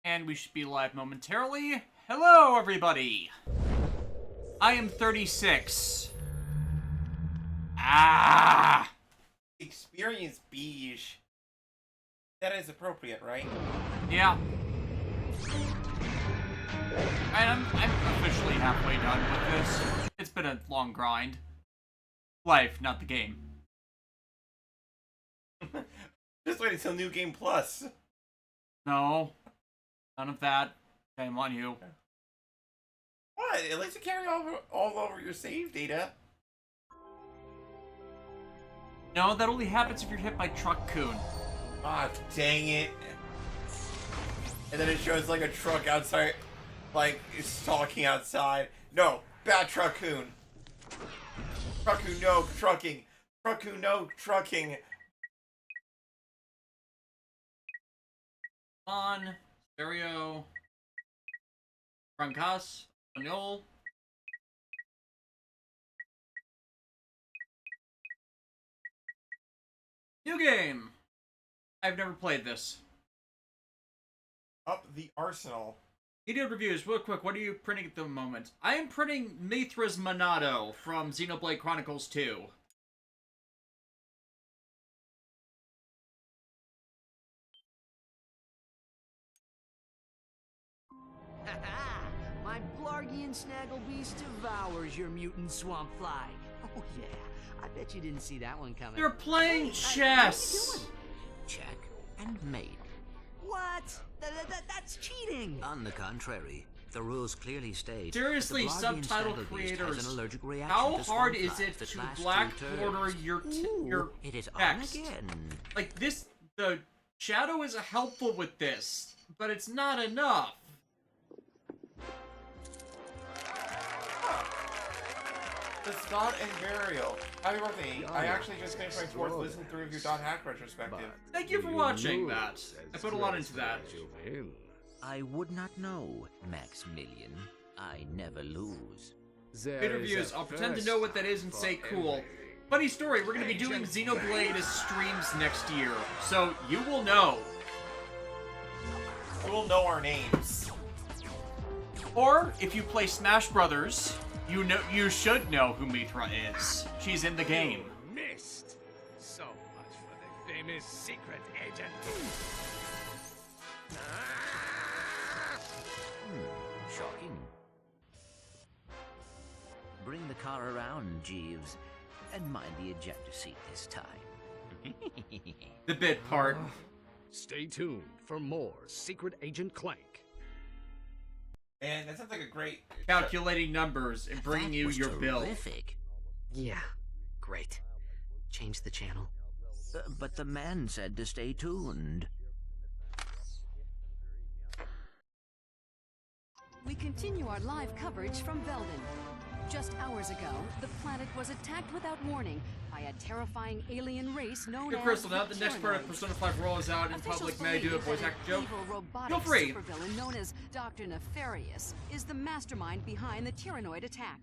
And we should be live momentarily. Hello, everybody! I am 36. Ah! Experience beige. That is appropriate, right? Yeah. And I'm officially halfway done with this. It's been a long grind. Life, not the game. Just wait until New Game Plus. No. None of that. Shame on you. What? At least you carry all over your save data. No, that only happens if you're hit by Truck Coon. Ah, dang it. And then it shows like a truck outside, like it's talking outside. No, bad Truckoon. Truckoon, no trucking. Truckoon, no trucking. On, stereo, francas, español. New game! I've never played this. Up the arsenal. Video reviews, real quick, what are you printing at the moment? I am printing Mithra's Monado from Xenoblade Chronicles 2. My Blargian Snagglebeast devours your mutant swamp fly. Oh yeah, I bet you didn't see that one coming. You're playing Hey, chess! what are you doing? Check and mate. What? That's cheating! On the contrary, the rules clearly state. Seriously, that the Blargian subtitle Snagglebeast creators, has an allergic reaction how to hard swamp is flies it that to lasts black 2 border turns. your Ooh, it is text? on again. Like, this, the shadow is helpful with this, but it's not enough. The Scott and Burial. Happy birthday. I actually just finished my fourth listen through of your Dot Hack retrospective. Thank you for watching that. I put a lot into that. I would not know, Maximilian. I never lose. Good reviews. I'll pretend to know what that is and say cool. Funny story, we're going to be doing Xenoblade as streams next year, so you will know. You will know our names. Or, if you play Smash Brothers, you should know who Mithra is. She's in the game. Missed. So much for the famous secret agent. Shocking. Bring the car around, Jeeves, and mind the ejector seat this time. The bit part. Stay tuned for more Secret Agent Clank. And that sounds like a great... Calculating numbers and bringing That you was your bill. terrific. Yeah, great. Change the channel. But the man said to stay tuned. We continue our live coverage from Veldin. Just hours ago, the planet was attacked without warning by a terrifying alien race known Good as Crystal, now that the next part of Tyrannoids. Persona 5 rolls out in Officials public, may I do a believe voice that actor an joke? evil robotic Feel free. supervillain known as Dr. Nefarious is the mastermind behind the Tyrannoid attack.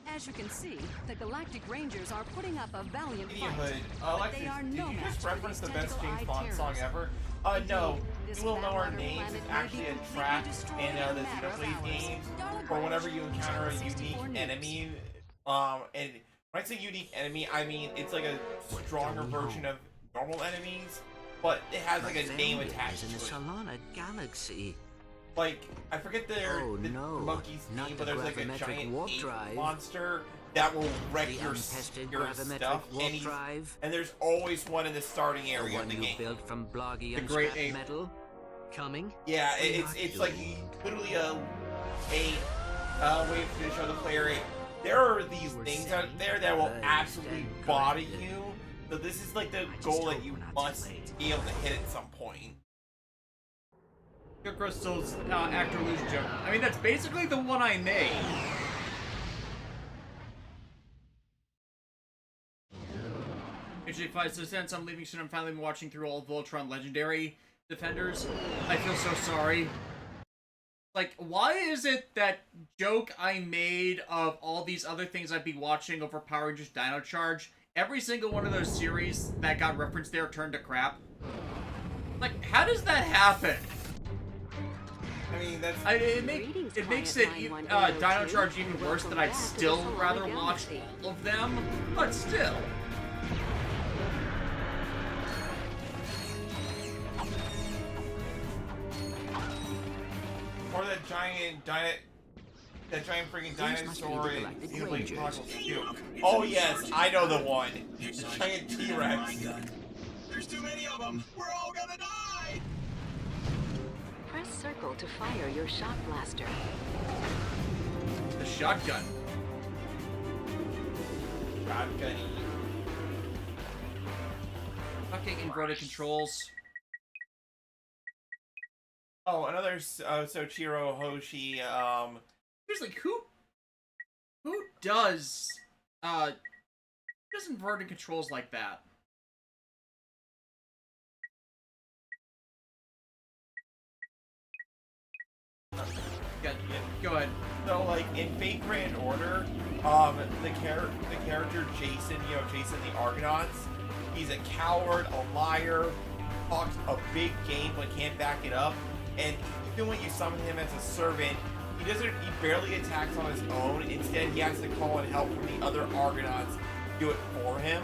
As you can see, the Galactic Rangers are putting up a valiant Media fight, Hood. but Alexis, they are did no you match just for reference these the best James tentacle-eyed Bond song terrorists. ever? Indeed, No. this You will know our backwater names. planet It's may actually be a completely trap destroyed in a the matter of Xenoblade hours. games Darla for whenever you Grange, encounter a Channel 64 unique News. enemy. And when I say unique enemy, I mean it's like a stronger version of normal enemies, but it has like a name Veldin attached is in the to it. Solana Galaxy. Like, I forget the No, monkey's not name, the but there's like a gravimetric giant warp ape drive. monster that will wreck The your unpested your gravimetric stuff. warp drive. And there's always one in the starting The area of one the you game. built from Blargian The great scrap ape. metal. Coming. Yeah, We're it's not like doomed. literally a way to show the player. There are these We're things out safe, there that will raised, absolutely and body corrected. you. So this is like the just goal that hope you we're not too must late. be able to hit at some point. Good Crystal's actor illusion joke. I mean, that's basically the one I made. Usually 5 I'm leaving soon. I'm finally watching through all of Voltron Legendary Defenders. I feel so sorry. Like, why is it that joke I made of all these other things I'd be watching over Power Rangers Dino Charge, every single one of those series that got referenced there turned to crap? Like, how does that happen? mean, that's... It makes it Dino Charge even worse that I'd still rather watch all of them, but still. Or that giant freaking dinosaur in Xenoblade Chronicles 2. Oh yes, I know the one. The giant T-Rex. There's too many of them. We're all gonna die. Press circle to fire your shot blaster. The shotgun. Shotgunny. Fucking inverted controls. Oh, another Soichiro Hoshi. Seriously, who does inverted controls like that? Go ahead. So, like, in Fate Grand Order, the character Jason, Jason the Argonauts, he's a coward, a liar, talks a big game but can't back it up, and even when you summon him as a servant, he barely attacks on his own. Instead, he has to call in help from the other Argonauts to do it for him.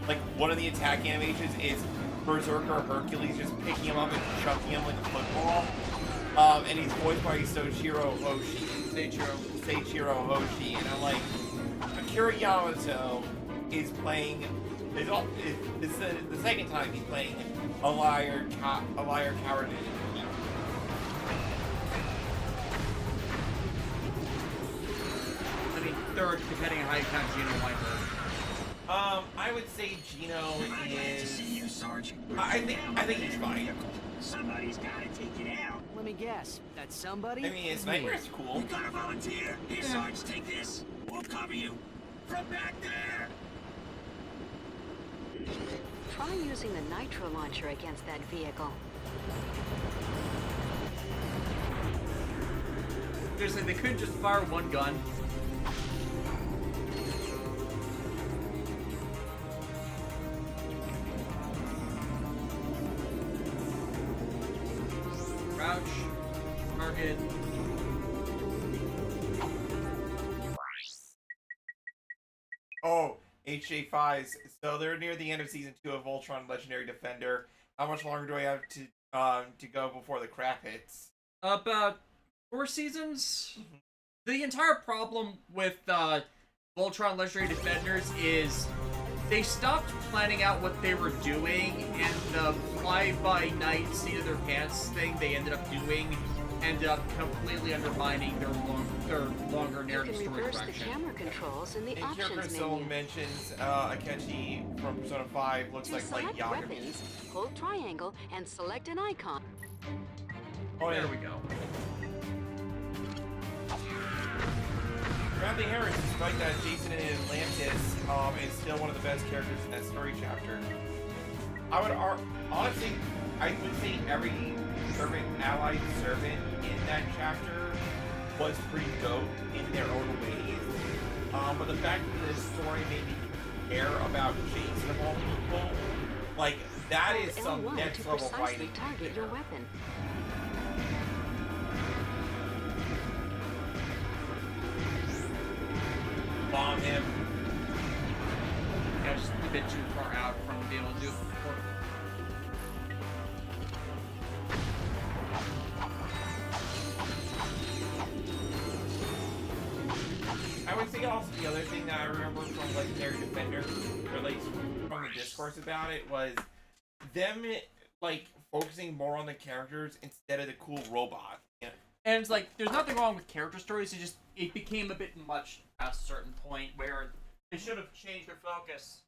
Like, one of the attack animations is Berserker Hercules just picking him up and chucking him like a football. And he's voiced by Soichiro Hoshi. Seiichiro Hoshi. And I'm like, Akira Yamato is playing... This is the second time he's playing a liar, coward, and thief. I mean, third, depending on how you count Gino Whitehurst. I would say Gino is... I think he's fine. Somebody's gotta take it out. Let me guess. That somebody? I mean, his nightmare's cool. You gotta volunteer. Here, Sarge, take this. We'll cover you. From back there. Try using the nitro launcher against that vehicle. Seriously, they couldn't just fire one gun. Crouch. Target. Oh, HJ5s. So they're near the end of Season 2 of Voltron Legendary Defender. How much longer do I have to go before the crap hits? About 4 seasons? The entire problem with Voltron Legendary Defenders is they stopped planning out what they were doing, and the fly-by-night seat-of-their-pants thing they ended up doing ended up completely undermining their longer narrative You can story reverse the direction. camera controls in the And options Kirko menu. mentions Akechi from Persona 5 looks To like select Yagami. weapons, hold triangle and select an icon. Oh, yeah. There we go. Bradley Harris, despite that Jason in Atlantis is still one of the best characters in that story chapter. Honestly, I would say every allied servant in that chapter was pretty dope in their own ways. But the fact that this story made me care about Jason of all people, like, that is some Hold L1 next to level precisely fighting. target your weapon. Bomb him. Yeah, just a bit too far out from being able to do it before. I would say also the other thing that I remember from Legendary Defender, or at least from the discourse about it, was them like focusing more on the characters instead of the cool robot. Yeah. And it's like, there's nothing wrong with character stories, it became a bit much past a certain point where they should have changed their focus.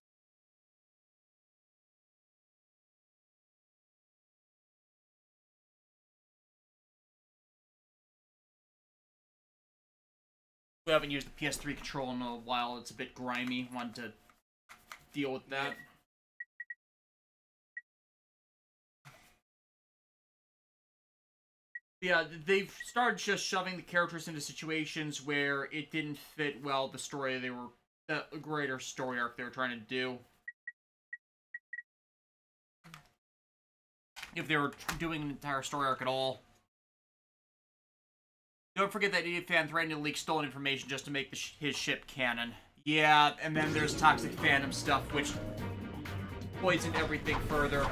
We haven't used the PS3 control in a while, it's a bit grimy, wanted to deal with that. Yeah, they've started just shoving the characters into situations where it didn't fit well the greater story arc they were trying to do. If they were doing an entire story arc at all. Don't forget that idiot fan threatened to leak stolen information just to make his ship canon. Yeah, and then there's Toxic Phantom stuff, which poisoned everything further.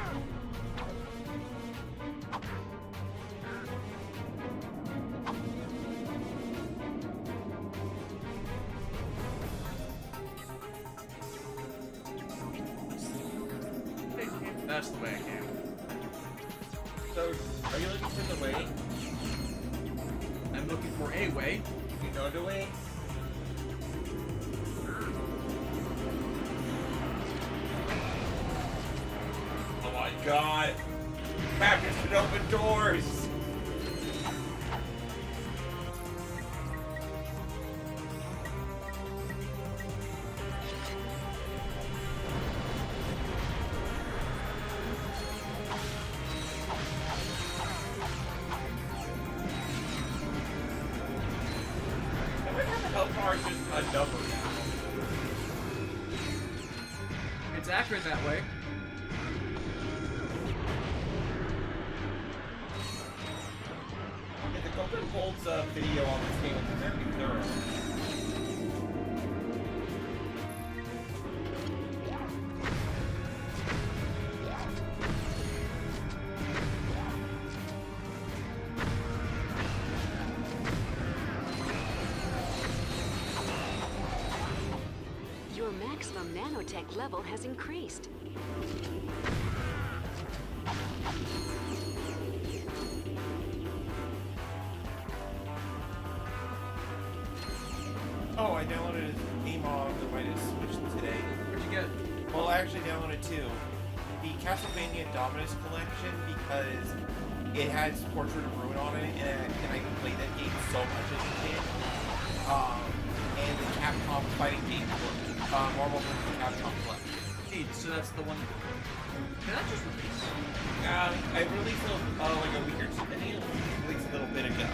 That's the way I came. So, are you looking for the way? I'm looking for a way. You know the way? Oh my god! Hackers can open doors! Health bar is just a number now. It's accurate that way. Yeah, the Golden Bolt's video on this game is very thorough. Your maximum nanotech level has increased. Oh, I downloaded a game on the Midas Switch today. Where'd you get? Well, I actually downloaded two. The Castlevania Dominus Collection because it has Portrait of Ruin on it, and I played that game so much as a kid. And the Capcom fighting game, Marvel vs. Capcom Collection. Hey, so that's the one. Did that just release? I released it like a week or two. I think it released a little bit ago.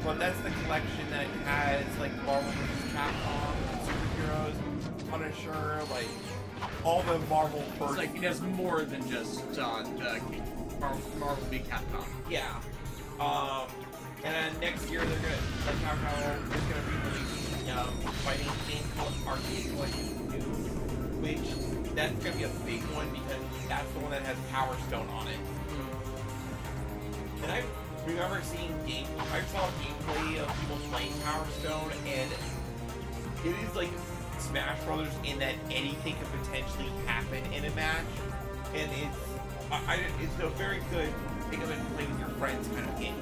But that's the collection that has like Marvel vs. Capcom, superheroes, Punisher, like all the Marvel It's first. like it has more than just Marvel v. Capcom. Yeah. And then next year they're gonna like Capcom is gonna be releasing fighting game called Arcade Collection 2, which that's gonna be a big one because that's the one that has Power Stone on it. And I remember seeing I saw gameplay of people playing Power Stone, and it is like Smash Brothers in that anything could potentially happen in a match, and it's a very good think of it and play with your friends kind of game.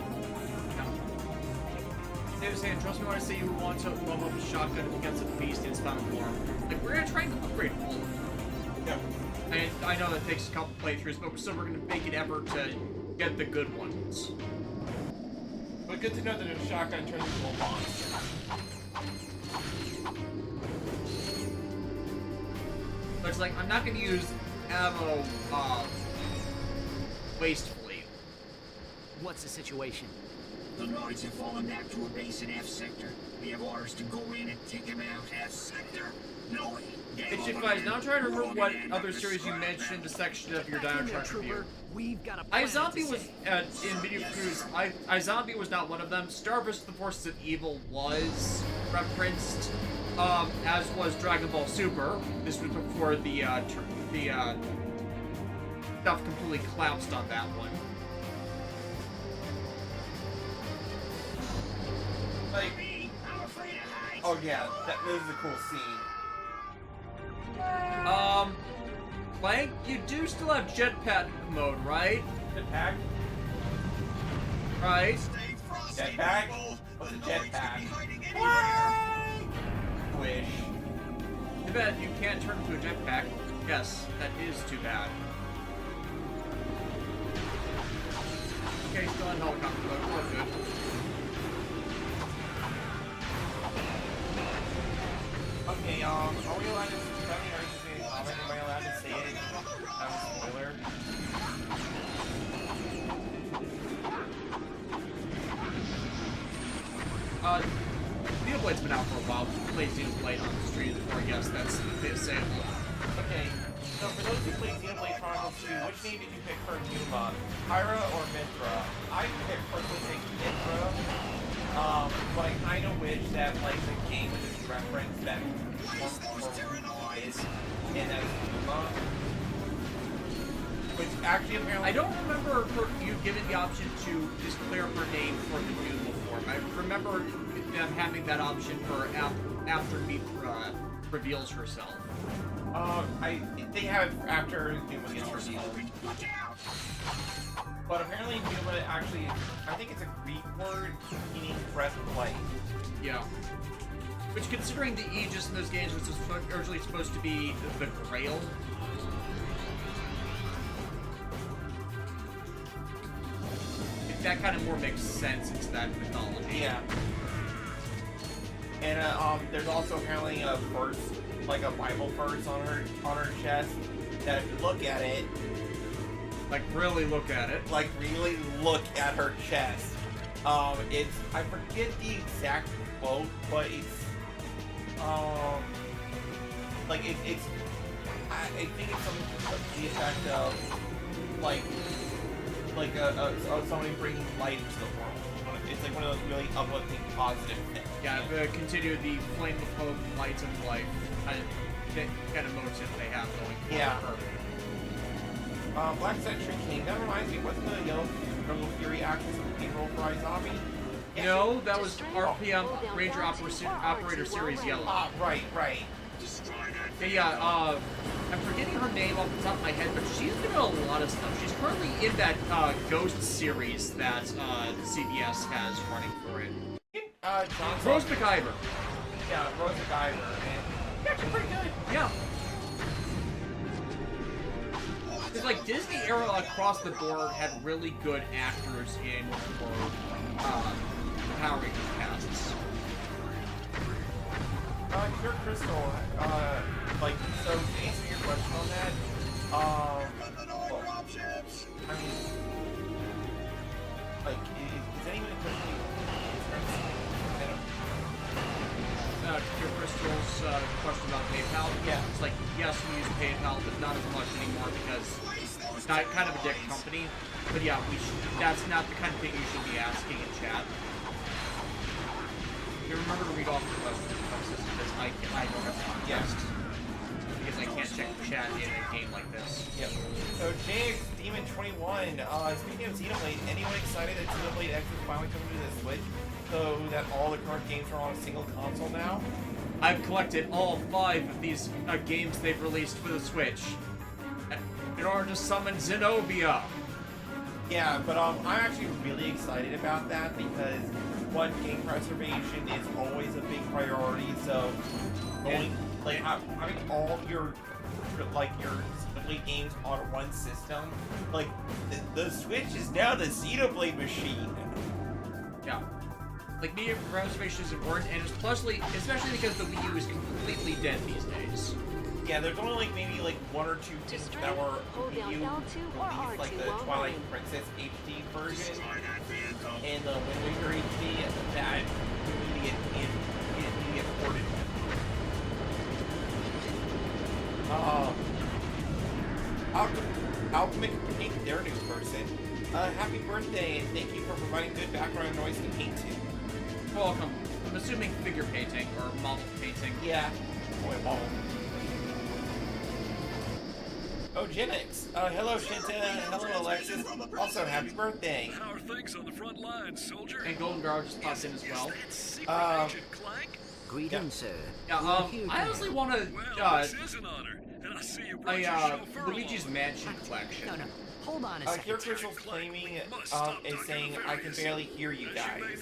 They were saying, trust me when I say you want to level up a shotgun against a beast in its final form. Like, we're gonna try and upgrade all of them. Yeah. And I know that takes a couple playthroughs, but we're gonna make an effort to get the good ones. But good to know that a shotgun turns into a monster. But it's like, I'm not gonna use ammo, wastefully. What's the situation? The Knights have fallen back to a base in F sector. We have orders to go in and take him out. F sector. No. It's advised, now try to remember what other series you mentioned in the section of your Dino Truck review. We've got a plan iZombie to was, save. in Video Cruise, iZombie was not one of them. Star vs. the Forces of Evil was referenced, as was Dragon Ball Super. This was before the stuff completely collapsed on that one. Like, oh yeah, this is a cool scene. Clank, you do still have jetpack mode, right? Jetpack? Right. Jetpack? What's a jetpack? Wish. Too bad you can't turn into a jetpack. Yes, that is too bad. Okay, still in helicopter mode. All good. Okay, are we allowed to am I allowed to say it? Spoiler. Xenoblade's been out for a while. Played Xenoblade on the stream before, I guess that's sayable. Okay, so for those who play Xenoblade Chronicles 2, which name did you pick for Numa? Pyra or Mithra? I picked personally Mithra But I kind of wish that like the game would just reference that is and that's which actually apparently I don't remember you giving the option to just clear up her name for the Doom form. I remember them having that option for after Mithra reveals herself. They have it after Numa gets revealed. But apparently Numa actually, I think it's a Greek word meaning breastplate. Yeah. Which, considering the Aegis in those games was originally supposed to be the Grail, that kind of more makes sense into that mythology. Yeah. And there's also apparently a verse, like a Bible verse on her chest. That if you look at it, like really look at it, like really look at her chest. It's I forget the exact quote, but it's like it's I think it's something to the effect of like somebody bringing light into the world. It's like one of those really uplifting, positive things. Yeah, continue the flame of hope, lights of life, kind of motive they have going. Yeah. Black Century King. That reminds me, wasn't the Yellow Fury actress a role for Izabi? Yeah, no, that was RPM Ranger Operator Series Yellow. Ah, right. Yeah, I'm forgetting her name off the top of my head, but she's been in a lot of stuff. She's currently in that Ghost series that CBS has running for it. Rose McIver. Yeah, Rose McIver. Yeah, she's pretty good. Yeah. It's like Disney era across the board had really good actors in for Power Rangers casts. Pure Crystal, like, so to answer your question on that, well, I mean, like, is anyone in question Pure Crystal's question about PayPal? Yeah. It's like, yes, we use PayPal, but not as much anymore because it's not kind of a dick company. But yeah, that's not the kind of thing you should be asking in chat. You remember to read off the questions because I don't have context. Because I can't check the chat in a game like this. Yep. So JX Demon 21, speaking of Xenoblade, anyone excited that Xenoblade X is finally coming to the Switch? So that all the current games are on a single console now? I've collected all 5 of these games they've released for the Switch in order to summon Zenobia. Yeah, but I'm actually really excited about that because one, game preservation is always a big priority. So going like having all your Xenoblade games on one system, like the Switch is now the Xenoblade machine. Yeah. Like, media preservation is important, and especially because the Wii U is completely dead these days. Yeah, there's only like maybe like 1 or 2 games that were Wii U released, like the Twilight Princess HD version and the Wind Waker HD, that immediate ported. Alchemic Paint, their new person. Happy birthday, and thank you for providing good background noise to paint to. Welcome. I'm assuming figure painting or model painting. Yeah. Boy, model. Oh, Genix. Hello, Shinta. Hello, Alexis. Also, happy birthday. How are things on the front lines, soldier? And Golden Guard just popped in as well. Ratchet Clank? Greetings, sir. Yeah, I honestly want to, Well, this is an honor, and I see you brought your chauffeur Luigi's along. Mansion collection. No. Hold on a second. Here Crystal's claiming, is saying, I can barely hear you guys.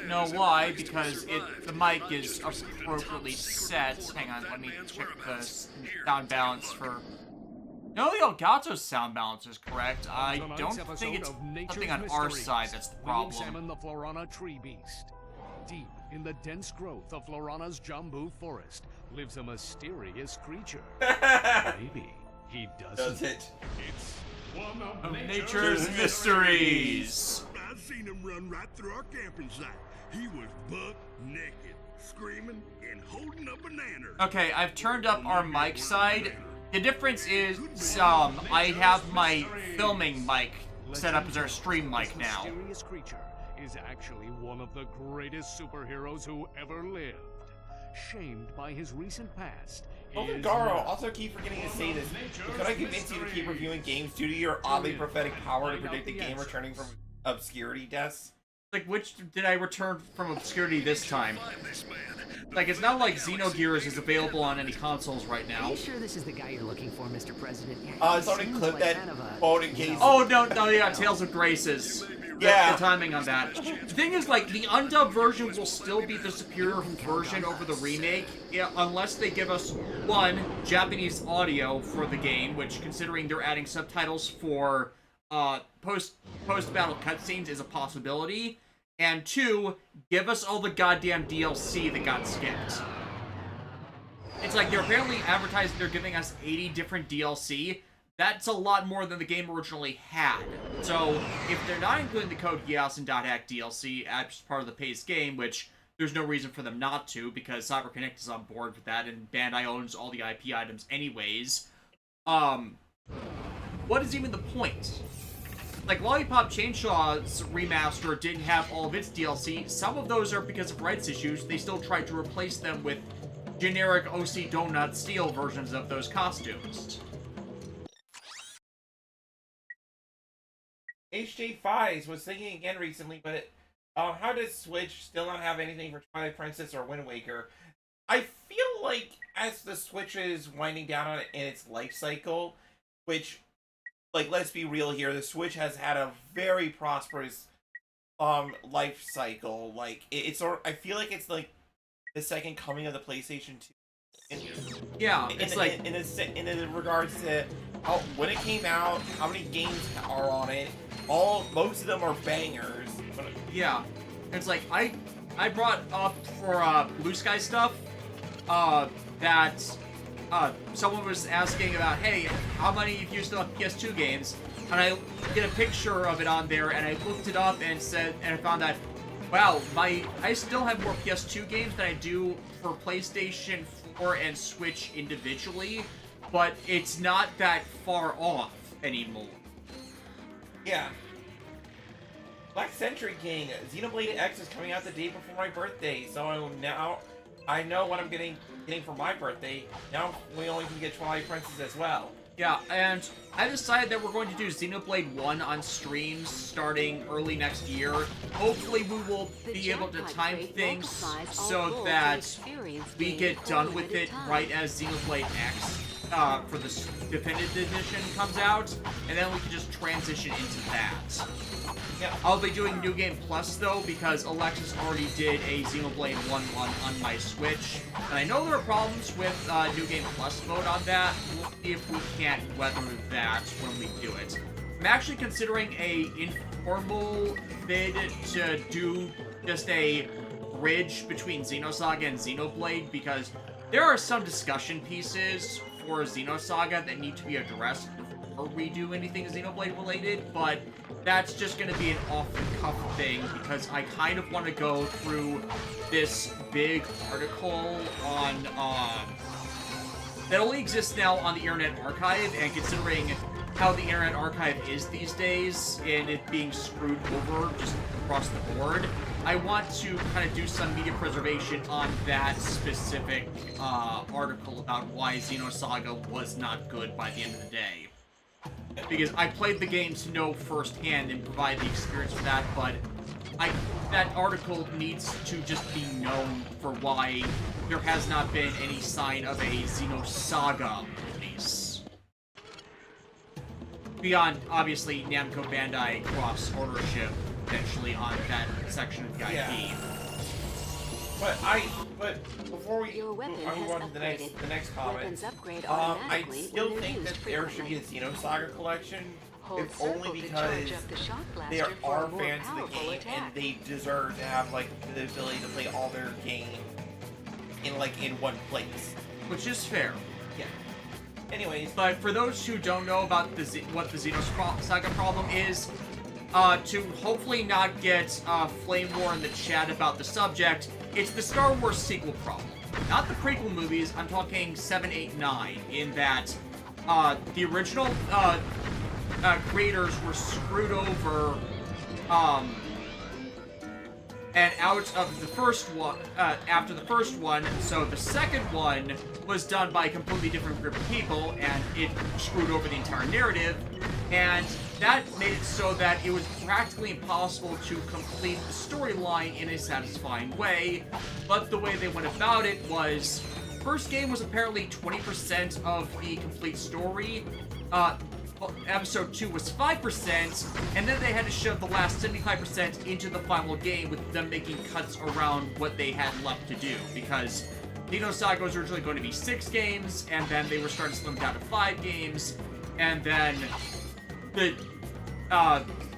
No, why? Because the mic is appropriately set. Hang on, let me check the sound balance for... No, the Elgato's sound balance is correct. I don't think it's something on our side that's the problem. We examine the Florana tree beast. Deep in the dense growth of Florana's Jambu forest lives a mysterious creature. Maybe he doesn't. Does it? It's one Of nature's mysteries. I've seen him run right through our camping site. He was buck naked, screaming and holding a banana. Okay, I've turned up our mic side. The difference is, I have my filming mic set up as our stream mic now. Mysterious creature is actually one of the greatest superheroes who ever lived. Shamed by his recent past, is Garo, now also keep forgetting to say this. Could I convince you to keep reviewing games due to your oddly prophetic power to predict the game returning from obscurity deaths? Like, which did I return from obscurity this time? Like, it's not like Xenogears is available on any consoles right Are now. you sure this is the guy you're looking for, Mr. President? Somebody Seems clip like that kind of a- quote in case. Oh, no, yeah, Tales of Graces. Yeah. The timing on that. The thing is, like, the undubbed version will still be the superior version over the remake, yeah, unless they give us, one, Japanese audio for the game, which, considering they're adding subtitles for post-battle cutscenes, is a possibility, and two, give us all the goddamn DLC that got skipped. It's like they're apparently advertising they're giving us 80 different DLC. That's a lot more than the game originally had. So, if they're not including the code Geass and .hack DLC as part of the base game, which there's no reason for them not to, because CyberConnect is on board with that, and Bandai owns all the IP items anyways, what is even the point? Like, Lollipop Chainsaw's remaster didn't have all of its DLC. Some of those are because of rights issues. They still tried to replace them with generic OC Donut Steel versions of those costumes. HJ5 was thinking again recently, but how does Switch still not have anything for Twilight Princess or Wind Waker? I feel like as the Switch is winding down in its life cycle, which, like, let's be real here, the Switch has had a very prosperous life cycle. Like, I feel like it's like the second coming of the PlayStation 2. Yeah, it's like in regards to when it came out, how many games are on it. Most of them are bangers. Yeah, it's like I brought up for Blue Sky stuff that someone was asking about, hey, how many of you still have PS2 games? And I did a picture of it on there, and I looked it up and I found that, wow, I still have more PS2 games than I do for PlayStation 4 and Switch individually, but it's not that far off anymore. Yeah. Black Century King, Xenoblade X is coming out the day before my birthday, so now I know what I'm getting for my birthday. Now we only can get Twilight Princess as well. Yeah, and I decided that we're going to do Xenoblade 1 on streams starting early next year. Hopefully we will be able to time things so that we get done with it right as Xenoblade X for the Definitive Edition comes out, and then we can just transition into that. Yeah. I'll be doing New Game Plus, though, because Alexis already did a Xenoblade 1 on my Switch. And I know there are problems with New Game Plus mode on that. We'll see if we can't weather that when we do it. I'm actually considering a informal bid to do just a bridge between Xenosaga and Xenoblade, because there are some discussion pieces for Xenosaga that need to be addressed before we do anything Xenoblade related, but that's just going to be an off-the-cuff thing, because I kind of want to go through this big article on, that only exists now on the Internet Archive, and considering how the Internet Archive is these days, and it being screwed over just across the board, I want to kind of do some media preservation on that specific article about why Xenosaga was not good by the end of the day. Because I played the game to know firsthand and provide the experience for that, but that article needs to just be known for why there has not been any sign of a Xenosaga release. Beyond, obviously, Namco Bandai cross ownership eventually on that section of the IP. Yeah. But before we move on to the next comment, I still think that there should be a Xenosaga collection, if only because they are fans of the game and they deserve to have like the ability to play all their game in one place. Which is fair. Yeah. Anyways, but for those who don't know about what the Xenosaga problem is, to hopefully not get flame war in the chat about the subject, it's the Star Wars sequel problem. Not the prequel movies, I'm talking 7, 8, 9, in that the original creators were screwed over And out of the first one, after the first one, so the second one was done by a completely different group of people, and it screwed over the entire narrative, and that made it so that it was practically impossible to complete the storyline in a satisfying way. But the way they went about it was, first game was apparently 20% of the complete story. Episode 2 was 5%, and then they had to shove the last 75% into the final game, with them making cuts around what they had left to do, because Xenosaga was originally going to be 6 games, and then they were starting to slim down to 5 games, and then the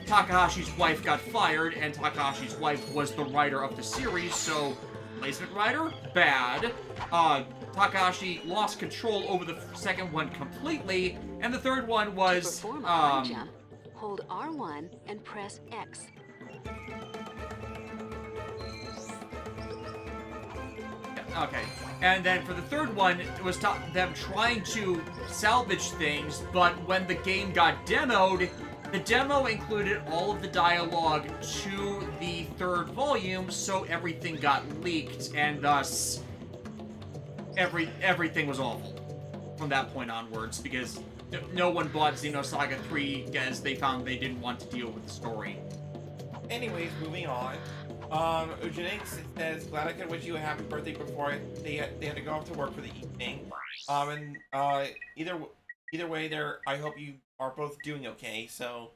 Takahashi's wife got fired, and Takahashi's wife was the writer of the series, so placement writer? Bad. Takahashi lost control over the second one completely, and the third one was, To perform a high jump, hold R1 and press X. okay. And then for the third one, it was them trying to salvage things, but when the game got demoed, the demo included all of the dialogue to the third volume, so everything got leaked, and thus everything was awful from that point onwards, because no one bought Xenosaga 3 because they found they didn't want to deal with the story. Anyways, moving on. Eugenix says, glad I could wish you a happy birthday before they had to go off to work for the evening. Either way, there. I hope you are both doing okay. So,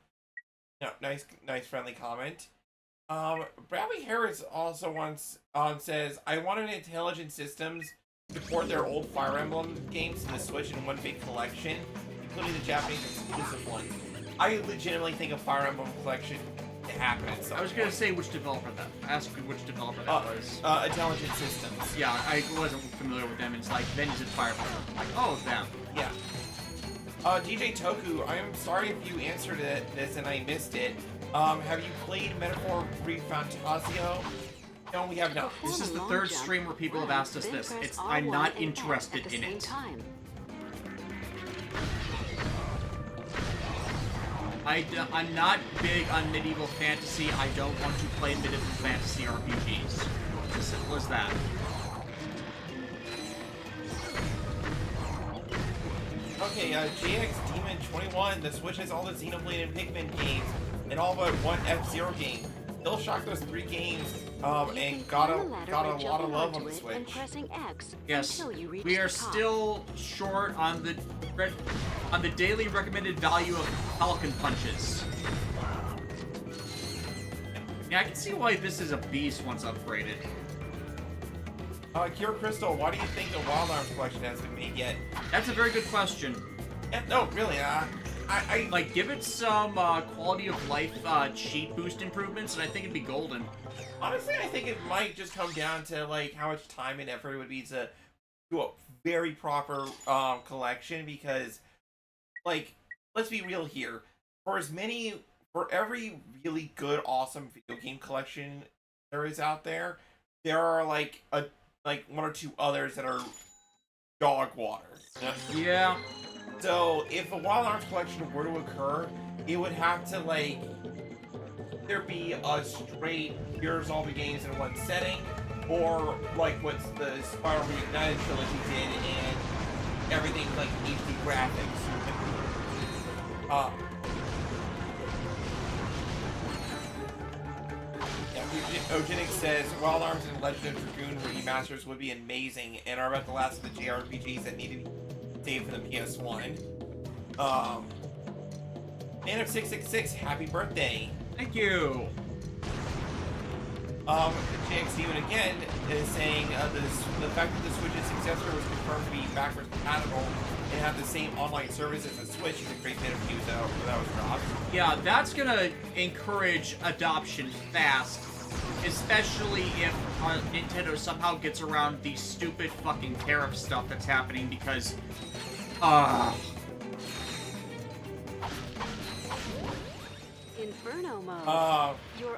no, nice, friendly comment. Bradley Harris also once says, I wanted Intelligent Systems to port their old Fire Emblem games to the Switch in one big collection, including the Japanese exclusive one. I legitimately think a Fire Emblem collection to happen at some I was gonna say which developer that. Ask me which developer that was. Intelligent Systems. Yeah, I wasn't familiar with them. And it's like, then you said Fire Emblem. Like, oh, them. Yeah. DJ Toku, I'm sorry if you answered this and I missed it. Have you played Metaphor Refantasio? No, we have not. This is the third stream where people have asked us this. I'm not interested in it. I'm not big on medieval fantasy. I don't want to play medieval fantasy RPGs. As simple as that. Okay, JX Demon 21. The Switch has all the Xenoblade and Pikmin games, and all but one F-Zero game. Still shocked those 3 games, and got a lot of love on the Switch. Yes, we are still short on the daily recommended value of Falcon Punches. Yeah, I can see why this is a beast once upgraded. Cure Crystal, why do you think the Wild Arms collection hasn't been made yet? That's a very good question. Yeah, no, really, I like, give it some quality of life cheat boost improvements, and I think it'd be golden. Honestly, I think it might just come down to like how much time and effort it would be to do a very proper collection, because, like, let's be real here. For every really good, awesome video game collection there is out there, there are like 1 or 2 others that are dog water. Yeah. So, if a Wild Arms collection were to occur, it would have to, like, there be a straight, here's all the games in one setting, or, like, what the Spiral Reignited trilogy did, and everything, like, HD graphics. Ogenix says, Wild Arms and Legend of Dragoon remasters would be amazing, and are about the last of the JRPGs that need to be saved for the PS1. Man of 666, happy birthday. Thank you. JX Steven again is saying the fact that the Switch's successor was confirmed to be backwards compatible and have the same online service as the Switch is a great bit of news that was dropped. Yeah, that's gonna encourage adoption fast, especially if Nintendo somehow gets around the stupid fucking tariff stuff that's happening, because Inferno mode.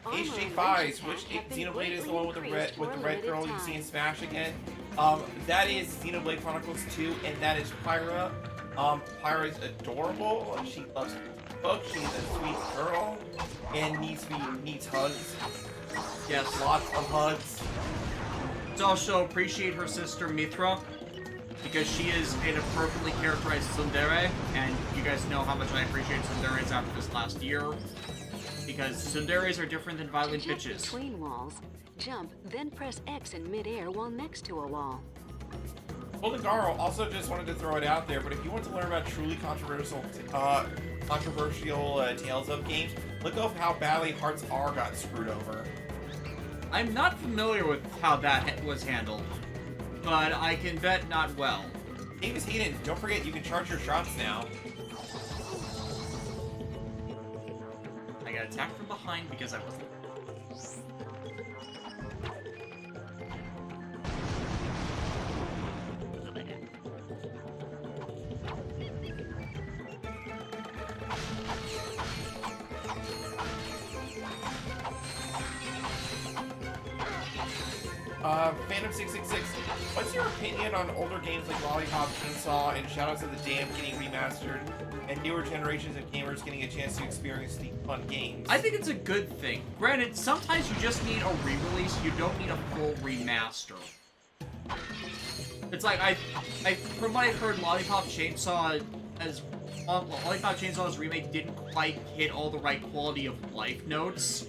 HG5s, which Xenoblade is the one with the red girl you see in Smash again. That is Xenoblade Chronicles 2, and that is Pyra. Pyra is adorable. She loves to cook. She's a sweet girl, and needs hugs. Yes. Lots of hugs. Let's also appreciate her sister Mithra, because she is an appropriately characterized tsundere, and you guys know how much I appreciate tsunderes after this last year. Because tsunderes are different than violent Jump bitches. between walls. Jump, then press X in midair while next to a wall. Golden Garo also just wanted to throw it out there, but if you want to learn about truly controversial Tales of games, look up how badly Hearts R got screwed over. I'm not familiar with how that was handled, but I can bet not well. Davis Hayden, don't forget you can charge your shots now. I got attacked from behind because I was... Phantom 666, what's your opinion on older games like Lollipop Chainsaw and Shadows of the Dam getting remastered and newer generations of gamers getting a chance to experience the fun games? I think it's a good thing. Granted, sometimes you just need a re-release, you don't need a full remaster. It's like, I from what I heard, Lollipop Chainsaw's remake didn't quite hit all the right quality of life notes.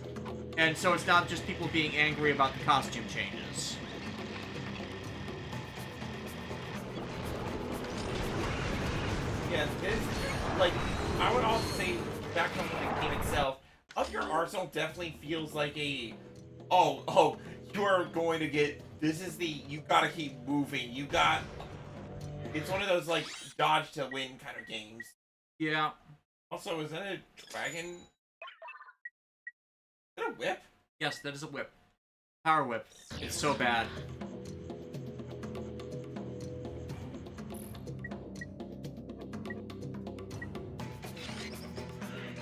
And so it's not just people being angry about the costume changes. Yeah, it's, like, I would also say, back on the game itself, Up Your Arsenal definitely feels like a, oh, you are going to get, this is the, you gotta keep moving, it's one of those, like, dodge to win kind of games. Yeah. Also, is that a dragon? Is that a whip? Yes, that is a whip. Power whip. It's so bad.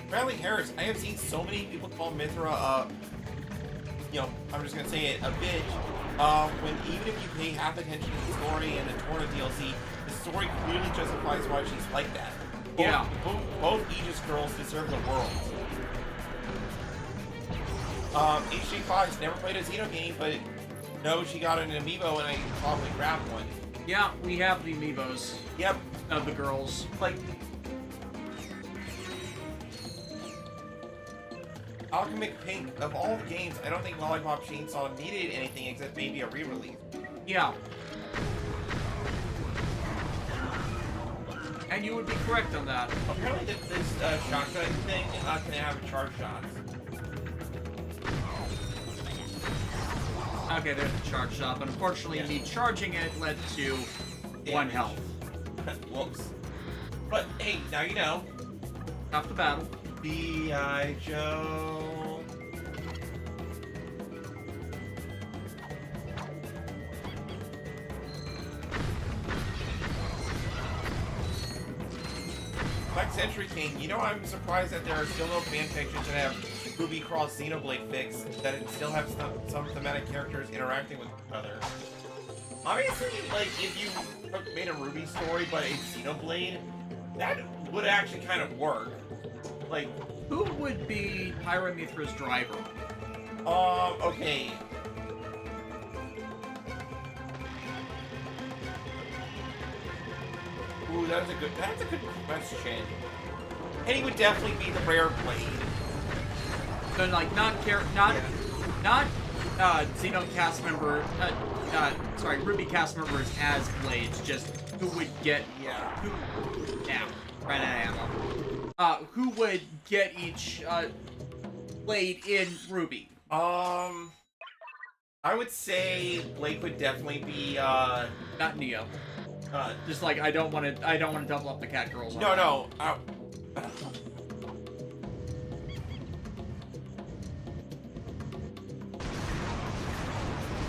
Bradley Harris, I have seen so many people call Mithra, I'm just gonna say it, a bitch, when even if you pay half attention to the story and the Torna DLC, the story clearly justifies why she's like that. Both Aegis girls deserve the world. HG Fox never played a Xeno game, but no, she got an amiibo and I probably grabbed one. Yeah, we have the amiibos. Yep. Of the girls. Like, Alchemic Pink, of all the games, I don't think Lollipop Chainsaw needed anything except maybe a re-release. Yeah. And you would be correct on that. Apparently this shotgun thing is not going to have charge shots. Okay, there's the charge shot, but unfortunately me charging it led to one health. Whoops. But hey, now you know. Half the battle. B.I. Joe. Black Century King, you know I'm surprised that there are still no fanfictions that have Ruby Cross Xenoblade fix, that it still have some thematic characters interacting with each other. Obviously, like, if you made a Ruby story but a Xenoblade, that would actually kind of work. Like, who would be Pyramithra's driver? Okay. Ooh, that's a good question. And he would definitely be the rare blade. So, like, not Xeno cast member, Ruby cast members as blades, just who would get, ran out of ammo. Who would get each, blade in Ruby? I would say Blake would definitely be, not Neo. Just like, I don't want to double up the cat girls. No.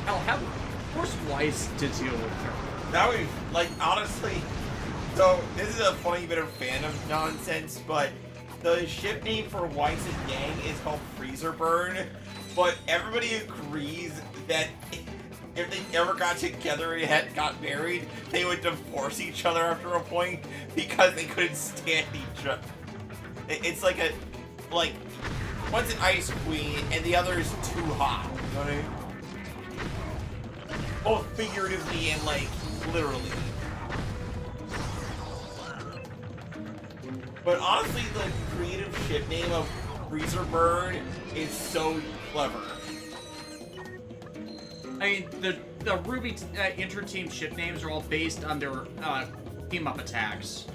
I'll have Force Weiss to deal with her. That would, like, honestly, so this is a funny bit of fandom nonsense, but the ship name for Weiss and Yang is called Freezer Burn, but everybody agrees that if they ever got together and got married, they would divorce each other after a point because they couldn't stand each other. It's like one's an ice queen and the other is too hot. You know what I mean? Both figuratively and like literally. But honestly, the creative ship name of Freezer Bird is so clever. I mean, the Ruby inter-team ship names are all based on their team-up attacks.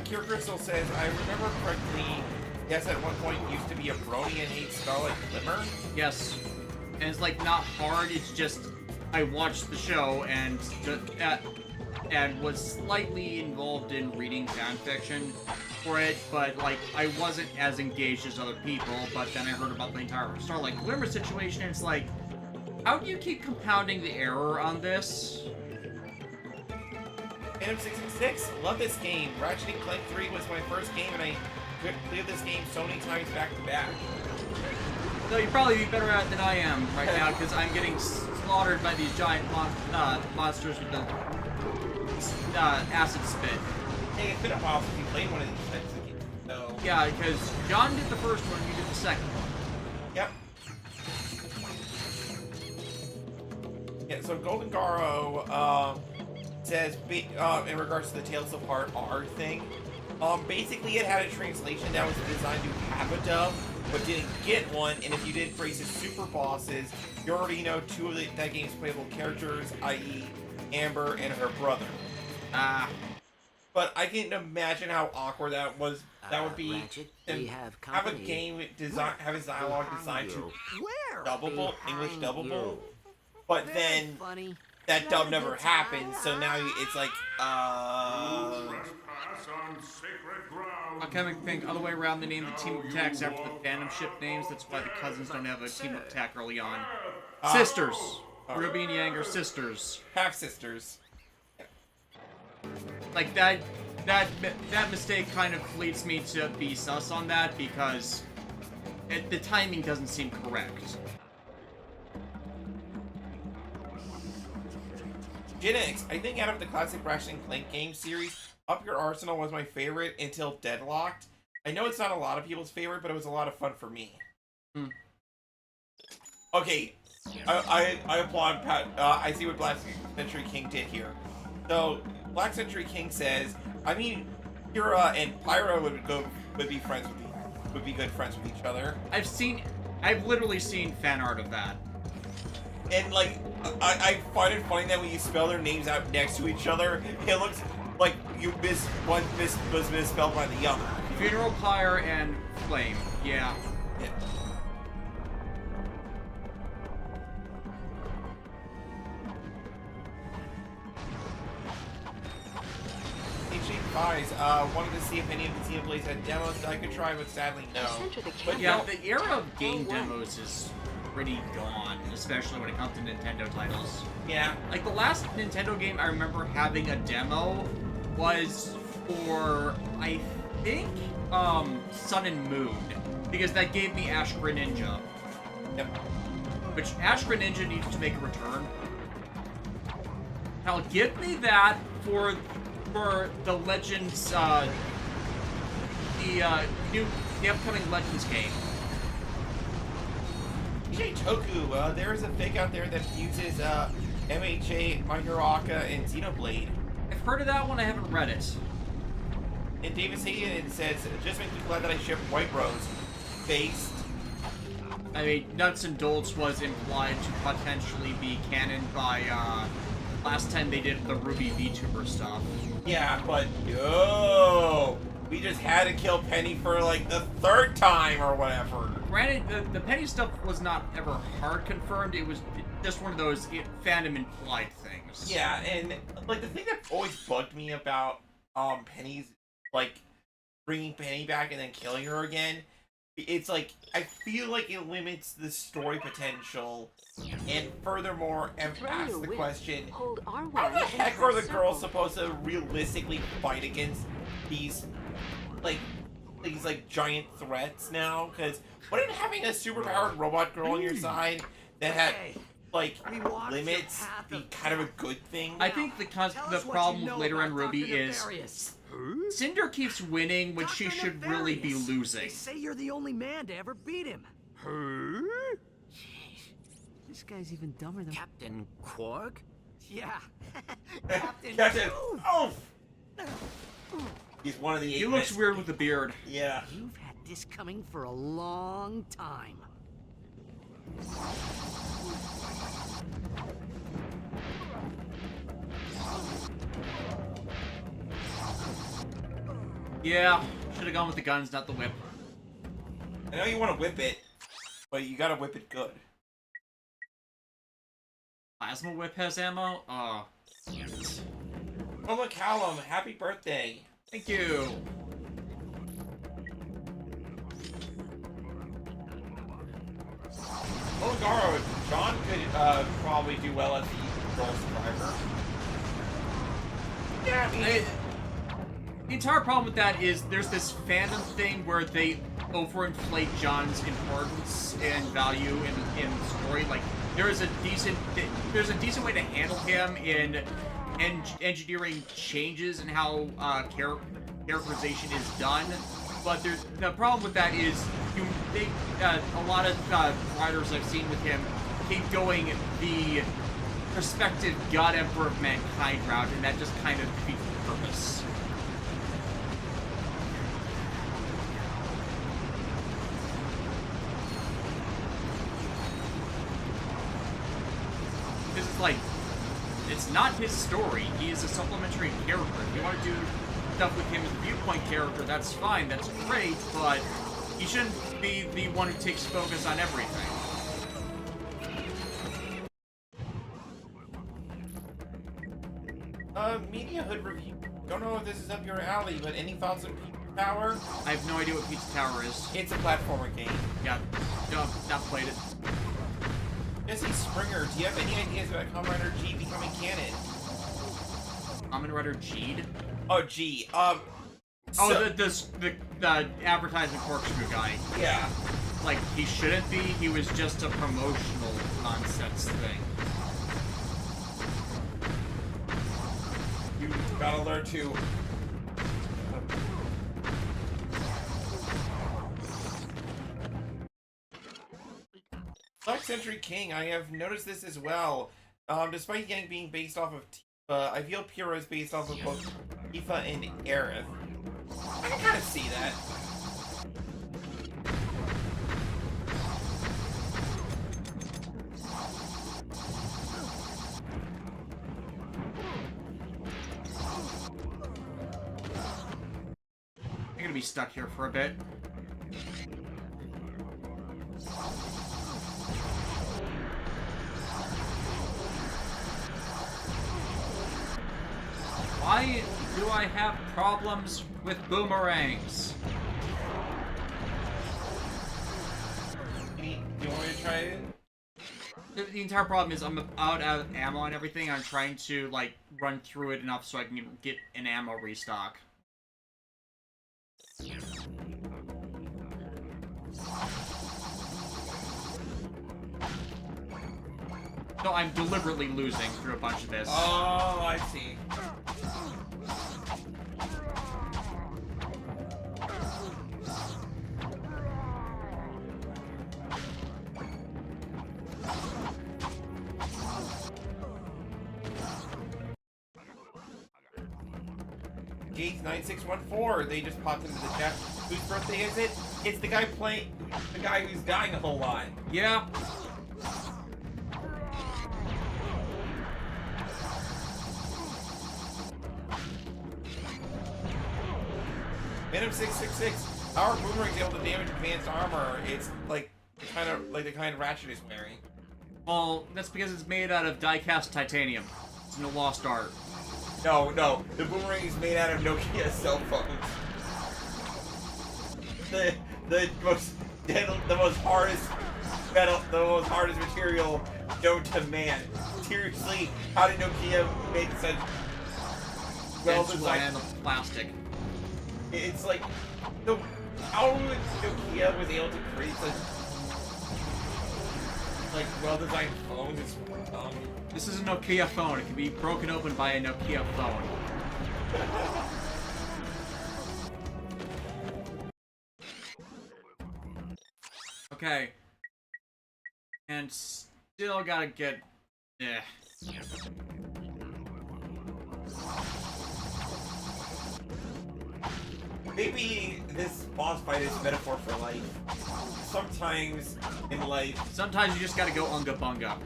Cure Crystal says, I remember correctly, yes, at one point used to be a brony and ate Scarlet Glimmer. Yes. And it's like not hard, it's just I watched the show and was slightly involved in reading fan fiction for it, but like I wasn't as engaged as other people, but then I heard about the entire Starlight Glimmer situation and it's like, how do you keep compounding the error on this? Phantom666, love this game. Ratchet and Clank 3 was my first game, and I cleared this game so many times back to back. So you'd probably be better at it than I am right now, because I'm getting slaughtered by these giant monsters with the acid spit. Hey, it's been a while since you played one of these types of games, so... Yeah, because John did the first one, and you did the second one. Yep. Yeah, so Golden Garo, says, in regards to the Tales of Heart R thing, basically it had a translation that was designed to have a dub, but didn't get one, and if you did Brace's super bosses, you already know two of that game's playable characters, i.e. Amber and her brother. But I can imagine how awkward that was. That would be Ratchet, to have a game have its dialogue designed to dubbable, English dubbable, but then that dub never happened, so now it's like, I kind of think other way around, they named the team attacks after the Phantom ship names. That's why the cousins don't have a team attack early on. Sisters. Ruby and Yang are sisters. Half sisters. Like that mistake kind of leads me to be sus on that because the timing doesn't seem correct. Genix, I think out of the classic Ratchet and Clank game series, Up Your Arsenal was my favorite until Deadlocked. I know it's not a lot of people's favorite, but it was a lot of fun for me. Okay, I applaud Pat. I see what Black Century King did here. So, Black Century King says, I mean, Kira and Pyro would be good friends with each other. I've literally seen fan art of that. And like, I find it funny that when you spell their names out next to each other, it looks like one was misspelled by the other. Funeral Pyre and Flame, yeah. Wanted to see if any of the Xenoblades had demos that I could try, but sadly no. But yeah, the era of game demos is pretty gone, especially when it comes to Nintendo titles. Yeah. Like, the last Nintendo game I remember having a demo was for, I think, Sun and Moon, because that gave me Ash Greninja. Yep. Which, Ash Greninja needs to make a return. Now, give me that for the Legends, the upcoming Legends game. DJ Toku, there is a fake out there that uses MHA, My Hero Aka, and Xenoblade. I've heard of that one, I haven't read it. And Davis Hayden says, just makes me glad that I shipped White Rose. Based. I mean, Nuts and Dolts was implied to potentially be canon by, last time they did the Ruby VTuber stuff. Yeah, but no! We just had to kill Penny for like the third time or whatever. Granted, the Penny stuff was not ever hard confirmed, it was just one of those fandom implied things. Yeah, and like the thing that always bugged me about Penny's, like, bringing Penny back and then killing her again, it's like, I feel like it limits the story potential, and furthermore, asks the question, how the heck are the girls supposed to realistically fight against these, like, these like giant threats now. Because wouldn't having a superpowered robot girl on your side that had like limits be kind of a good thing? I think the problem with later on Ruby is Cinder keeps winning when she should really be losing. They say you're the only man to ever beat him. Jeez, this guy's even dumber than Captain Quark? Yeah, Captain. Oh! He's one of the 8 He looks weird with the beard. Yeah. You've had this coming for a long time. Yeah, should have gone with the guns, not the whip. I know you want to whip it, but you gotta whip it good. Plasma whip has ammo? Oh, damn it. Oh look, Callum, happy birthday. Thank you. Oh, Garo, John could probably do well as the girl survivor. Yeah, the entire problem with that is there's this fandom thing where they overinflate John's importance and value in the story. Like there's a decent way to handle him in engineering changes and how characterization is done. But the problem with that is a lot of writers I've seen with him keep going the prospective God Emperor of Mankind route, and that just kind of defeats the purpose. This is like, it's not his story. He is a supplementary character. If you want to do stuff with him as a viewpoint character, that's fine, that's great, but he shouldn't be the one who takes focus on everything. Media Hood review. Don't know if this is up your alley, but any thoughts on Pizza Tower? I have no idea what Pizza Tower is. It's a platformer game. Yeah, not played it. Jesse Springer, do you have any ideas about Kamen Rider G becoming canon? Kamen Rider G'd? Oh, G. Oh, the advertising corkscrew guy. Yeah. Like, he shouldn't be. He was just a promotional nonsense thing. You gotta learn to... Black Century King, I have noticed this as well. Despite Yang being based off of Tifa, I feel Pyrrha is based off of both Tifa and Aerith. I can kind of see that. I'm gonna be stuck here for a bit. Why do I have problems with boomerangs? Do you want me to try it? The entire problem is I'm out of ammo and everything. I'm trying to, like, run through it enough so I can get an ammo restock. So I'm deliberately losing through a bunch of this. Oh, I see. Gates9614, they just popped into the chat. Whose birthday is it? It's the guy who's dying a whole lot. Yeah. Venom666, how are boomerangs able to damage advanced armor? It's like the kind Ratchet is wearing. Well, that's because it's made out of die-cast titanium. It's no lost art. No, the boomerang is made out of Nokia cell phones. The most hardest metal, the most hardest material known to man. Seriously, how did Nokia make such well designed plastic? It's like the How would Nokia was able to create such like well-designed phones? This is a Nokia phone. It can be broken open by a Nokia phone. Okay. And still gotta get... Eh. Maybe this boss fight is metaphor for life. Sometimes in life... Sometimes you just gotta go unga bunga.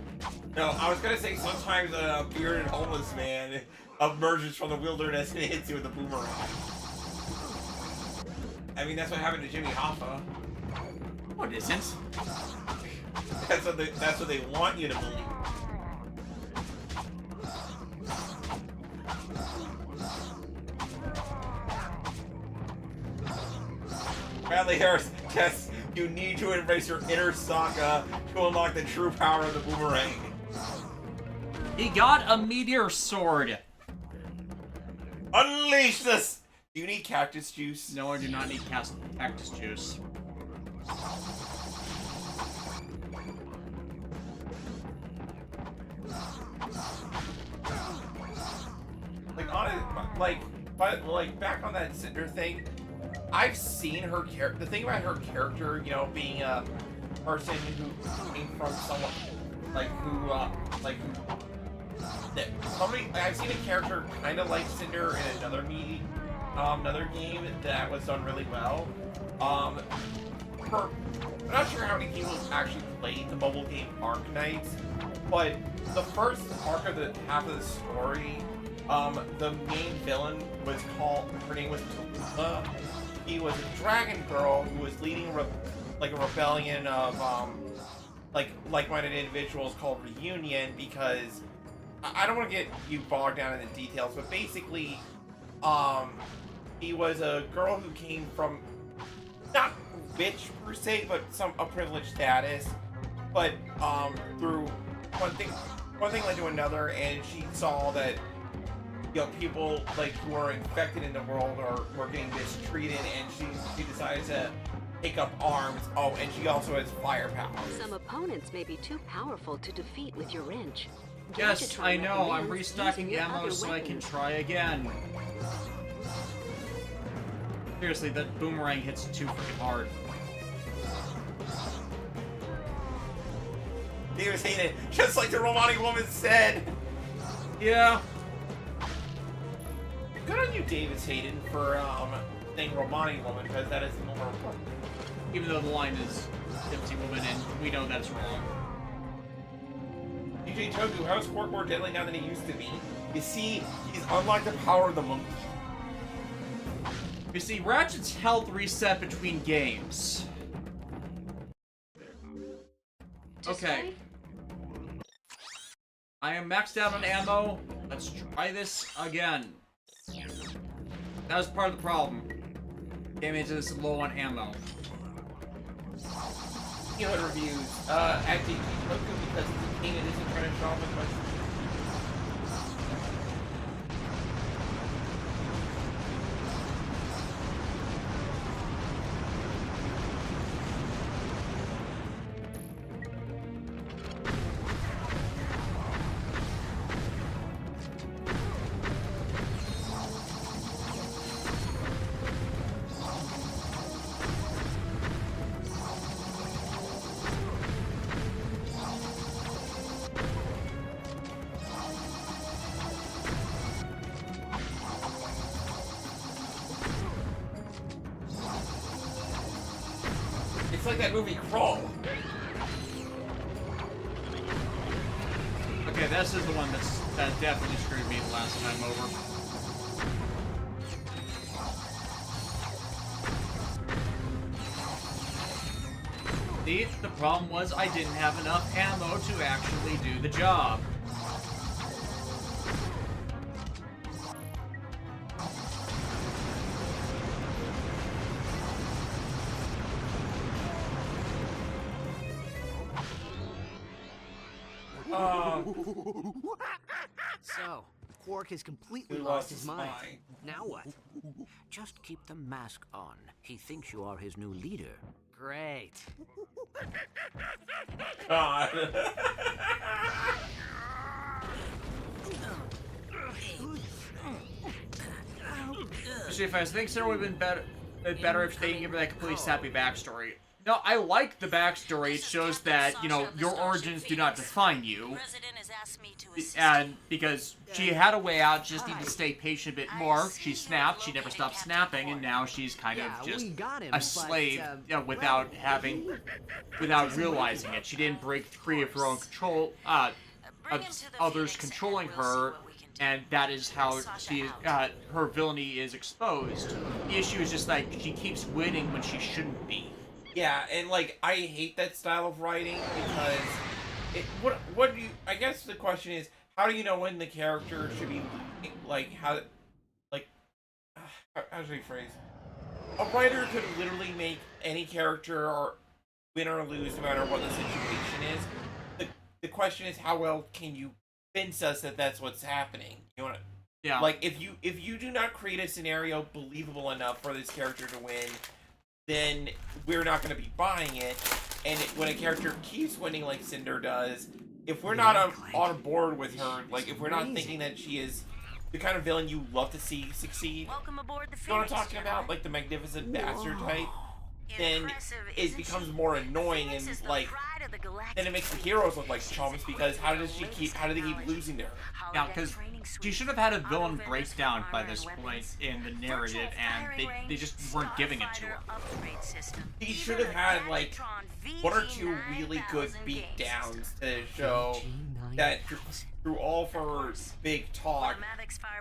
No, I was gonna say sometimes a bearded homeless man emerges from the wilderness and hits you with a boomerang. I mean, that's what happened to Jimmy Hoffa. No, it isn't. That's what they want you to believe. Bradley Harris, yes, you need to embrace your inner Sokka to unlock the true power of the boomerang. He got a meteor sword. Unleash this! Do you need cactus juice? No, I do not need cactus juice. Like, like back on that Cinder thing, I've seen her character. The thing about her character, you know, being a person who came from someone I've seen a character kind of like Cinder in another game that was done really well. I'm not sure how many people actually played the mobile game Arc Knights, but the first arc of the half of the story, the main villain was her name was Tallulah. He was a dragon girl who was leading a rebellion of like-minded individuals called Reunion, because I don't want to get you bogged down in the details, but basically, he was a girl who came from not rich per se, but a privileged status. But through one thing led to another, and she saw that, you know, people like who are infected in the world were getting mistreated, and she decided to take up arms. Oh, and she also has firepower. Some opponents may be too powerful to defeat with your wrench. Yes, I know. I'm recommends restocking using your ammo other so I can weapons. try again. Seriously, that boomerang hits too freaking hard. Davis hated it, just like the Romani woman said. Yeah. Good on you, Davis Hayden, for saying Romani woman, because that is more important. Even though the line is Tipsy Woman, and we know that's wrong. DJ Toku, how is Quark more deadly now than he used to be? You see, he's unlocked the power of the monkey. You see, Ratchet's health reset between games. Okay. I am maxed out on ammo. Let's try this again. That was part of the problem. Damage is low on ammo. Healer reviews, at DJ Toku, because it's a king and isn't trying to show off as much. It's like that movie Crawl. Okay, this is the one that definitely screwed me the last time over. See, the problem was I didn't have enough ammo to actually do the job. So, Quark has completely He lost his mind. mind. Now what? Just keep the mask on. He thinks you are his new leader. Great. God. If I think Sarah would have been better if they didn't give her that completely sappy backstory. No, I like the backstory. It shows that, you know, your origins do not define you. And because she had a way out, she just needed to stay patient a bit more. She snapped, she never stopped snapping, and now she's kind of just a slave, you know, without realizing it. She didn't break free of her own control, of others controlling her, and that is how her villainy is exposed. The issue is just like she keeps winning when she shouldn't be. Yeah, and like I hate that style of writing because what do you? I guess the question is, how do you know when the character should be like how should I phrase? A writer could literally make any character or win or lose no matter what the situation is. The question is, how well can you convince us that that's what's happening? You know what? Yeah. Like if you do not create a scenario believable enough for this character to win, then we're not going to be buying it. And when a character keeps winning like Cinder does, if we're not on board with her, like if we're not thinking that she is the kind of villain you love to see succeed, Welcome aboard the you know what I'm talking about? Like the Magnificent Bastard type, then it becomes more annoying and like, then it makes the heroes look like chumps because how do they keep losing to her? Yeah, because she should have had a villain breakdown by this point in the narrative, and they just weren't giving it to her. She should have had like one or two really good beatdowns to show that through all of her big talk,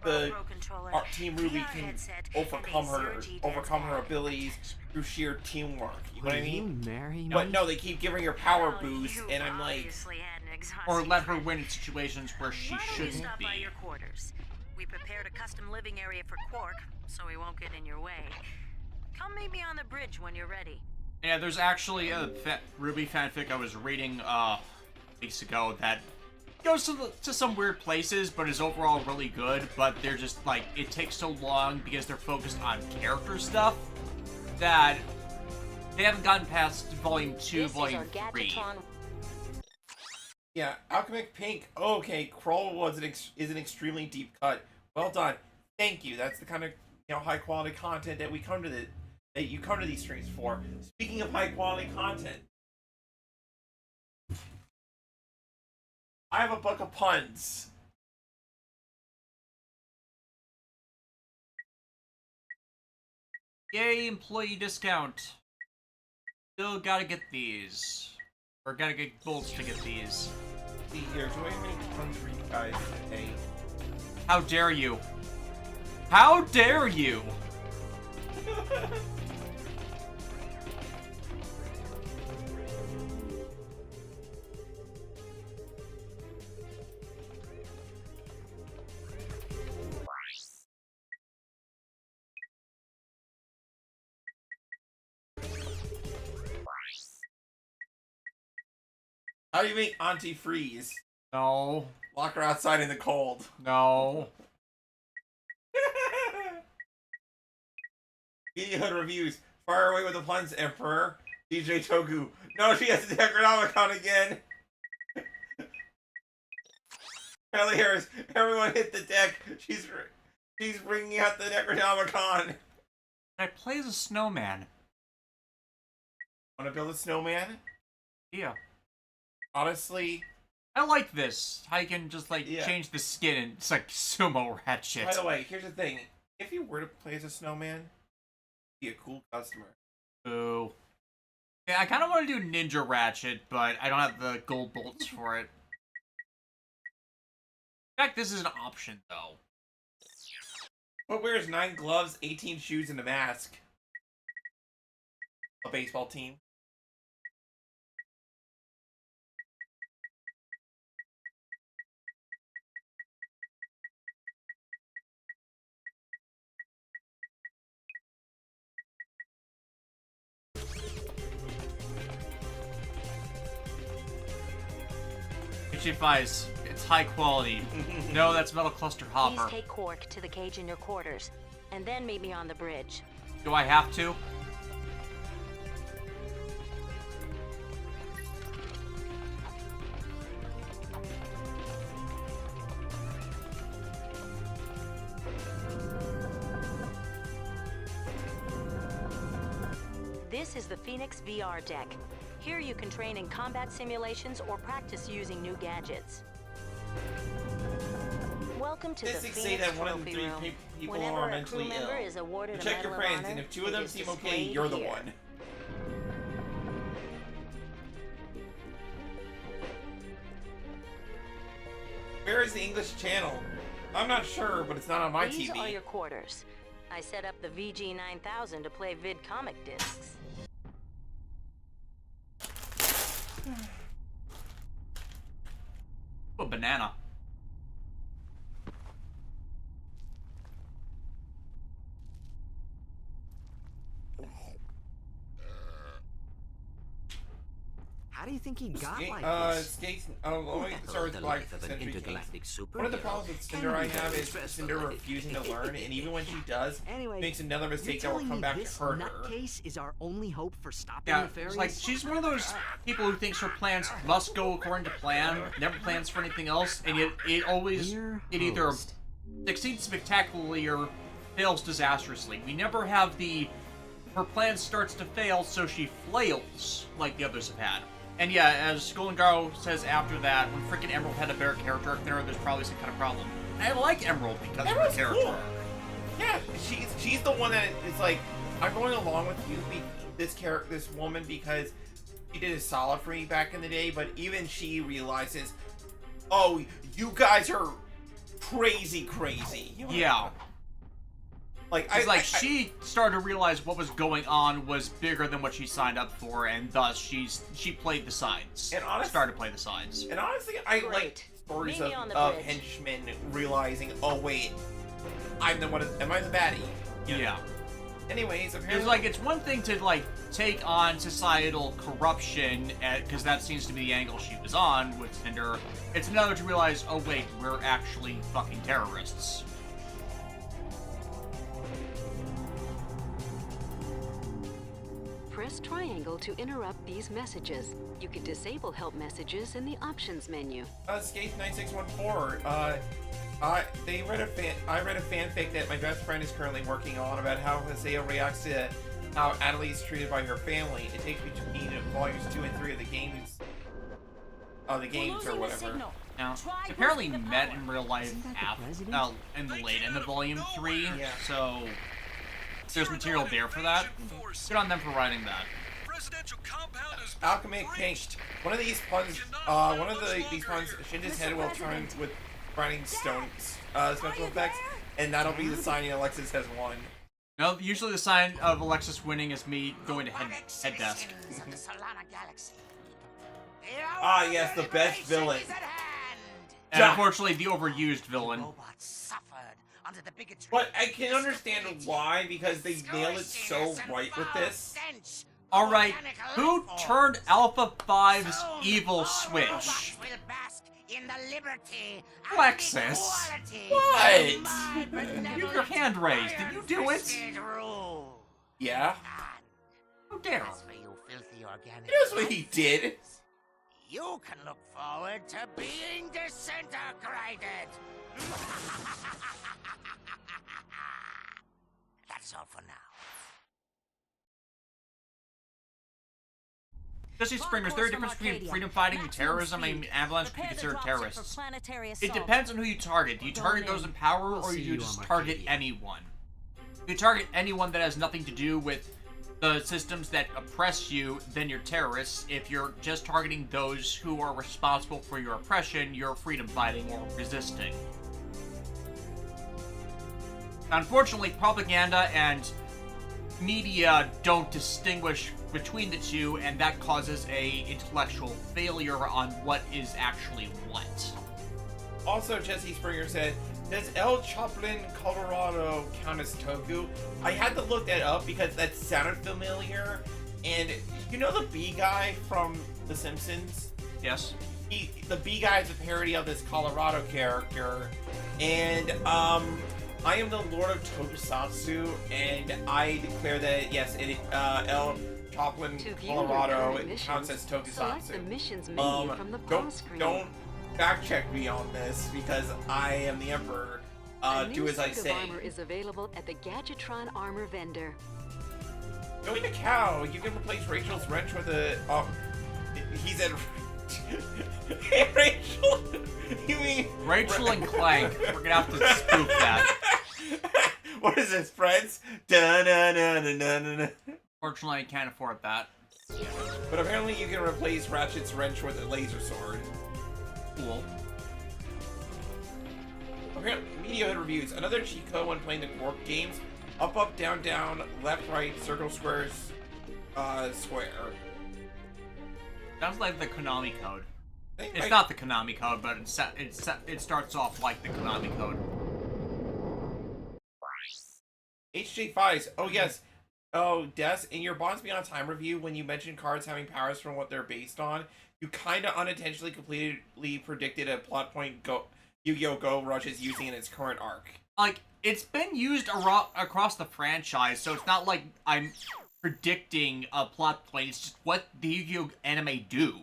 our Team Ruby can overcome her abilities through sheer teamwork. You know what I mean? But no, they keep giving her power boosts, and I'm like, or let her win in situations where she shouldn't be. We prepared a custom living area for Quark, so he won't get in your way. Come meet me on the bridge when you're ready. Yeah, there's actually a Ruby fanfic I was reading weeks ago that goes to some weird places, but is overall really good. But they're just like, it takes so long because they're focused on character stuff that they haven't gotten past volume 2, volume 3. yeah, Alchemic Pink. Okay, Crawl is an extremely deep cut. Well done. Thank you. That's the kind of high quality content that you come to these streams for. Speaking of high quality content, I have a book of puns. Yay, employee discount. Still gotta get these. Or gotta get bolts to get these. See here, do I have any puns for you guys today? How dare you? How dare you? How do you make Auntie freeze? No. Lock her outside in the cold. No. Media Hood reviews. Fire away with the puns, Emperor. DJ Togu. No, she has the Necronomicon again. Kelly Harris. Everyone hit the deck. She's bringing out the Necronomicon. I play as a snowman. Want to build a snowman? Yeah. Honestly, I like this. How you can just change the skin and it's like sumo Ratchet. by the way, here's the thing. If you were to play as a snowman, be a cool customer. Ooh. Yeah, I kind of want to do Ninja Ratchet, but I don't have the gold bolts for it. In fact, this is an option, though. What wears 9 gloves, 18 shoes, and a mask? A baseball team. She advised, It's high quality. No, that's Metal Cluster Please Hopper. take Quark to the cage in your quarters, and then meet me on the bridge. Do I have to? This is the Phoenix VR deck. Here you can train in combat simulations or practice using new gadgets. Welcome to the Statistics say Phoenix that one in Trophy three Room. people Whenever are a crew mentally member ill. is awarded So a check your Medal of friends, Honor, and if 2 of it them is seem okay, displayed you're the here. one. Where is the English channel? I'm not sure, but it's not on my These TV. are your quarters. I set up the VG9000 to play vid comic discs. A banana. How do you think he got like this? Skates. Oh, wait, sorry, The Black life of an Century intergalactic Case. superhero. One of the problems with Cinder I have is Cinder refusing to learn, and even when she does, Anyway, makes another mistake that you're will telling come me back this to hurt her. nutcase is our only hope for stopping Yeah, the fairies? it's like she's one of those people who thinks her plans must go according to plan, never plans for anything else, and yet it always it either succeeds spectacularly or fails disastrously. We never have her plan starts to fail, so she flails like the others have had. And yeah, as Golengaro says after that, when freaking Emerald had a better character arc than her, there's probably some kind of problem. And I like Emerald because Emerald's of her character cool. arc. Yeah, she's the one that is like, I'm going along with you, this woman, because she did a solid for me back in the day. But even she realizes, oh, you guys are crazy. Yeah. Like she started to realize what was going on was bigger than what she signed up for, and thus she played the sides. And honestly, started to play the sides. And honestly, I like stories of henchmen realizing, oh wait, I'm the one. Am I the baddie? Yeah. Anyways, apparently, It's like it's one thing to like take on societal corruption, because that seems to be the angle she was on with Cinder. It's another to realize, oh wait, we're actually fucking terrorists. Press triangle to interrupt these messages. You can disable help messages in the options menu. Skate 9614. I read a fanfic that my best friend is currently working on about how Haseo reacts to how Adelie is treated by her family. It takes me between volumes 2 and 3 of the games. The games or whatever. Now, apparently met in real life in the late end of volume 3, Yeah. so there's material there for that. Good on them for writing that. Alchemic Pink. One of these puns, these puns, Shinta's head will turn with grinding stone special effects, and that'll be the sign Alexis has won. No, usually the sign of Alexis winning is me going to head desk. Ah, yes, the best villain. And unfortunately, the overused villain. But I can understand why, because they nailed it so right with this. Alright, who turned Alpha 5's evil switch? Alexis! What? You your hand raised. Did you do it? Yeah. How dare him? He knows what he did. You can look forward to being disintegrated. That's all for now. Jesse Springer, is there a difference between freedom fighting and terrorism? I mean, Avalanche could be considered terrorists. It depends on who you target. Do you target those in power, or do you just target anyone? If you target anyone that has nothing to do with the systems that oppress you, then you're terrorists. If you're just targeting those who are responsible for your oppression, you're freedom fighting or resisting. Unfortunately, propaganda and media don't distinguish between the two, and that causes a intellectual failure on what is actually what. Also, Jesse Springer said, does El Choplin, Colorado count as Toku? I had to look that up because that sounded familiar. And you know the bee guy from The Simpsons? Yes. the B guy is a parody of this Colorado character, and I am the Lord of Tokusatsu, and I declare that yes, El Choplin, Colorado, it counts as Tokusatsu. Select the missions menu from the pause screen. Don't fact check me on this because I am the Emperor. Do as I say. Armor is available at the Gadgetron armor vendor. Joey the Cow, you can replace Rachel's wrench with a. He said. Hey, Rachel. You mean Rachel and Clank? We're gonna have to spoof that. What is this, friends? Da-na-na-na-na-na. Fortunately, I can't afford that. But apparently, you can replace Ratchet's wrench with a laser sword. Cool. Apparently, media hood reviews. Another cheat code when playing the Quark games. Up, up, down, down, left, right, circle, squares, square. Sounds like the Konami code. It's not the Konami code, but it starts off like the Konami code. HJ Fives. Oh, yes. Oh, Des, in your Bonds Beyond Time review, when you mentioned cards having powers from what they're based on, you kind of unintentionally completely predicted a plot point Yu-Gi-Oh! Go Rush is using in its current arc. Like, it's been used across the franchise, so it's not like I'm predicting a plot point. It's just what the Yu-Gi-Oh! Anime do.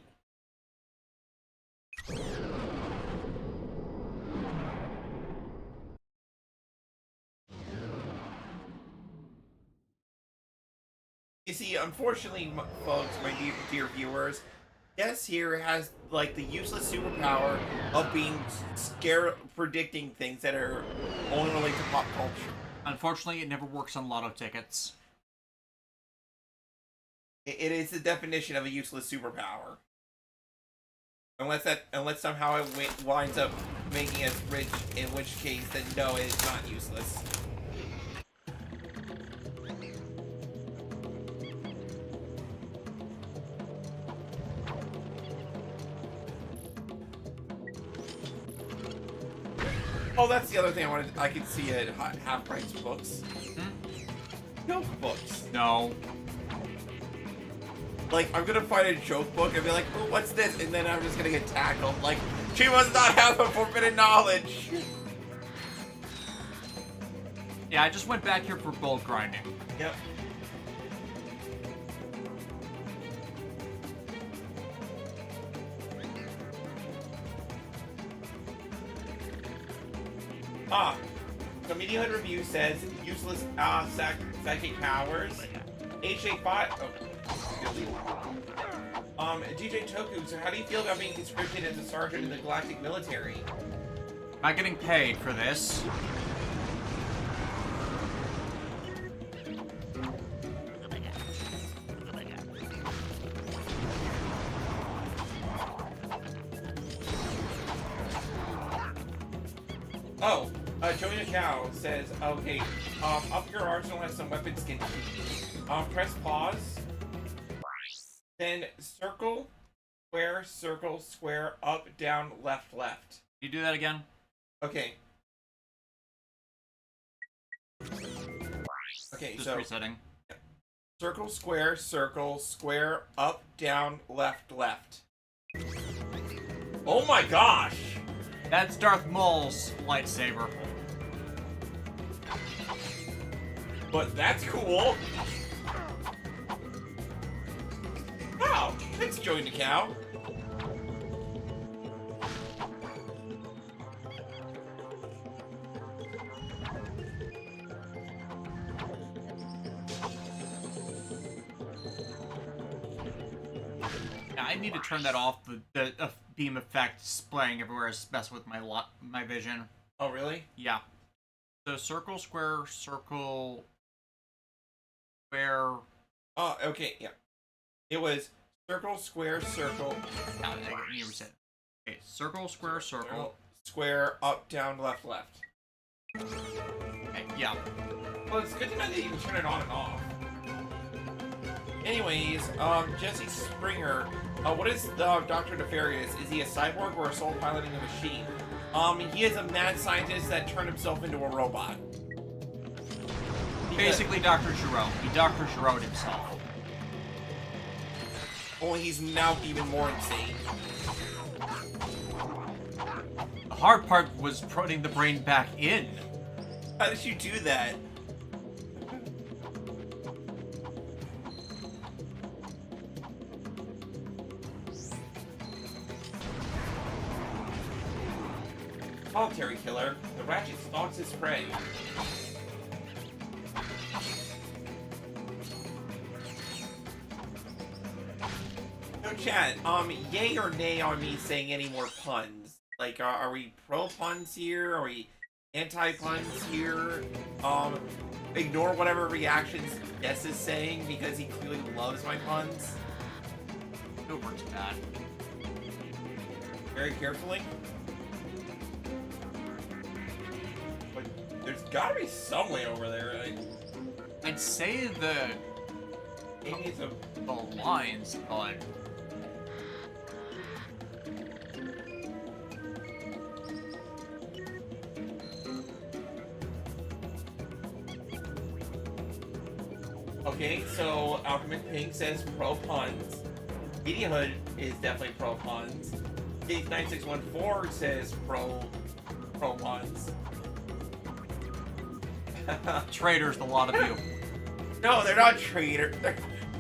You see, unfortunately, folks, my dear viewers, Des here has, like, the useless superpower of being predicting things that are only related to pop culture. Unfortunately, it never works on lotto tickets. It is the definition of a useless superpower. Unless somehow it winds up making us rich, in which case, then no, it is not useless. Oh, that's the other thing I wanted. I could see at Half Price Books. No books. No. Like, I'm gonna find a joke book and be like, oh, what's this? And then I'm just gonna get tackled. Like, she must not have a forbidden knowledge. Yeah, I just went back here for gold grinding. Yep. The Media Hood review says useless psychic powers. HA5. DJ Toku, so how do you feel about being conscripted as a sergeant in the galactic military? Not getting paid for this. Oh, Joey Cow says, okay, up your arsenal has some weapon skin. Press pause. Then circle, square, up, down, left. You do that again? Okay. Okay, Just so resetting. Circle, square, up, down, left. Oh my gosh! That's Darth Maul's lightsaber. But that's cool. Wow, thanks, Joey the Cow. Yeah, I need to turn that off. The beam effect spraying everywhere is messing with my vision. Oh, really? Yeah. So circle, square, circle, square. Oh, okay, yeah. It was circle, square, circle. I need to reset. Okay, circle, square, circle. Square, up, down, left. Okay, yeah. Well, it's good to know that you can turn it on and off. Anyways, Jesse Springer, what is Dr. Nefarious? Is he a cyborg or a soul piloting a machine? He is a mad scientist that turned himself into a robot. Basically Dr. Giro. He Dr. Giro'd himself. Only he's now even more insane. The hard part was putting the brain back in. How did you do that? Solitary killer. The Ratchet stalks his prey. No chat. Yay or nay on me saying any more puns? Like, are we pro puns here? Are we anti puns here? Ignore whatever reactions Des is saying because he clearly loves my puns. No words, Pat. Very carefully. But there's gotta be some way over there, right? I'd say Maybe it's a... the lines, but Okay, so Alchemist Pink says pro puns. Media Hood is definitely pro puns. Dave 9614 says pro puns. traitors, a lot of you. No, they're not traitors.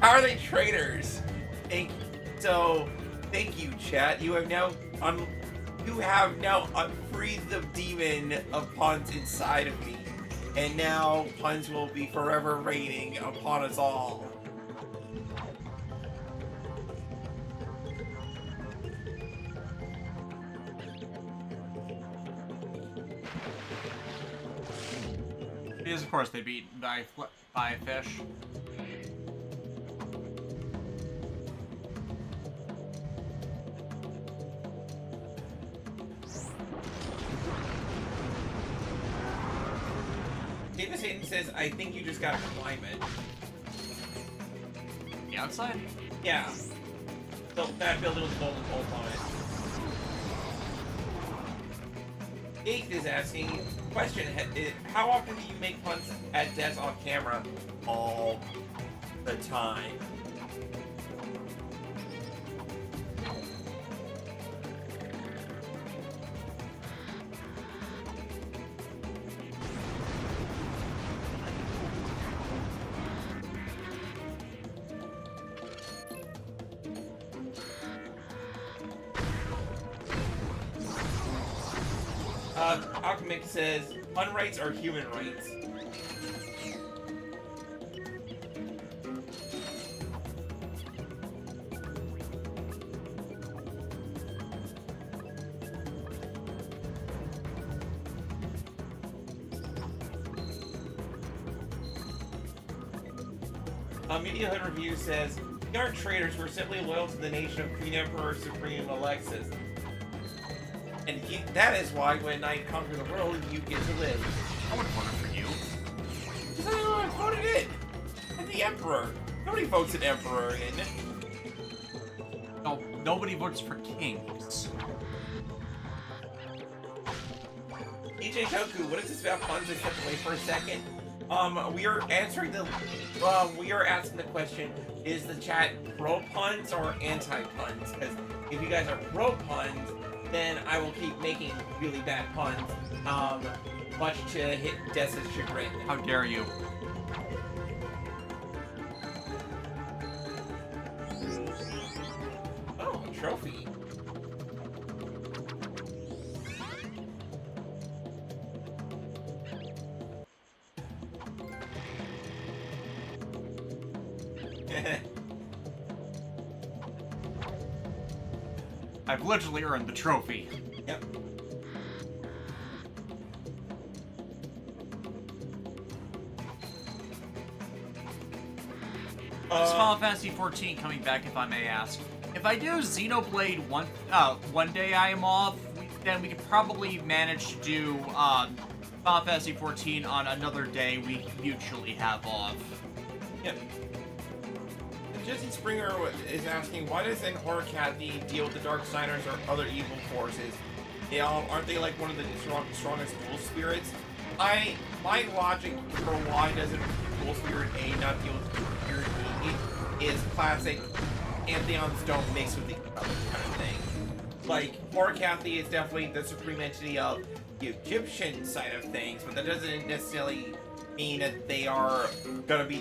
How are they traitors? Thank you, chat. You have now unfreed the demon of puns inside of me, and now puns will be forever reigning upon us all. Because of course they'd be eaten by a fish. Davis Hayden says, I think you just gotta climb it. The outside? Yeah. So that building was built the whole time. Eighth is asking, question, how often do you make puns at Des off camera? All the time. Alchemic says, pun rights are human rights. Media Hood Review says, we aren't traitors, we're simply loyal to the nation of Queen Emperor Supreme Alexis. And that is why when I conquer the world, you get to live. I would vote for you. Because I voted in. I'm the Emperor. Nobody votes an Emperor in. No, nobody votes for kings. EJ Toku, what is this about puns? Except wait for a second. We are answering the question, is the chat pro puns or anti puns? Because if you guys are pro puns, then I will keep making really bad puns, much to hit Des' chagrin. How dare you? Oh, a trophy. I've literally earned the trophy. Yep. Is Final Fantasy 14 coming back, if I may ask? If I do Xenoblade one day I am off, then we could probably manage to do Final Fantasy 14 on another day we mutually have off. Yep. Jesse Springer is asking, why doesn't Horror Academy deal with the Darksiders or other evil forces? Aren't they like one of the strongest dual spirits? My logic for why doesn't Dual Spirit A not deal with Dual Spirit E is classic Pantheons don't mix with the other kind of thing. like, Horror Cathy is definitely the supreme entity of the Egyptian side of things, but that doesn't necessarily mean that they are gonna be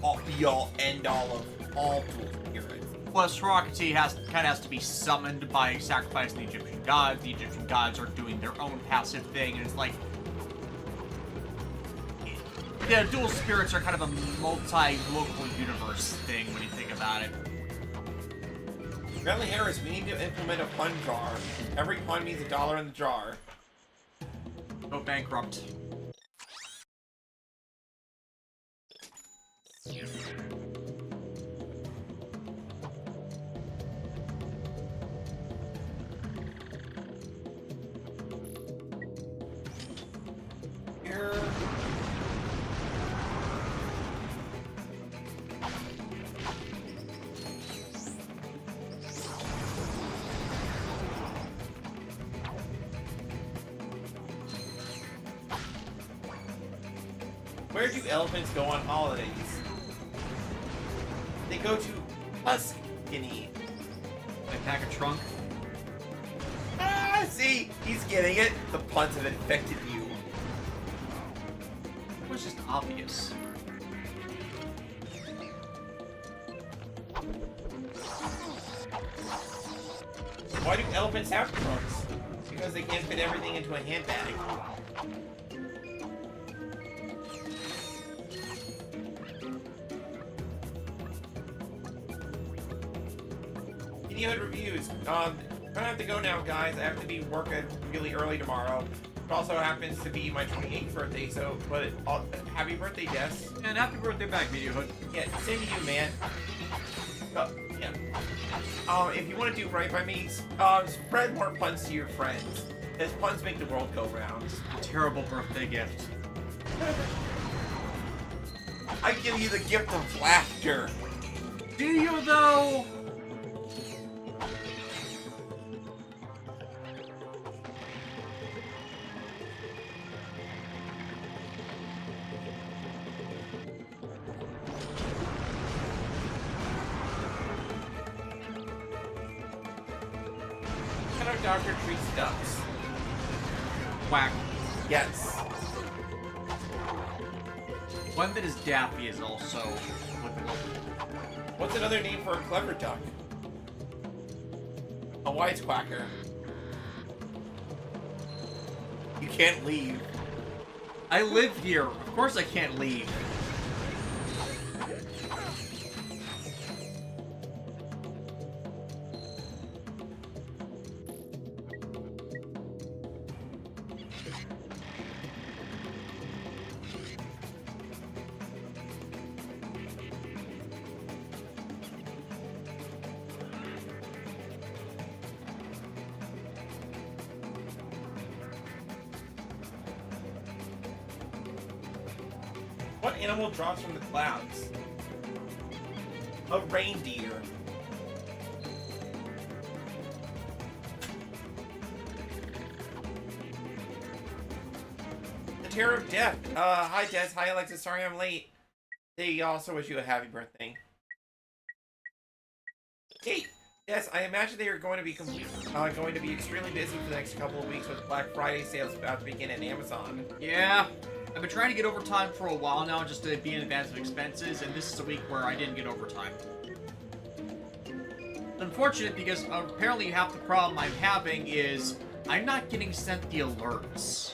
the be-all, end-all of all dual spirits. Plus, Horokati has to be summoned by sacrificing the Egyptian gods. The Egyptian gods are doing their own passive thing, and it's like... Yeah, dual spirits are kind of a multi-local universe thing when you think about it. Bradley Harris, we need to implement a pun jar. Every pun means $1 in the jar. Go bankrupt. Here. Where do elephants go on holidays? They go to Tuscany. They pack a trunk. Ah, see? He's getting it. The puns have infected you. It was just obvious. Why do elephants have trunks? Because they can't fit everything into a handbag. Video reviews. I'm gonna have to go now, guys. I have to be working really early tomorrow. It also happens to be my 28th birthday, so, but happy birthday, Des. And happy birthday back, Video Hood. Yeah, same to you, man. Yeah. If you want to do right by me, spread more puns to your friends. Because puns make the world go round. A terrible birthday gift. I give you the gift of laughter. Do you, though? How do Dr. treats ducks? Quack. Yes. One that is daffy is also applicable. What's another name for a clever duck? A wisecracker. You can't leave. I live here. Of course I can't leave. What animal drops from the clouds? A reindeer. The Terror of Death. Hi Des, hi Alexis, sorry I'm late. They also wish you a happy birthday. Kate, yes, I imagine they are going to be extremely busy for the next couple of weeks with Black Friday sales about to begin at Amazon. Yeah. I've been trying to get overtime for a while now just to be in advance of expenses, and this is a week where I didn't get overtime. It's unfortunate because apparently half the problem I'm having is I'm not getting sent the alerts.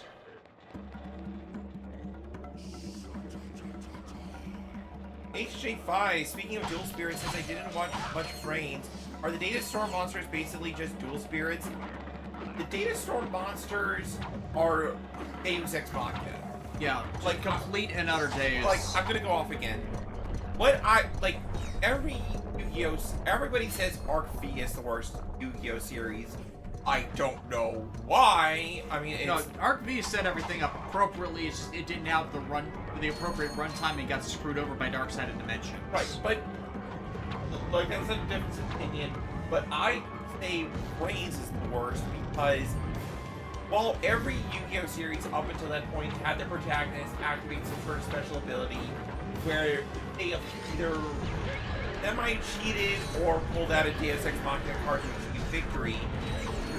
HJ5, speaking of dual spirits, since I didn't watch much Brains, are the Data Storm monsters basically just dual spirits? The Data Storm monsters are Deus Ex Machina. Yeah, like complete and utter days. Like, I'm gonna go off again. Every Yu-Gi-Oh! Everybody says Arc V is the worst Yu-Gi-Oh! Series. I don't know why. I mean, no, Arc V set everything up appropriately. It's just, it didn't have the appropriate runtime and got screwed over by Dark-Sided Dimension. Right, but like that's a difference of opinion. But I say Brains is the worst because while every Yu-Gi-Oh! Series up until that point had their protagonist activate some sort of special ability where they either semi-cheated or pulled out a Deus Ex Machina card to achieve victory,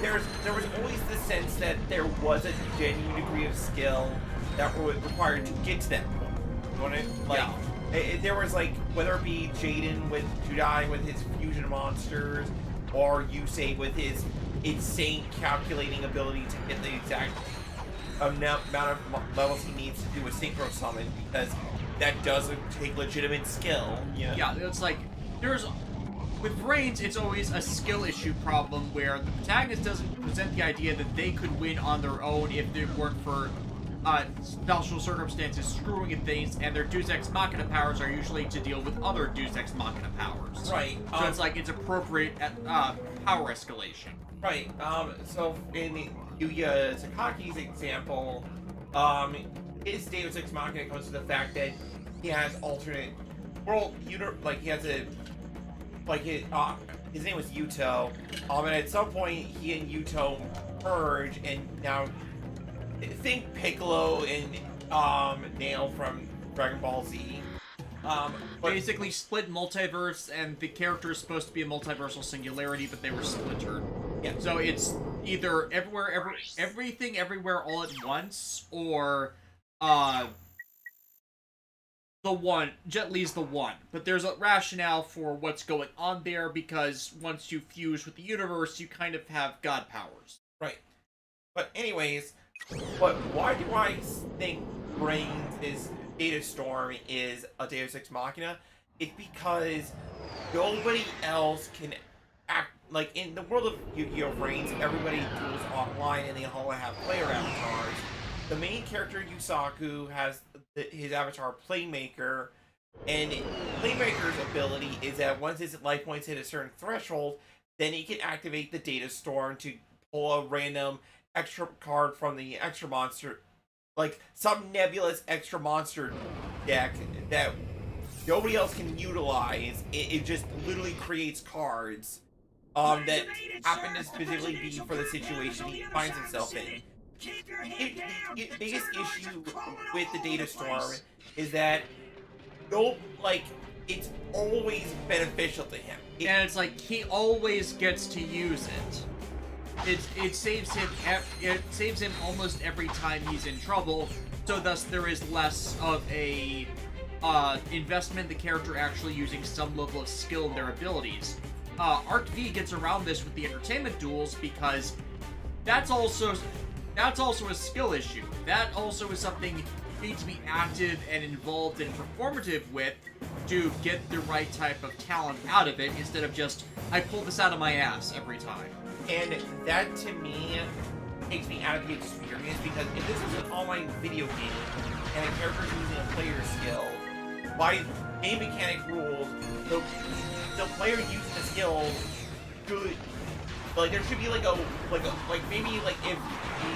there was always the sense that there was a genuine degree of skill that were required to get to that point. You want it? Like, there was like, whether it be Jaden with Judai with his fusion monsters, or Yusei with his insane calculating ability to hit the exact amount of levels he needs to do a synchro summon, because that does take legitimate skill. Yeah, it's like, with brains, it's always a skill issue problem where the protagonist doesn't present the idea that they could win on their own if they weren't for special circumstances screwing at things, and their Deus Ex Machina powers are usually to deal with other Deus Ex Machina powers. Right. So it's like, it's appropriate power escalation. Right. So in Yuya Sakaki's example, his Deus Ex Machina comes to the fact that he has alternate world, like he has a, like his name was Yuto, and at some point he and Yuto merge, and now think Piccolo and Nail from Dragon Ball Z. Basically split multiverse, and the character is supposed to be a multiversal singularity, but they were splintered. Yeah. So it's either everything everywhere all at once, or Jet Li's the one. But there's a rationale for what's going on there, because once you fuse with the universe, you kind of have god powers. Right. But anyways, why do I think Brains' Data Storm is a Deus Ex Machina? It's because nobody else can act, like, in the world of Yu-Gi-Oh! Brains, everybody duels online and they all have player avatars. The main character, Yusaku, has his avatar Playmaker, and Playmaker's ability is that once his life points hit a certain threshold, then he can activate the Data Storm to pull a random extra card from the extra monster, like some nebulous extra monster deck that nobody else can utilize. It just literally creates cards that happen to specifically be for the situation he finds himself in. The biggest issue with the Data Storm is that it's always beneficial to him. And it's like, he always gets to use it. It saves him almost every time he's in trouble, so thus there is less of a investment in the character actually using some level of skill in their abilities. Arc V gets around this with the entertainment duels, because that's also a skill issue. That also is something you need to be active and involved and performative with to get the right type of talent out of it, instead of just, I pull this out of my ass every time. And that, to me, takes me out of the experience, because if this is an online video game and a character is using a player skill, by game mechanic rules, the player using the skill should, like, there should be like maybe like if he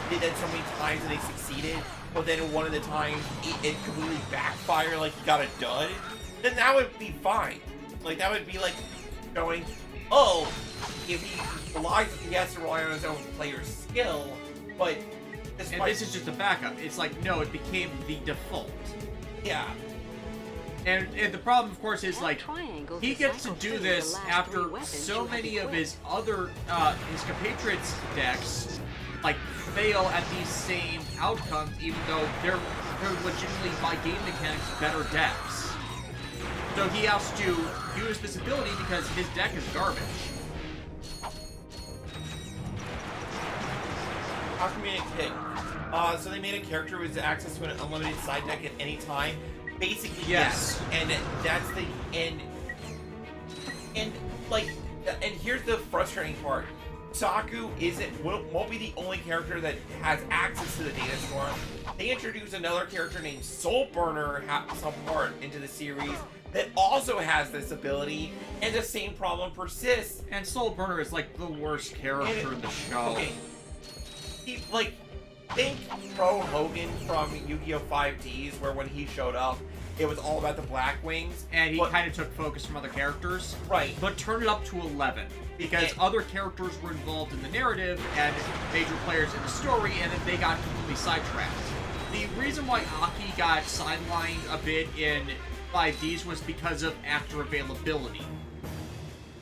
did that so many times and they succeeded, but then one of the times it completely backfired, like he got a dud, then that would be fine. Like, that would be like going, oh, if he has to rely on his own player skill, but and this is just a backup. It's like, no, it became the default. Yeah. And the problem, of course, is like, he gets to do this after so many of his other his compatriots' decks like fail at these same outcomes, even though they're legitimately, by game mechanics, better decks. So he has to use this ability because his deck is garbage. How can we make it? So they made a character with access to an unlimited side deck at any time. Basically, yes. And that's the and here's the frustrating part. Saku won't be the only character that has access to the Data Storm. They introduced another character named Soulburner some part into the series that also has this ability, and the same problem persists. And Soulburner is like the worst character in the show. Okay. Think Pro Hogan from Yu-Gi-Oh! 5Ds, where when he showed up, it was all about the Black Wings. And he kind of took focus from other characters. Right. But turned it up to 11. Because other characters were involved in the narrative and major players in the story, and then they got completely sidetracked. The reason why Aki got sidelined a bit in 5Ds was because of actor availability.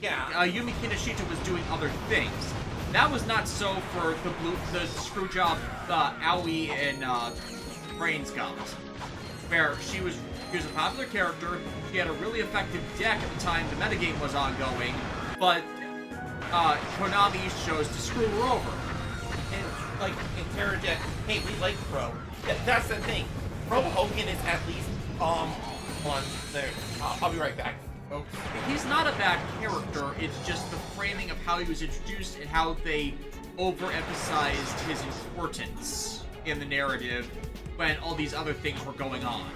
Yeah. Yumi Kinoshita was doing other things. That was not so for the screwjob Aoi and Brains got, where she was a popular character. She had a really effective deck at the time the metagame was ongoing, but Konami chose to screw her over. And like in Terra Deck, hey, we like Pro. That's the thing. Pro Hogan is at least on there. I'll be right back, folks. He's not a bad character. It's just the framing of how he was introduced and how they overemphasized his importance in the narrative when all these other things were going on.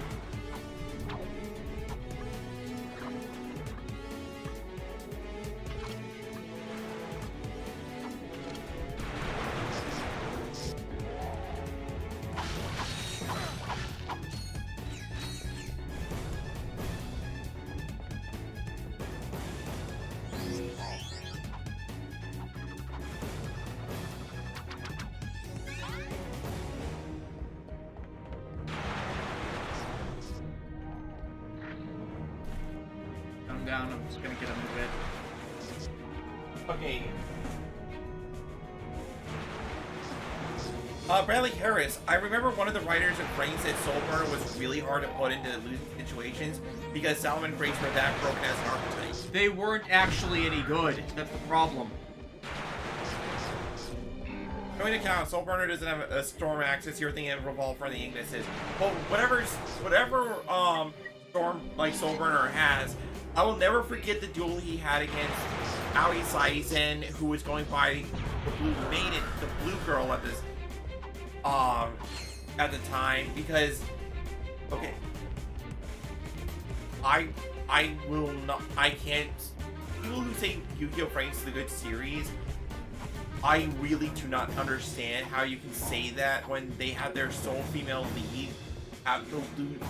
Down. I'm just gonna get him a bit. Okay. Bradley Harris. I remember one of the writers of Brains said Soulburner was really hard to put into losing situations because Salomon Brains were that broken as an archetype. They weren't actually any good. That's the problem. Going to count, Soulburner doesn't have a storm axis. You're thinking of Revolver and the Ignises. Well, whatever storm like Soulburner has. I will never forget the duel he had against Aoi Saizen, who was going by the Blue Maiden, the Blue Girl at this, at the time, because, okay, I will not, I can't, people who say Yu-Gi-Oh! Franks is a good series, I really do not understand how you can say that when they have their sole female lead at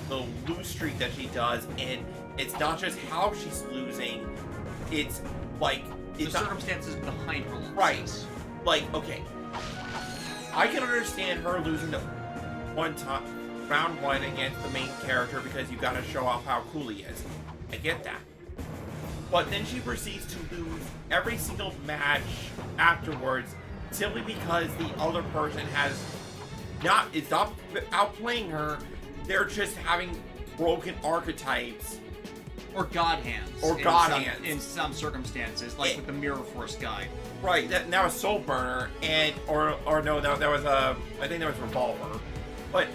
the lose streak that she does, and it's not just how she's losing, it's like the circumstances behind her losses. Right. Like, okay, I can understand her losing the round one against the main character because you gotta show off how cool he is. I get that. But then she proceeds to lose every single match afterwards simply because the other person is not outplaying her. They're just having broken archetypes. Or God hands. Or God hands. In some circumstances, like with the Mirror Force guy. Right, that was Soulburner, and, or no, that was, I think that was Revolver. But,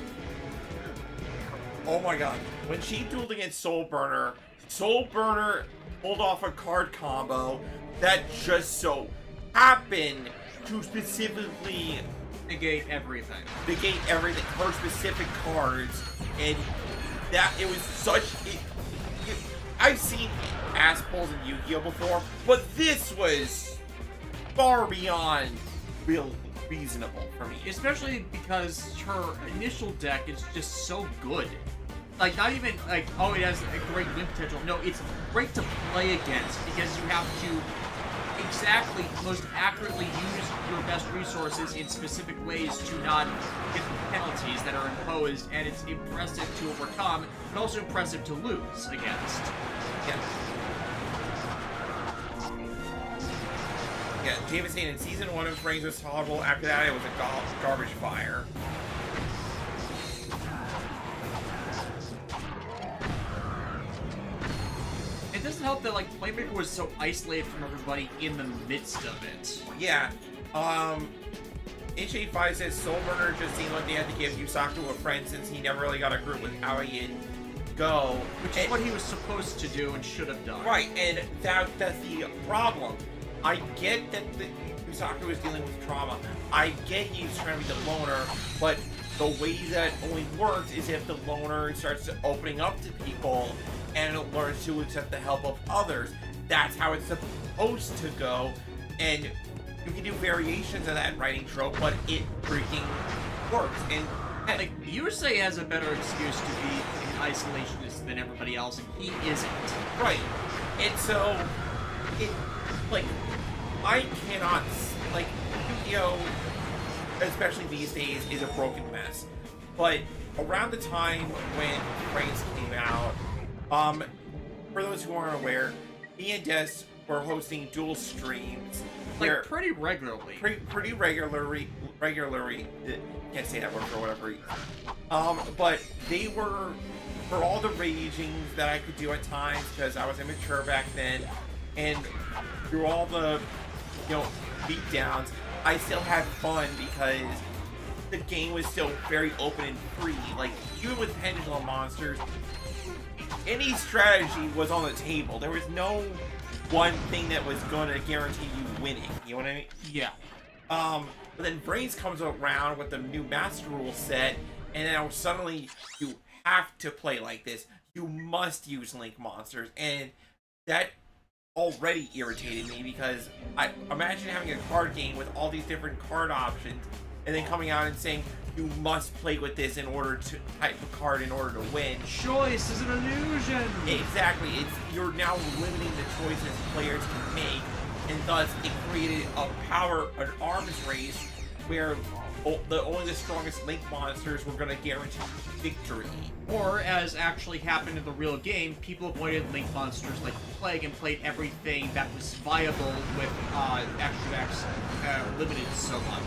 oh my god, when she dueled against Soulburner pulled off a card combo that just so happened to specifically negate everything. Her specific cards, and that it was such. I've seen ass pulls in Yu-Gi-Oh! Before, but this was far beyond reasonable for me. Especially because her initial deck is just so good. Like, not even like, oh, it has a great win potential. No, it's great to play against because you have to exactly, most accurately use your best resources in specific ways to not get the penalties that are imposed, and it's impressive to overcome, but also impressive to lose against. Yeah, David saying in season 1 of Brains was tolerable. After that, it was a garbage fire. It doesn't help that, like, Playmaker was so isolated from everybody in the midst of it. Yeah. H85 says Soulburner just seemed like they had to give Yusaku a friend since he never really got a group with Aoi and Go. Which is what he was supposed to do and should have done. Right, and that's the problem. I get that Yusaku is dealing with trauma. I get he's trying to be the loner, but the way that only works is if the loner starts opening up to people and it learns to accept the help of others. That's how it's supposed to go, and you can do variations of that writing trope, but it freaking works. And like, Yusei has a better excuse to be an isolationist than everybody else, and he isn't. Right. And so, like, I cannot, like, Yu-Gi-Oh!, especially these days, is a broken mess. But around the time when Brains came out, for those who aren't aware, me and Des were hosting dual streams Like, pretty regularly. Pretty regularly, can't say that word for whatever reason. But they were, for all the ragings that I could do at times, because I was immature back then, and through all the, beat downs, I still had fun because the game was still very open and free. Like, even with Pendulum Monsters, any strategy was on the table. There was no one thing that was going to guarantee you winning. You know what I mean? Yeah. But then Brains comes around with the new Master Rule set, and now suddenly you have to play like this. You must use Link Monsters, and that already irritated me because I imagine having a card game with all these different card options, and then coming out and saying you must play with this in order to type a card in order to win. Choice is an illusion. Exactly. You're now limiting the choices players can make, and thus it created an arms race where only the strongest Link monsters were going to guarantee victory. Or, as actually happened in the real game, people avoided Link monsters like the plague and played everything that was viable with Extra X limited so much.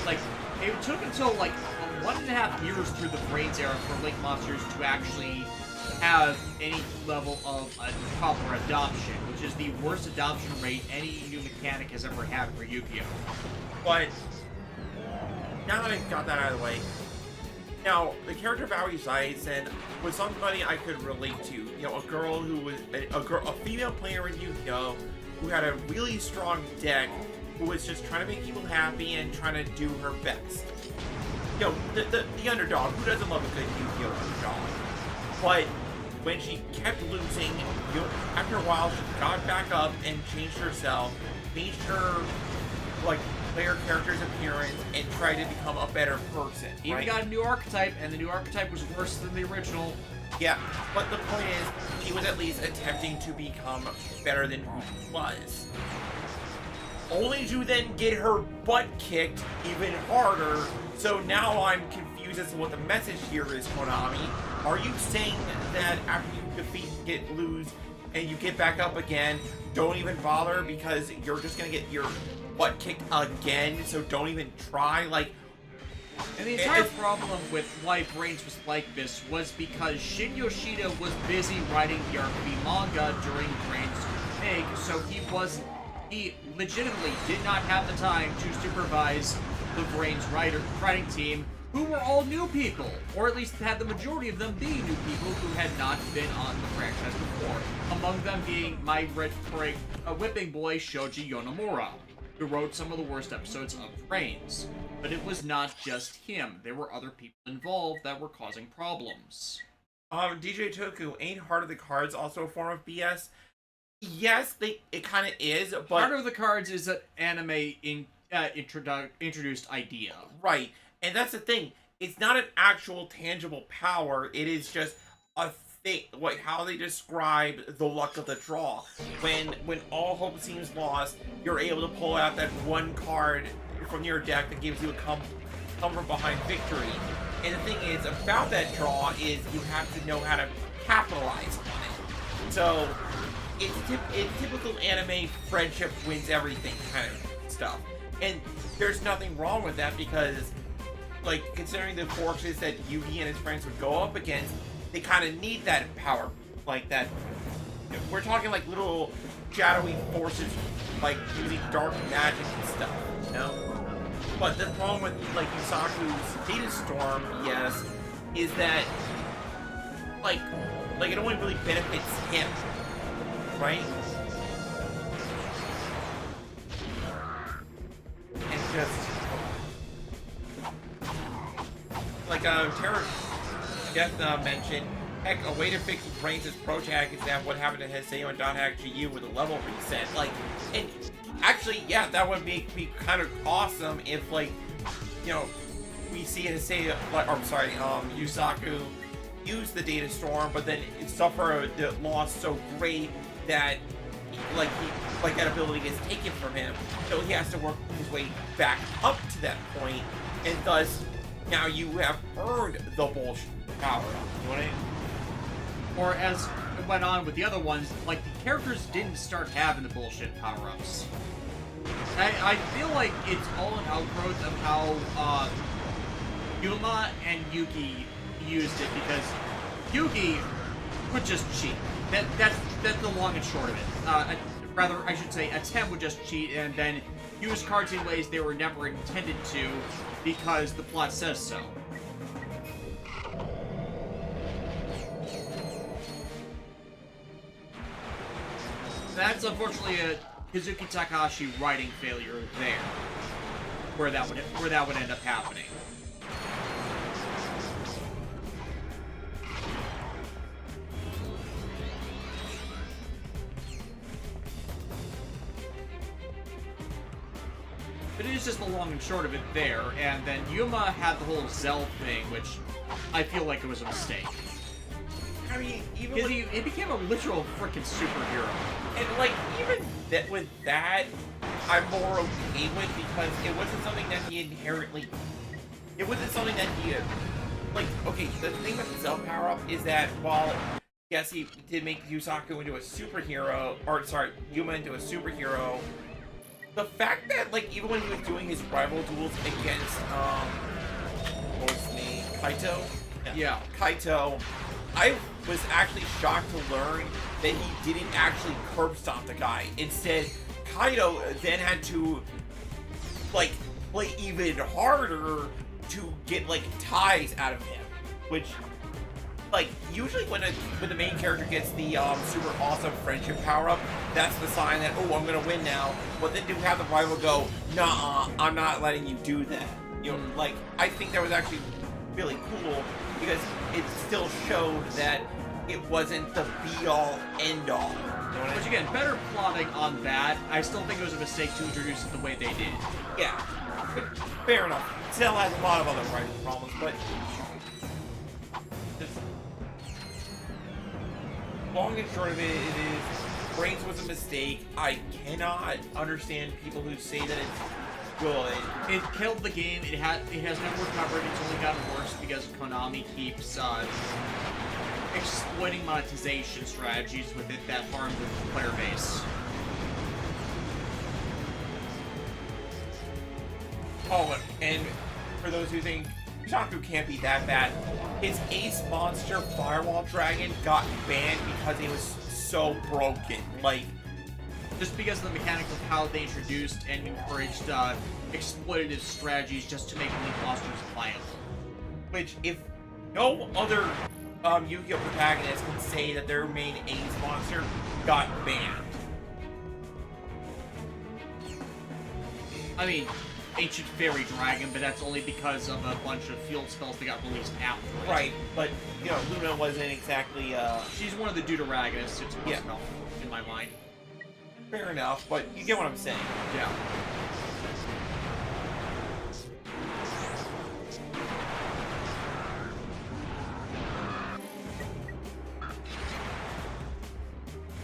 Like, it took until like 1.5 years through the Brains era for Link monsters to actually have any level of proper adoption, which is the worst adoption rate any new mechanic has ever had for Yu-Gi-Oh! But now that I got that out of the way, now the character Valerie Zaysen was somebody I could relate to. A girl who was a female player in Yu-Gi-Oh! Who had a really strong deck, who was just trying to make people happy and trying to do her best. The underdog. Who doesn't love a good Yu-Gi-Oh! Underdog? But when she kept losing, after a while she got back up and changed herself, changed her player character's appearance, and tried to become a better person. Even got a new archetype, and the new archetype was worse than the original. Yeah, but the point is, she was at least attempting to become better than who she was. Only to then get her butt kicked even harder. So now I'm confused as to what the message here is, Konami. Are you saying that after you lose, and you get back up again, don't even bother because you're just gonna get your butt kicked again, so don't even try? And the entire problem with why Brains was like this was because Shin Yoshida was busy writing the RPG manga during Brains' make, so he legitimately did not have the time to supervise the Brains writing team, who were all new people, or at least had the majority of them being new people who had not been on the franchise before, among them being my whipping boy Shoji Yonemura, who wrote some of the worst episodes of Brains. But it was not just him. There were other people involved that were causing problems. DJ Toku, ain't Heart of the Cards also a form of BS? Yes, it kind of is, but Heart of the Cards is an anime introduced idea. Right, and that's the thing. It's not an actual tangible power. It is just a thing, how they describe the luck of the draw. When all hope seems lost, you're able to pull out that one card from your deck that gives you a come from behind victory. And the thing is about that draw is you have to know how to capitalize on it. So it's typical anime friendship wins everything kind of stuff. And there's nothing wrong with that because, considering the forces that Yugi and his friends would go up against, they kind of need that power, like that. We're talking little shadowy forces, using dark magic and stuff, But the problem with Yusaku's Data Storm, yes, is that it only really benefits him, right? And just Terror Death mentioned, heck, a way to fix Brains' Project is that what happened to Heseo and .hack GU with a level reset. And actually, yeah, that would be kind of awesome if, we see Heseo, Yusaku use the Data Storm, but then suffer the loss so great that, that ability gets taken from him. So he has to work his way back up to that point, and thus, now you have earned the bullshit power. You know what I mean? Or as went on with the other ones, like, the characters didn't start having the bullshit power-ups. I feel like it's all an outgrowth of how, Yuma and Yuki used it, because Yuki would just cheat. That's the long and short of it. Rather, I should say, Atem would just cheat and then use cards in ways they were never intended to because the plot says so. That's unfortunately a Kazuki Takahashi writing failure there, where that would end up happening. But it is just the long and short of it there, and then Yuma had the whole Zell thing, which I feel like it was a mistake. I mean, even because he became a literal freaking superhero. And like, even with that, I'm more okay with, because it wasn't something that he inherently... It wasn't something that he... Like, okay, the thing with the Zell power-up is that while, yes, he did make Yusaku into a superhero, or sorry, Yuma into a superhero, the fact that, like, even when he was doing his rival duels against, what was his name? Kaito? Yeah. Kaito, I was actually shocked to learn that he didn't actually curb stomp the guy. Instead, Kaito then had to, like, play even harder to get, like, ties out of him. Which, like, usually when the main character gets the super awesome friendship power-up, that's the sign that, oh, I'm gonna win now. But then to have the rival go, nah, I'm not letting you do that. You know, like, I think that was actually really cool, because it still showed that it wasn't the be-all, end-all. Which, again, better plotting on that. I still think it was a mistake to introduce it the way they did. Yeah, but fair enough. Still has a lot of other writing problems, but... long and short of it, Brains was a mistake. I cannot understand people who say that it's good. It killed the game. It has never recovered. It's only gotten worse because Konami keeps exploiting monetization strategies with it that harm the player base. Oh, and for those who think Yusaku can't be that bad, his Ace Monster Firewall Dragon got banned because it was so broken. Like, just because of the mechanics of how they introduced and encouraged exploitative strategies just to make Link monsters viable. Which, if no other Yu-Gi-Oh! Protagonist can say that their main Ace monster got banned. I mean, Ancient Fairy Dragon, but that's only because of a bunch of field spells that got released afterwards. Right, but, you know, Luna wasn't exactly, She's one of the Deuteragonists, it's yeah, in my mind. Fair enough, but you get what I'm saying. Yeah.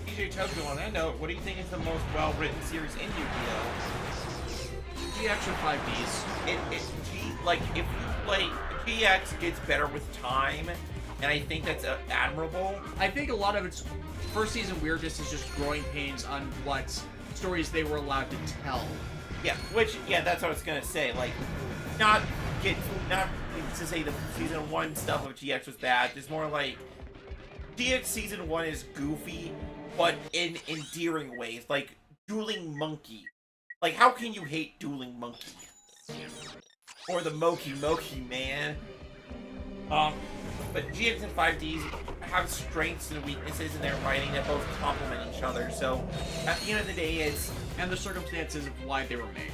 DJ Tokyo, on that note, what do you think is the most well-written series in Yu-Gi-Oh? GX or 5Ds. If you play, GX gets better with time, and I think that's admirable. I think a lot of its first season weirdness is just growing pains on what stories they were allowed to tell. Yeah, that's what I was gonna say. Like, not to say the season 1 stuff of GX was bad. It's more like GX season 1 is goofy, but in endearing ways, like Dueling Monkey. Like, how can you hate Dueling Monkey? Or the Moki Man. But GX and 5Ds have strengths and weaknesses in their writing that both complement each other, so at the end of the day, it's... And the circumstances of why they were made.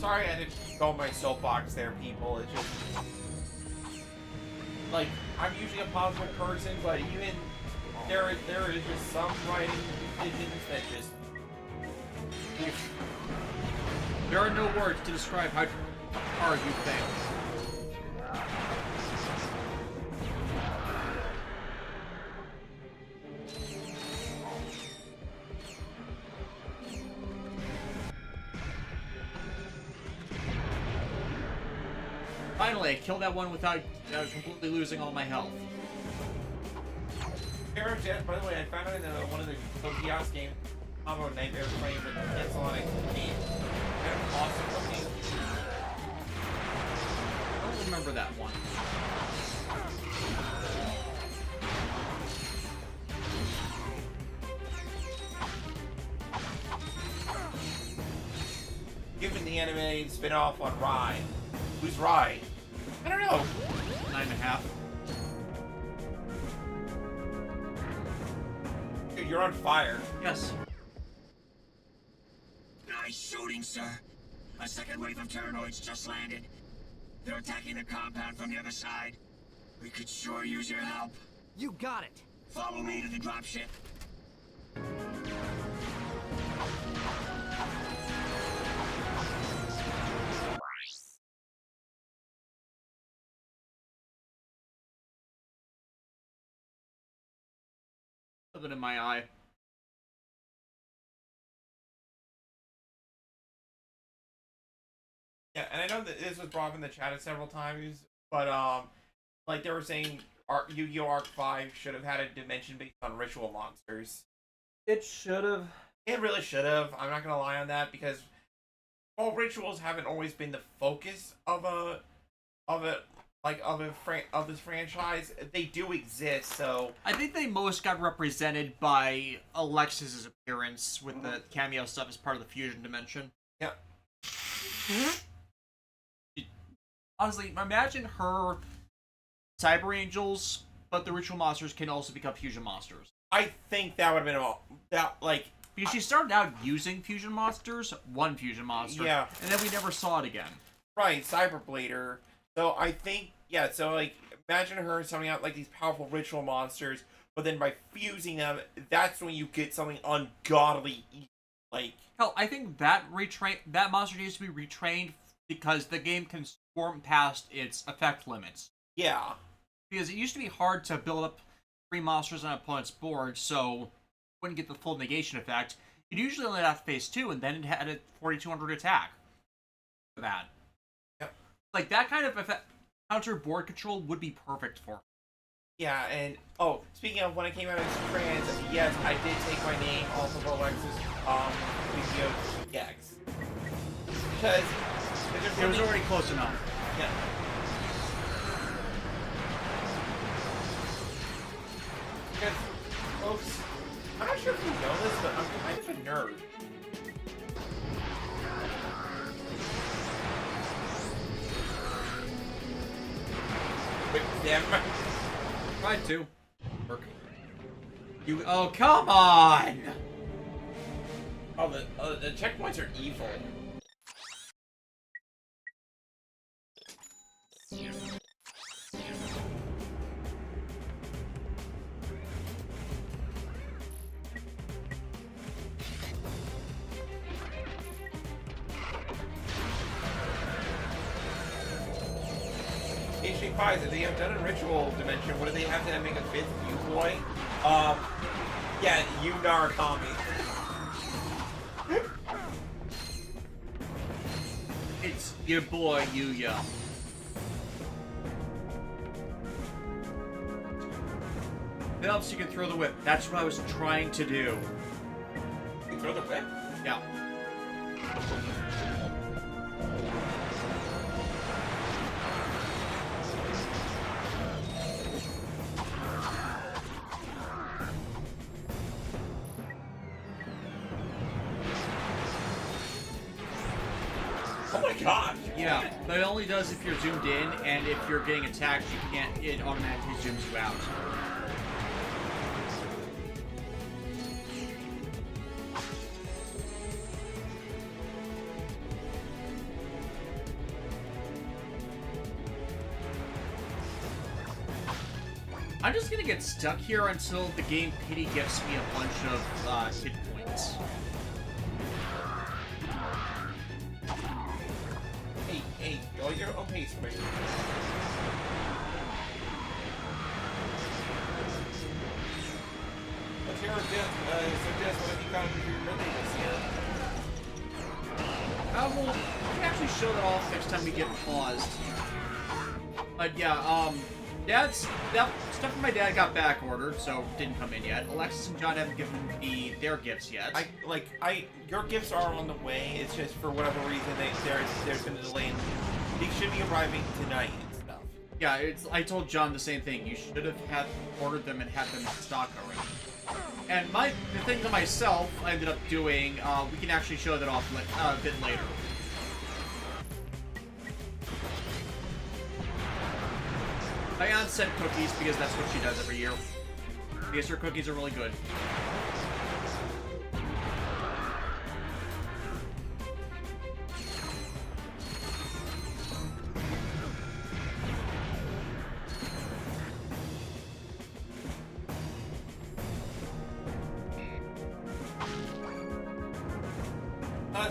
sorry I had to go on my soapbox there, people. It's just like I'm usually a positive person, but even there is just some writing decisions that just. There are no words to describe how hard you failed. Finally, I killed that one without completely losing all my health. Parajet, by the way, I found out in one of the kiosk games, Combo Nightmare playing with cancel on a game. Kind of awesome looking. I don't remember that one. Given the anime spin-off on Rye. Who's Rye? I don't know. 9.5. Dude, you're on fire. Yes. Nice shooting, sir. A second wave of Terranoids just landed. They're attacking the compound from the other side. We could sure use your help. You got it. Follow me to the dropship. Something in my eye. Yeah, and I know that this was brought up in the chat several times, but like they were saying, Yu-Gi-Oh! Arc 5 should have had a dimension based on ritual monsters. It should have. It really should have. I'm not gonna lie on that because all rituals haven't always been the focus of this franchise. They do exist, so I think they most got represented by Alexis's appearance with the cameo stuff as part of the fusion dimension. Yeah. Honestly, imagine her Cyber Angels, but the ritual monsters can also become fusion monsters. I think that would have been because she started out using fusion monsters, one fusion monster, yeah, and then we never saw it again. Right, Cyberblader. So I think, yeah, so like imagine her summoning out like these powerful ritual monsters, but then by fusing them, that's when you get something ungodly. Like hell, I think that monster needs to be retrained because the game can swarm past its effect limits. Yeah. Because it used to be hard to build up 3 monsters on an opponent's board, so wouldn't get the full negation effect. You'd usually only have phase 2, and then it had a 4200 attack. Bad. Yep. Like, that kind of effect, counter board control would be perfect for her. Yeah, and oh, speaking of when I came out as trans, yes, I did take my name off of Alexis Yu-Gi-Oh! GX. Because it was already close enough. Yeah. Because, folks, I'm not sure if you know this, but I'm kind of a nerd. Wait, damn. Tried to. Work. You. Oh, come on! Oh, the checkpoints are evil. Surprised if they have done a ritual dimension, what do they have to make a 5th Yu boy? Yeah, Yu Narukami. It's your boy, Yuya. Phelps, you can throw the whip. That's what I was trying to do. You can throw the whip? Yeah. Oh my god! Yeah, but it only does if you're zoomed in, and if you're getting attacked, you can't. It automatically zooms you out. I'm just gonna get stuck here until the game pity gives me a bunch of hit points. Hey, go your own pace, man. Let's hear suggest what have you got to do really this year? Well, we can actually show that off next time we get paused. But yeah, that stuff from my dad got back ordered, so didn't come in yet. Alexis and John haven't given me their gifts yet. Your gifts are on the way. It's just for whatever reason there's been a delay. They should be arriving tonight and stuff. Yeah, I told John the same thing. You should have ordered them and had them in stock already. And the thing to myself, I ended up doing. We can actually show that off a bit later. My aunt sent cookies because that's what she does every year. Because her cookies are really good.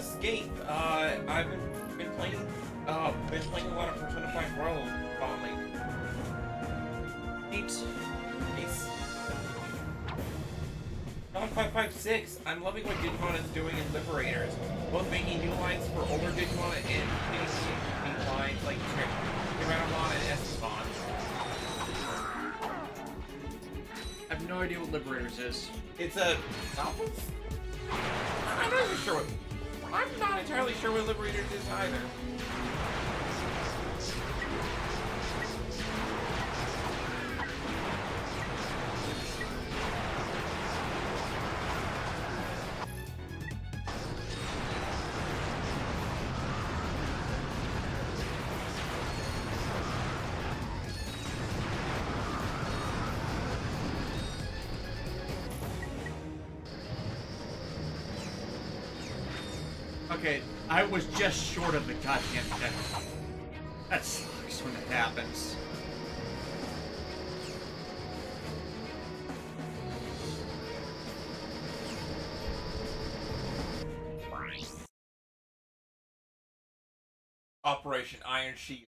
Skate. I've been playing a lot of Persona 5 Royal fondly. Ace. 556. I'm loving what Digimon is doing in Liberators. Both making new lines for older Digimon and new lines like Tyrannomon and Estimon. I have no idea what Liberators is. It's a novel? I'm not entirely sure what Liberators is either. Okay, I was just short of the goddamn deck. That sucks when it happens. Operation Iron Sheet.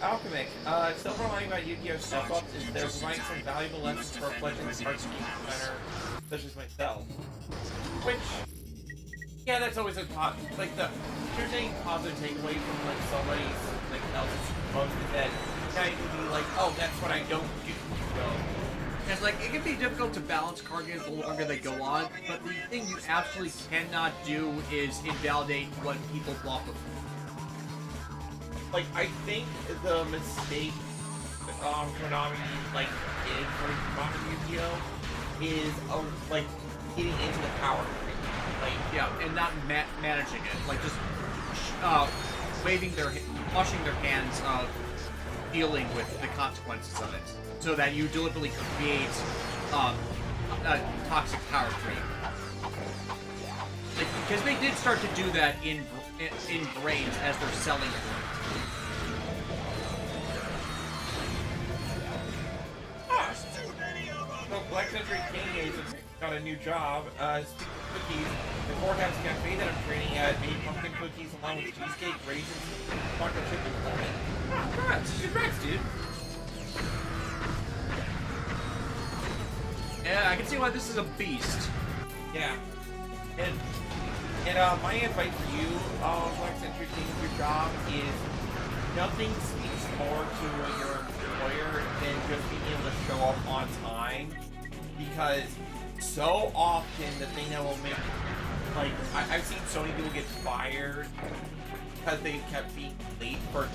Alchemic. Silver lining about Yu-Gi-Oh! Step-Ups is they're providing some valuable lessons for fledgling arts designer, such as myself. Which, yeah, that's always a like the you're saying positive takeaway from like somebody's like else's post is that now you can be like, oh, that's what I don't do. So, it's like, it can be difficult to balance card games the longer they go on, but the thing you absolutely cannot do is invalidate what people block with. Like, I think the mistake Konami like did for modern Yu-Gi-Oh! Is like getting into the power tree. Like, yeah, and not managing it. Like, just washing their hands of dealing with the consequences of it, so that you deliberately create a toxic power tree. Like, because they did start to do that in brains as they're selling it. So Black Century King has got a new job. Speaking of cookies, the courthouse cafe that I'm training at made pumpkin cookies along with cheesecake, raisins, and chocolate chip and for me. Congrats, dude. Yeah, I can see why this is a beast. Yeah. And my advice for you, Black Century King, your job is nothing speaks more to your employer than just being able to show up on time, because so often the thing that will make, like, I've seen so many people get fired because they kept being late for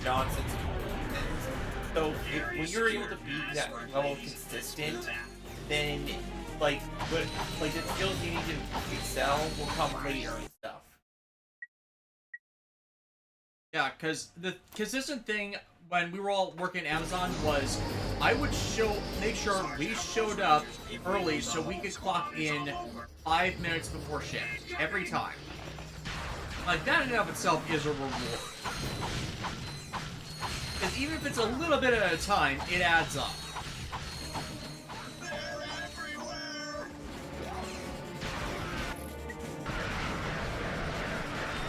nonsense reasons. So when you're able to be that level of consistent, then the skills you need to excel will come later and stuff. Yeah, because the consistent thing when we were all working at Amazon was I would make sure we showed up early so we could clock in 5 minutes before shift every time. Like, that in and of itself is a reward. Because even if it's a little bit at a time, it adds up.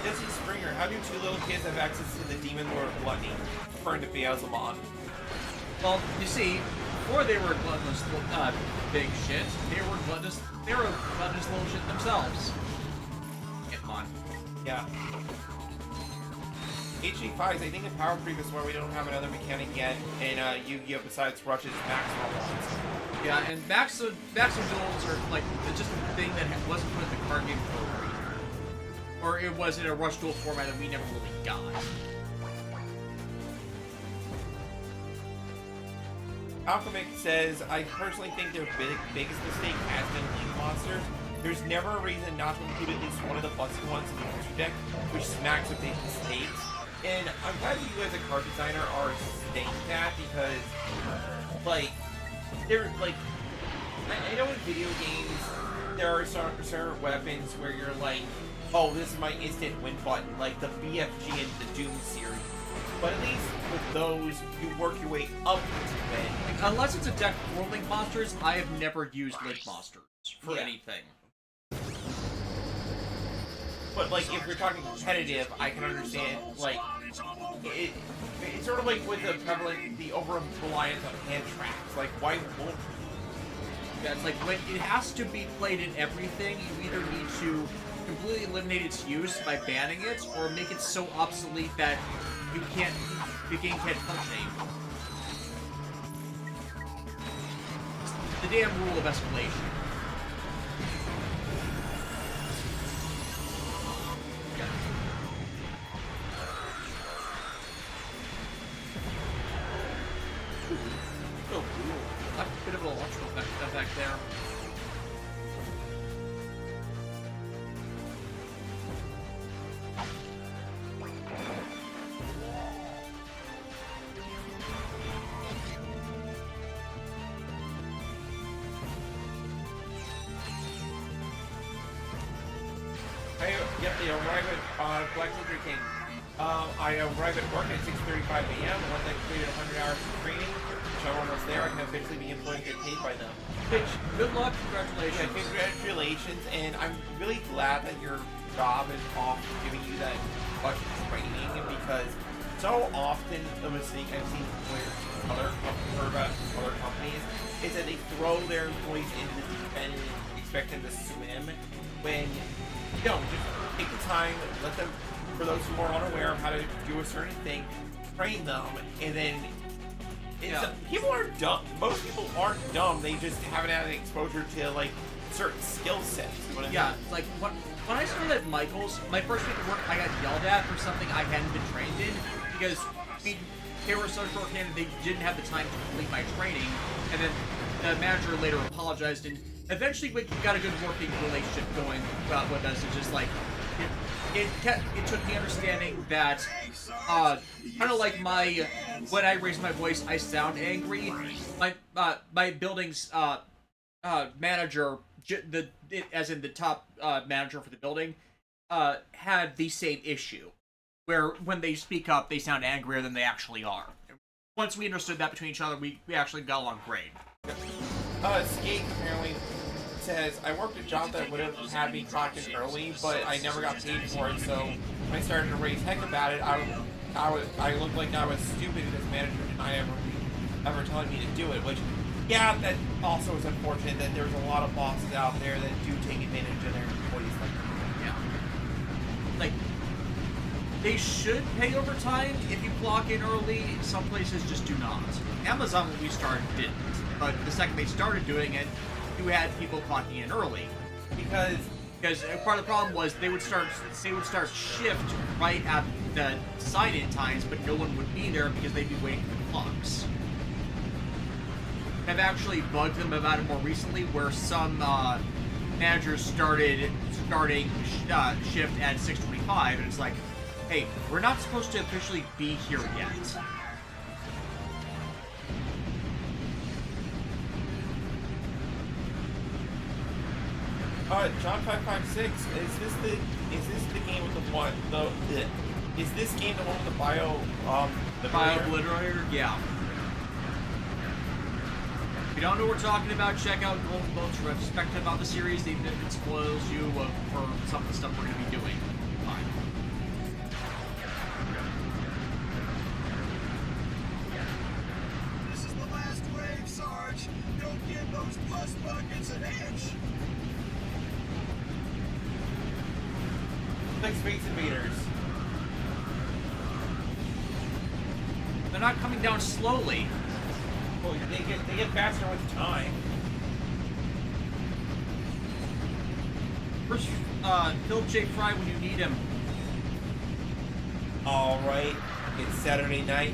This is Springer. How do 2 little kids have access to the Demon Lord Gluttony, referring to Beelzebub? Well, you see, before they were gluttonous big shit, they were gluttonous little shit themselves. Come on. Yeah. HG5s, I think in Power Creep is where we don't have another mechanic yet in Yu-Gi-Oh! Besides Rush's maximum ones. Yeah, and maximum duels are like just a thing that wasn't put in the card game for a reason. Or it was in a Rush Duel format that we never really got. Alchemic says, I personally think their biggest mistake has been Link Monsters. There's never a reason not to include at least one of the busted ones in the monster deck, which smacks of big mistakes. And I'm glad you as a card designer are saying that because, like, they're like, I know in video games there are certain weapons where you're like, oh, this is my instant win button, like the BFG and the Doom series. But at least with those, you work your way up to win. Like, unless it's a deck for Link Monsters, I have never used Link Monsters for anything. But, like, if you're talking competitive, I can understand, like, it's sort of like with the prevalent, the over-reliance on hand traps. Like, why won't you? Yeah, it's like, when it has to be played in everything, you either need to completely eliminate its use by banning it, or make it so obsolete that the game can't function anymore. It's the damn rule of escalation. Oh, cool. That's a bit of an electrical effect there. Yep, they arrive at Black Country King. I arrive at work at 6:35 a.m. Once I completed 100 hours of training, which I'm almost there, I can officially be employed and get paid by them. Pitch, good luck, congratulations. Yeah, congratulations, and I'm really glad that your job is off giving you that much training, because so often the mistake I've seen with other companies is that they throw their employees into the deep end and expect them to swim when you don't. Just take the time, let them, for those who are unaware of how to do a certain thing, train them, and then people aren't dumb. Most people aren't dumb. They just haven't had exposure to like certain skill sets. Yeah, like when I started at Michael's, my first week of work, I got yelled at for something I hadn't been trained in because they were so short-handed they didn't have the time to complete my training, and then the manager later apologized, and eventually we got a good working relationship going with us. It's just like it took me understanding that kind of like when I raise my voice I sound angry. My building's manager, as in the top manager for the building, had the same issue where when they speak up they sound angrier than they actually are. Once we understood that between each other, we actually got along great. Skate apparently says, I worked a job that would have had me clock in early, but I never got paid for it, so when I started to raise heck about it, I looked like I was stupid because manager denied ever telling me to do it, which, yeah, that also is unfortunate that there's a lot of bosses out there that do take advantage of their employees like that. Yeah. Like, they should pay overtime if you clock in early. Some places just do not. Amazon, when we started, didn't. But the second they started doing it, you had people clocking in early. Because part of the problem was they would start shift right at the sign-in times, but no one would be there because they'd be waiting for the clocks. I've actually bugged them about it more recently, where some managers starting shift at 6:25, and it's like, Hey, we're not supposed to officially be here yet. John 556, is this the game with the one is this game the one with the bio obliterator? Yeah. If you don't know what we're talking about, check out Golden Boat's retrospective on the series, even if it spoils you for some of the stuff we're going to be doing. Fine. This is the last wave, Sarge. Don't give those pus buckets an inch. 6 Space Invaders. They're not coming down slowly. Well, they get faster with time. Where's Philip J. Fry when you need him? Alright, it's Saturday night,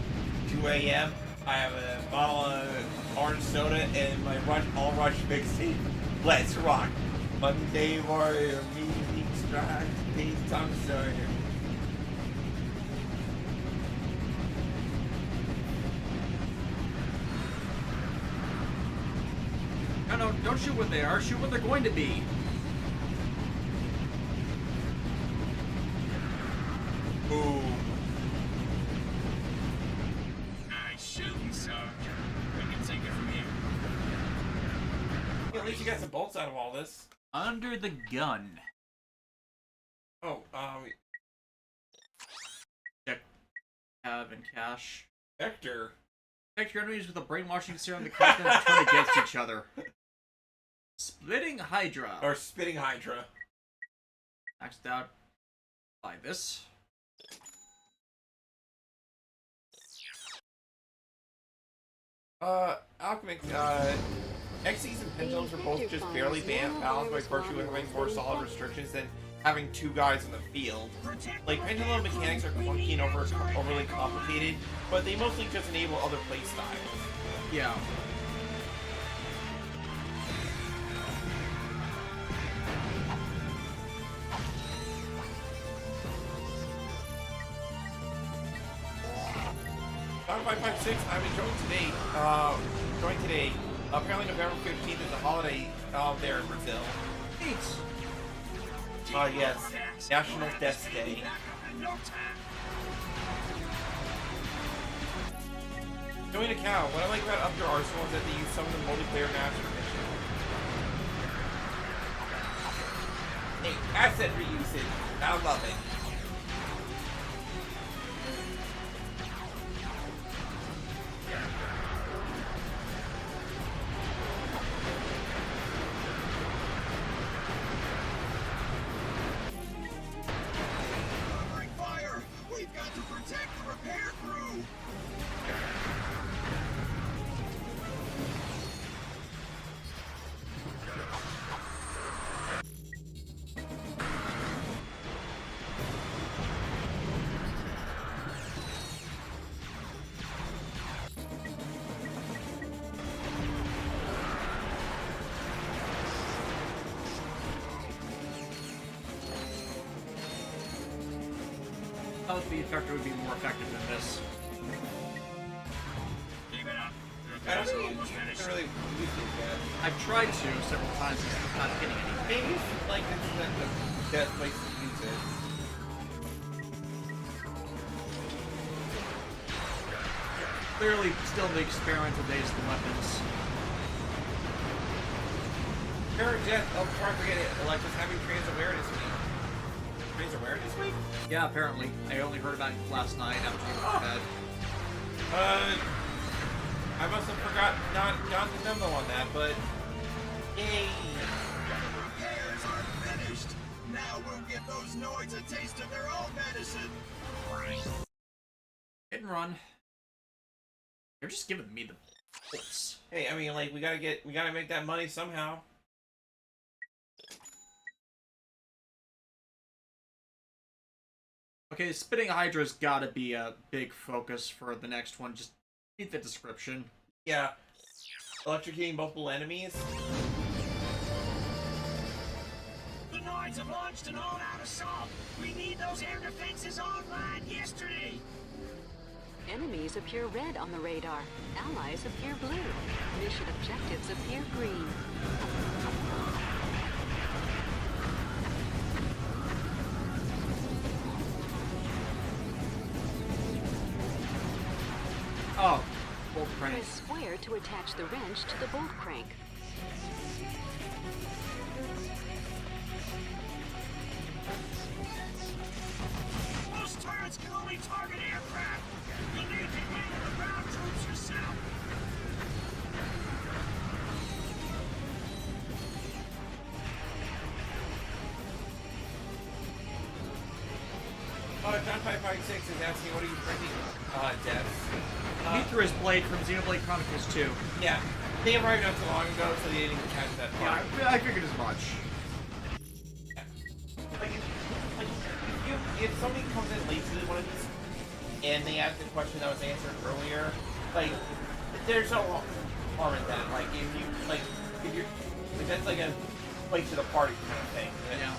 2 a.m. I have a bottle of orange soda and my All Rush mixtape. Let's rock. Monday Warrior, music strike, today's Tom Sawyer. No, don't shoot what they are. Shoot what they're going to be. Ooh. Nice shooting, Sarge. We can take it from here. At least you got some bolts out of all this. Under the gun. Oh, Check. Have and cash. Vector. Protect your enemies with a brainwashing serum that cause them to turn against each other. Splitting Hydra. Or Spitting Hydra. Maxed out by this. Alchemic, Xyz and Pendulums are both just barely balanced by virtue of having more solid restrictions than having 2 guys in the field. Like, pendulum mechanics are clunky and overly complicated, but they mostly just enable other playstyles. Yeah. John 556, I'm enjoying today. Apparently November 15th is a holiday there in Brazil. Thanks. Yes. National Death Day. Join a cow. What I like about Up Your Arsenal is that they use some of the multiplayer master mission. Hey, asset reusage. I love it. I thought the effector would be more effective than this. Keep it up. I don't really use it yet. I've tried to several times and it's not getting anything. Maybe like this is the best place to use it. Clearly still the experimental days of the weapons. Terror Death, oh, before I forget it, Alexis, happy Trans Awareness Week. Trans Awareness Week? Yeah, apparently. I only heard about it last night after you went to bed. I must have forgotten, not the memo on that, but yay! Repairs are finished. Now we'll give those noids a taste of their own medicine. Hit and run. They're just giving me the bolts. Hey, I mean, like, we gotta make that money somehow. Okay, Spitting Hydra's gotta be a big focus for the next one. Just read the description. Yeah. Electrocuting multiple enemies. The Noids Allies have launched an all-out assault. We need those air defenses online yesterday. Enemies appear red on the radar. Allies appear blue. Mission objectives appear green. Oh, bolt crank. Press square to attach the wrench to the bolt crank. Those turrets can only target aircraft. You'll need to handle the ground troops yourself. Oh, John 556 is asking, what are you printing, Devs? He threw his blade from Xenoblade Chronicles 2. Yeah. They arrived not too long ago, so they didn't catch that part. Yeah, I figured as much. Yeah. If somebody comes in late to one of these, and they ask the question that was answered earlier, like, there's no harm in that. Like, if you're, that's like a late to the party kind of thing. Yeah.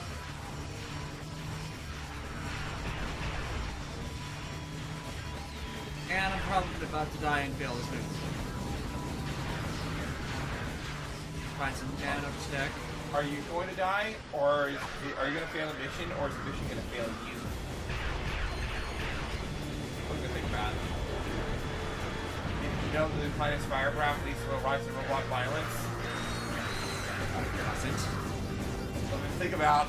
And I'm probably about to die and fail this movie. Find some nanotech. Are you going to die, or are you going to fail the mission, or is the mission going to fail you? What are you going to think about? You know the planet's fire graph leads to a rise in robot violence? It doesn't. Something to think about.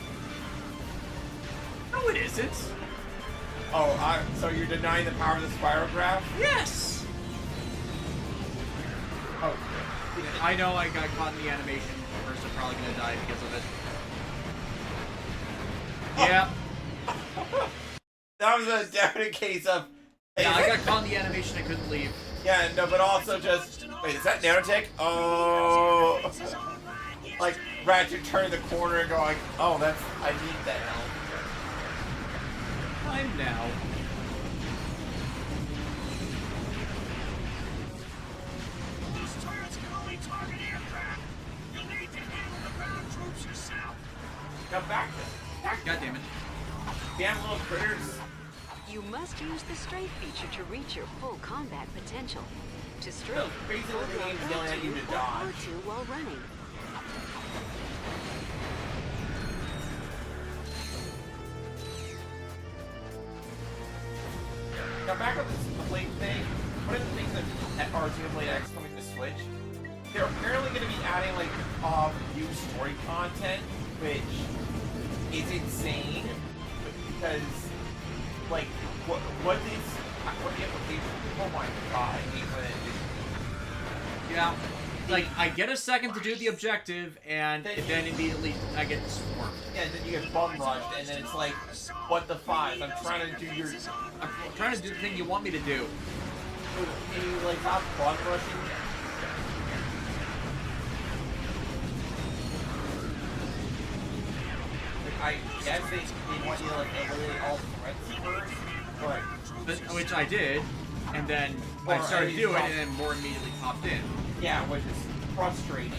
No, it isn't. Oh, so you're denying the power of the spirograph? Yes! Oh. I know I got caught in the animation. First, I'm probably gonna die because of it. Yeah. That was a definite case of... Yeah, I got caught in the animation. I couldn't leave. Yeah, no, but also just... Wait, is that nanotech? Oh... Like, Ratchet turned the corner and go like, oh, that's... I need that help. Time now. Those turrets can only target aircraft. You'll need to handle the ground troops yourself. Now back. God damn it. Damn little critters. You must use the strafe feature to reach your full combat potential. To strafe, No, basically the game is yelling at you to or dodge. R2 while running. Now back on this Blade thing, one of the things that RT Blade X coming to Switch, they're apparently going to be adding like new story content, which is insane because like what the implications? Oh my god, Yeah. Like, I get a second to do the objective, and then immediately I get swarmed. Yeah, and then you get bum rushed, and then it's like, what the five? I'm trying to do your... I'm trying to do the thing you want me to do. Can you, like, stop bum rushing? Like, I guess they want you to, like, eliminate all threats first, but... Which I did, and then I started to do it, and then more immediately popped in. Yeah, which is frustrating.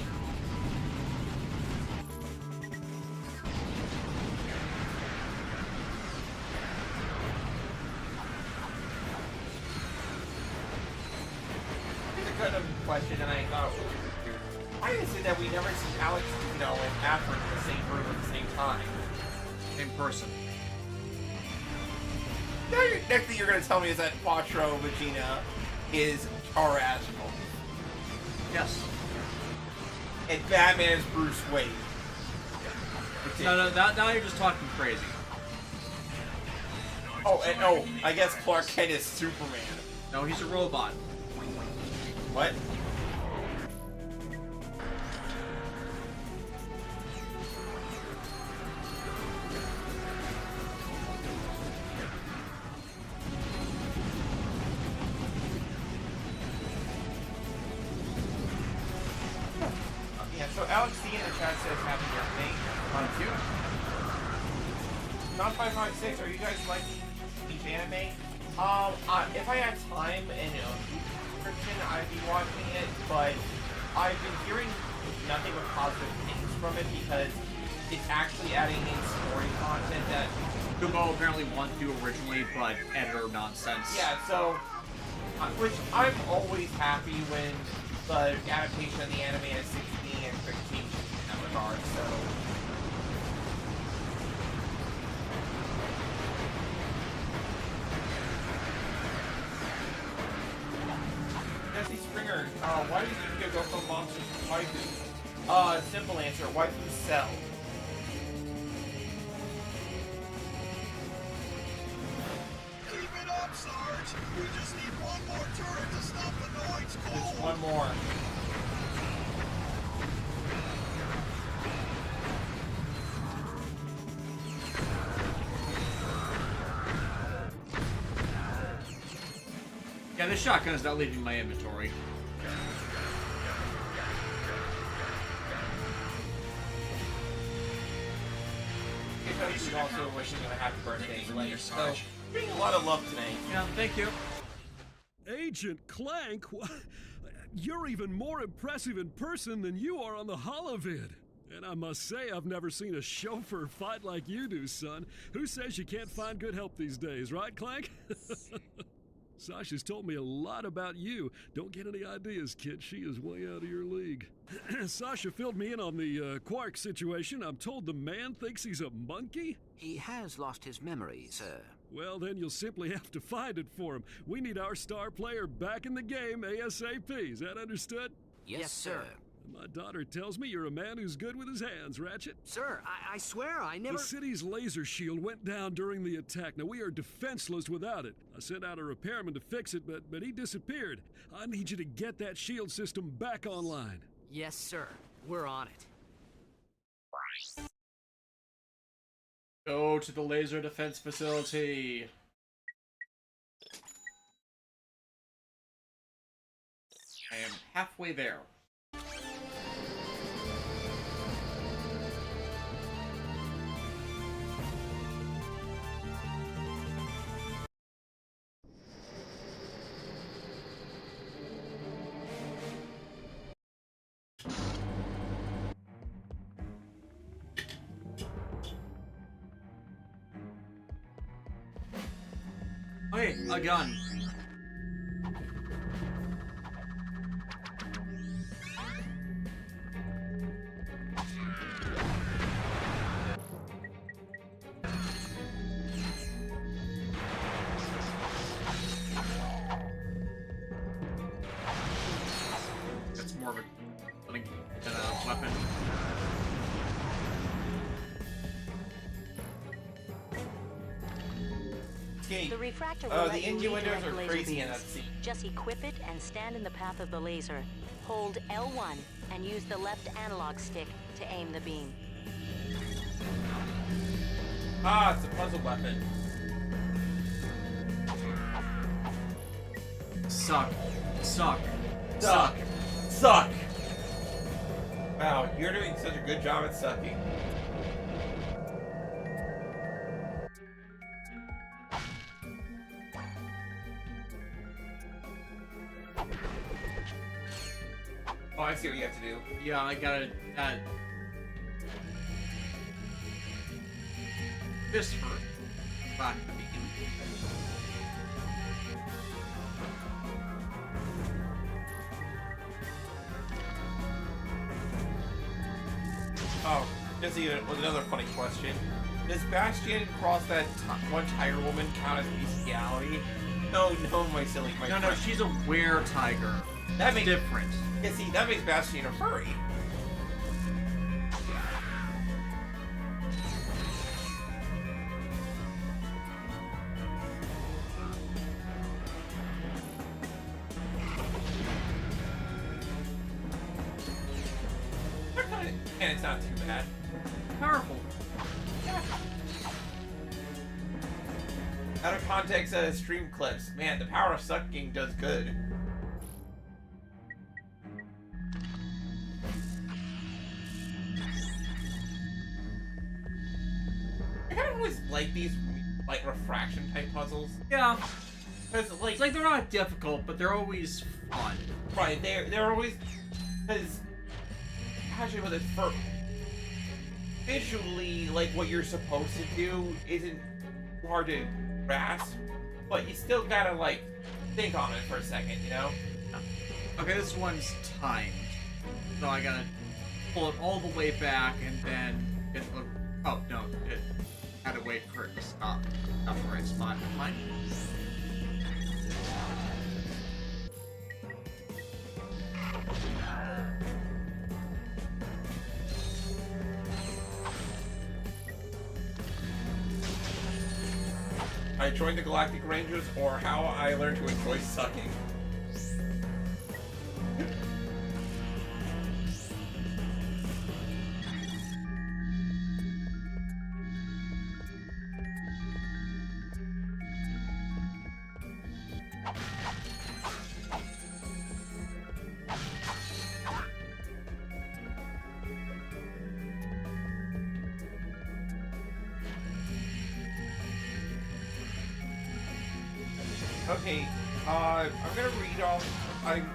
Here's a kind of question, and I thought, why is it that we never see Alex, and Afrin in the same room at the same time? In person. Now next thing you're going to tell me is that Quattro Vagina is Charasmal. Yes. And Batman is Bruce Wayne. No, now you're just talking crazy. Oh, and I guess Clark Kent is Superman. No, he's a robot. What? So Alex D in the chat says happy birthday. Thank you. Not 556, are you guys liking each anime? If I had time and subscription, I'd be watching it, but I've been hearing nothing but positive things from it because it's actually adding in story content that Kubo apparently wanted to do originally, but editor nonsense. yeah, so which I'm always happy when the adaptation of the anime has 16 expectations in that regard, so Jesse Springer, why did you go from monsters to waifu? Simple answer, waifus sell. Keep it up, Sarge! We just need one more turret to stop the noise. Just one more. Yeah, this shotgun is not leaving my inventory. He's also wishing him a happy birthday later, so getting a lot of love today. Yeah, thank you. Agent Clank? You're even more impressive in person than you are on the holovid. And I must say, I've never seen a chauffeur fight like you do, son. Who says you can't find good help these days, right, Clank? Sasha's told me a lot about you. Don't get any ideas, kid. She is way out of your league. Sasha filled me in on the Quark situation. I'm told the man thinks he's a monkey? He has lost his memory, sir. Well, then you'll simply have to find it for him. We need our star player back in the game ASAP. Is that understood? Yes, sir. My daughter tells me you're a man who's good with his hands, Ratchet. Sir, I swear I never... The city's laser shield went down during the attack. Now, we are defenseless without it. I sent out a repairman to fix it, but he disappeared. I need you to get that shield system back online. Yes, sir. We're on it. Go to the laser defense facility. I am halfway there. Okay, a gun. That's more of a weapon. The refractor will let the you innuendos redirect are laser crazy in beams. that scene. Just equip it and stand in the path of the laser. Hold L1 and use the left analog stick to aim the beam. Ah, it's a puzzle weapon. Suck. Suck. Suck. Suck. Wow, you're doing such a good job at sucking. Oh, I see what you have to do. Yeah, I gotta this hurt. Back the beacon. Oh, just even with another funny question. Does Bastion cross that one tiger woman count as bestiality? No, my silly, my No, friend. she's a were-tiger. That makes different. Yeah, see, that makes Bastion a furry. And it's not too bad. Powerful. Yeah. Out of context, stream clips. Man, the power of sucking does good. I kind of always like these, like, refraction type puzzles. Yeah. Because, like, It's like they're not difficult, but they're always fun. right, they're always, because, actually, with it, visually, like, what you're supposed to do isn't hard to grasp, but you still gotta, like, think on it for a second, you know? Okay, this one's timed. So I gotta pull it all the way back and then get the... Oh, no. It had to wait for it to stop. Not the right spot. Mine. I joined the Galactic Rangers, or how I learned to enjoy sucking. Okay, I'm gonna read off. I'm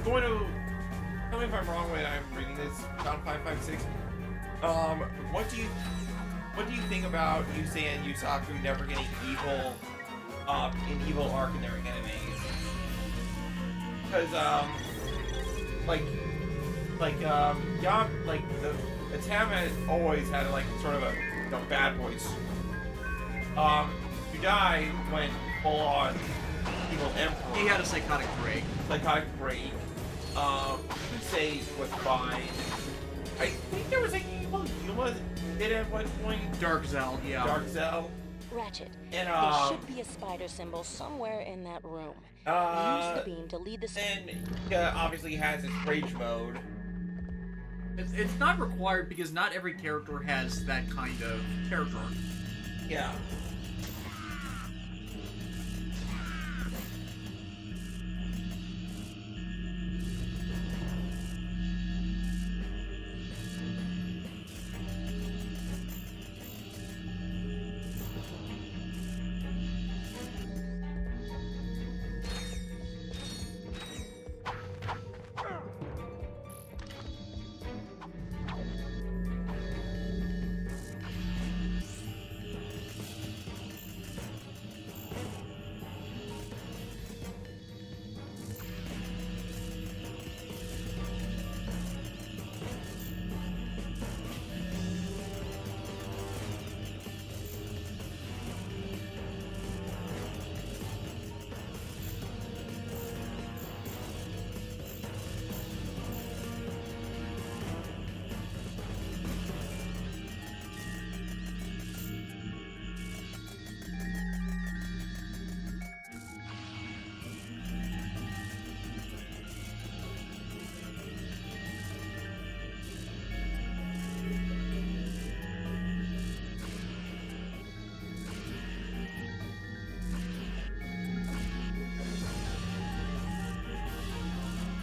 going to tell me if I'm wrong when I'm reading this. Down 556. What do you think about Yusei and Yusaku never getting evil, an evil arc in their enemies? Because the Tam has always had like sort of a bad voice. Yudai went full on evil emperor. He had a psychotic break. Yusei was fine. I think there was an evil Yuma that did at one point. Dark Zell, yeah. Dark Zell. Ratchet, And there should be a spider symbol somewhere in that room. Use the beam to lead the... And obviously has its rage mode. It's not required because not every character has that kind of character arc. Yeah.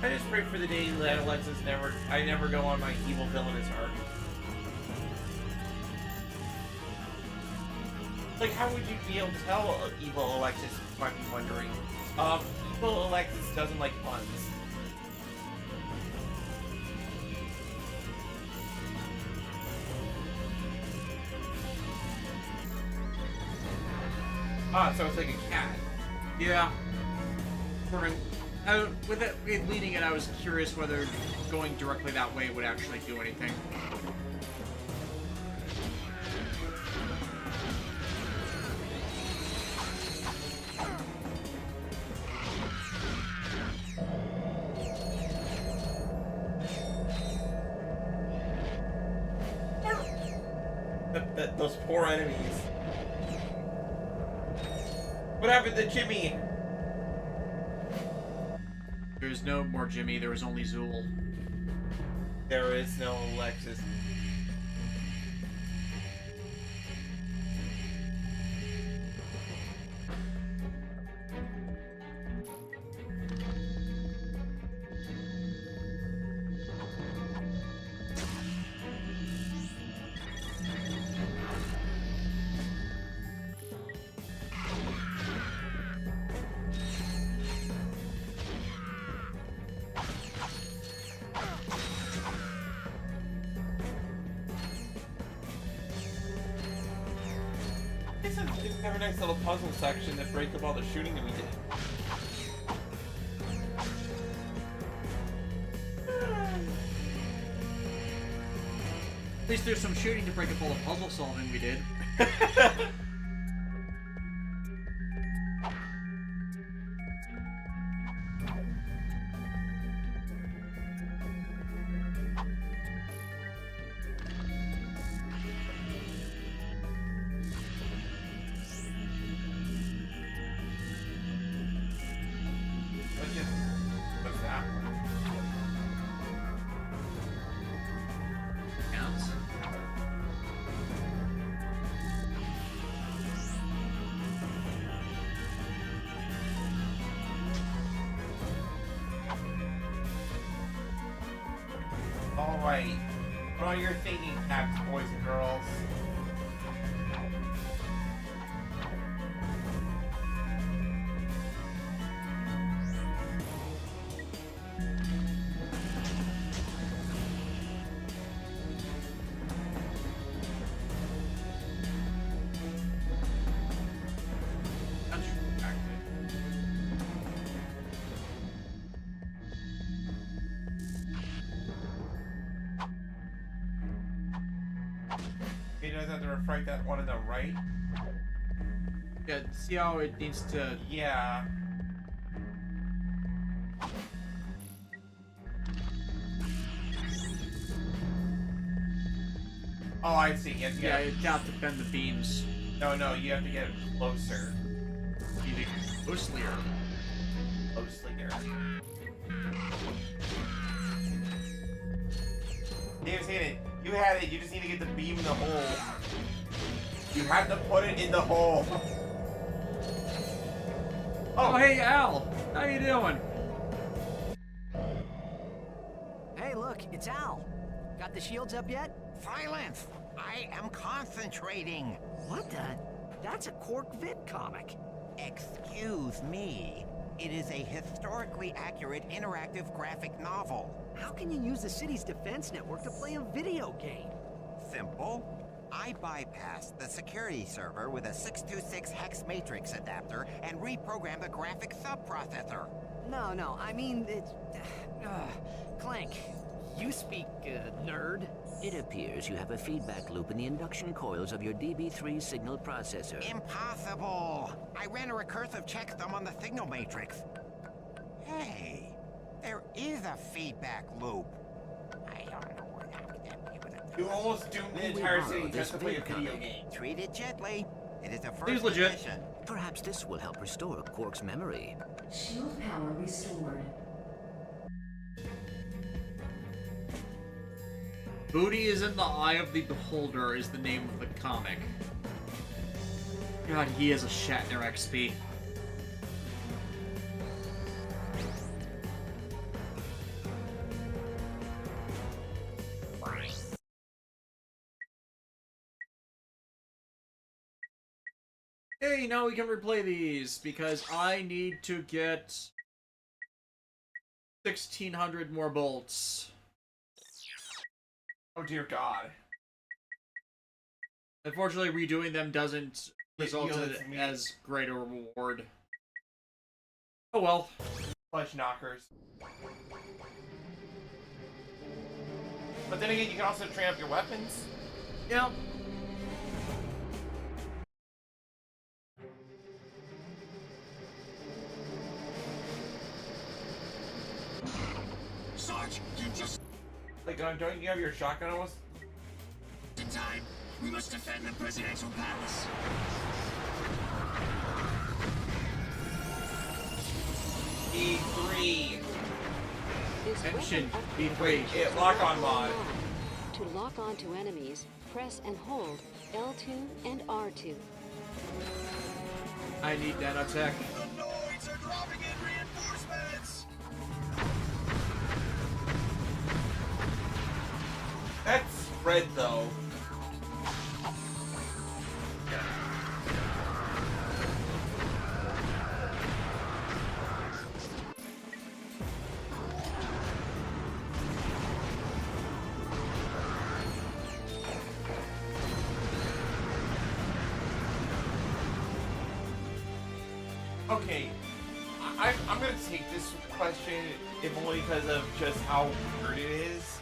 I just pray for the day that I never go on my evil villainous arc. Like, how would you be able to tell evil Alexis, you might be wondering? Evil Alexis doesn't like puns. So it's like a cat. Yeah. With it leading it, I was curious whether going directly that way would actually do anything. Those poor enemies. What happened to Jimmy? There's no more Jimmy, there was only Zool. There is no Alexis. didn't have a nice little puzzle section to break up all the shooting that we did. At least there's some shooting to break up all the puzzle solving we did. What's that one? Counts. Alright. What are your thinking caps, boys and girls? He doesn't have to refract that one on the right? Yeah, see how it needs to... Yeah. Oh, I see. You have to bend the beams. No, you have to get closer. You need to get closely. Dave's hit it. You had it. You just need to get the beam in the hole. You have to put it in the hole. Oh, hey, Al. How you doing? Hey, look, it's Al. Got the shields up yet? Silence! I am concentrating. What the? That's a Quark vid comic. Excuse me. It is a historically accurate interactive graphic novel. How can you use the city's defense network to play a video game? Simple. I bypassed the security server with a 626 hex matrix adapter and reprogrammed the graphic subprocessor. No, I mean, it's... Clank, you speak, nerd. It appears you have a feedback loop in the induction coils of your DB3 signal processor. Impossible! I ran a recursive checksum on the signal matrix. Hey, there is a feedback loop. I don't know what accidentally was it. You almost doomed the entire city just to play a video game. Treat it gently. It is a Seems first legit. edition. Perhaps this will help restore Quark's memory. Shield power restored. Booty is in the Eye of the Beholder is the name of the comic. God, he is a Shatner XP. Hey, now we can replay these because I need to get 1,600 more bolts. Oh dear God. Unfortunately, redoing them doesn't result in as great a reward. Oh well. Flesh knockers. But then again, you can also train up your weapons. Yeah. Sarge, you just... Like, don't you have your shotgun almost? In time, we must defend the presidential palace. E3. Tension. B3. Wait, lock on mod. To lock onto enemies, press and hold L2 and R2. I need nanotech. The Noids are dropping in reinforcements! That's spread though. okay, I'm gonna take this question if only because of just how weird it is.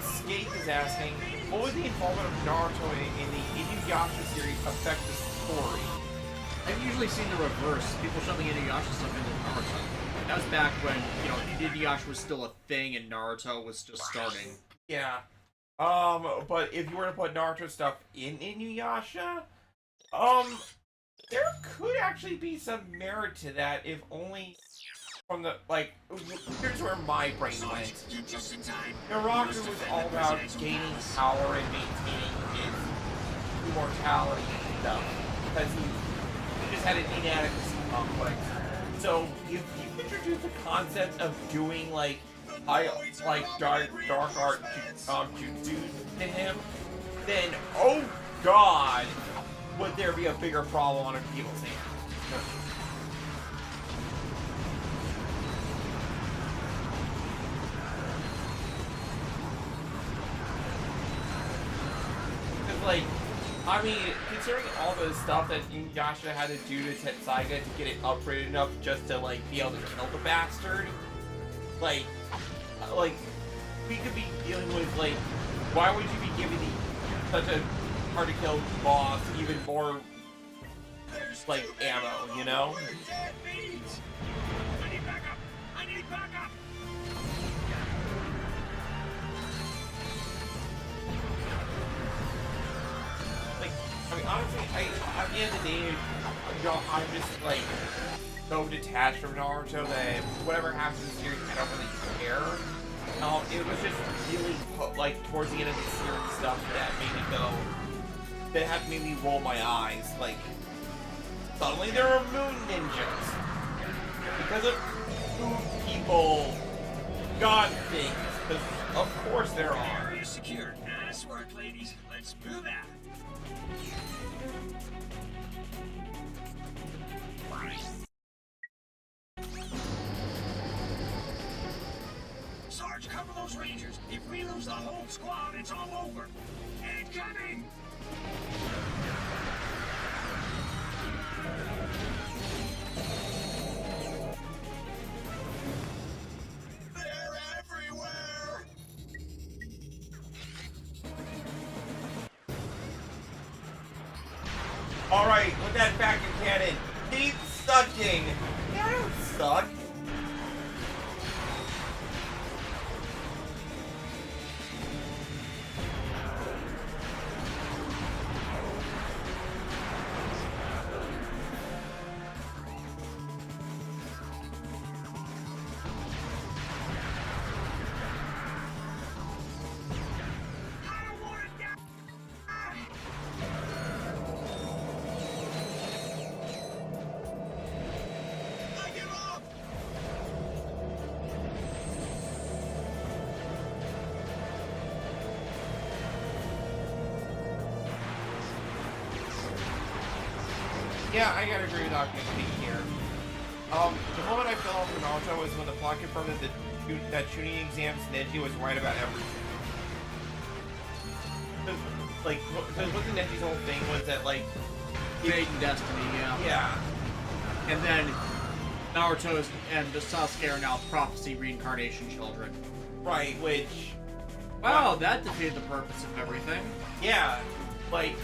Skate is asking, what would the involvement of Naruto in the Inuyasha series affect the story? I've usually seen the reverse. People shoving Inuyasha stuff into Naruto. That was back when, you know, Inuyasha was still a thing and Naruto was just starting. Yeah. But if you were to put Naruto stuff in Inuyasha, there could actually be some merit to that, if only from the, like, here's where my brain went. Naruto was all about gaining power and maintaining his immortality and stuff, because he just had an inadequacy complex. So, if you introduce the concept of doing, like dark art jutsu to him, then, oh god, would there be a bigger problem on people's hands. Because, like, I mean, considering all the stuff that Inuyasha had to do to Tetsaiga to get it upgraded enough just to, like, be able to kill the bastard, like, we could be dealing with, like, why would you be giving such a hard-to-kill boss even more, like, ammo, you know? I need backup! Like, I mean, honestly, at the end of the day, you know, I'm just, like, so detached from Naruto that whatever happens in the series, I don't really care. It was just really, like, towards the end of the series stuff that made me go, that had made me roll my eyes. Like, suddenly there are moon ninjas. Because of who people got things. Because, of course there are. Area secured. Nice work, ladies. Let's move out. Sarge, cover those Rangers. If we lose the whole squad, it's all over. Incoming! They're everywhere! Alright, with that vacuum cannon, keep sucking! Yeah, I don't suck. Yeah, I gotta agree with Dr. McPhee here. The moment I fell off for Naruto was when the plot confirmed that tuning exams Neji was right about everything. Because wasn't Neji's whole thing was that, like... Fate and destiny, yeah. Yeah. And then Naruto and the Sasuke are now prophecy reincarnation children. Right, which... Wow, that defeated the purpose of everything. Yeah, like,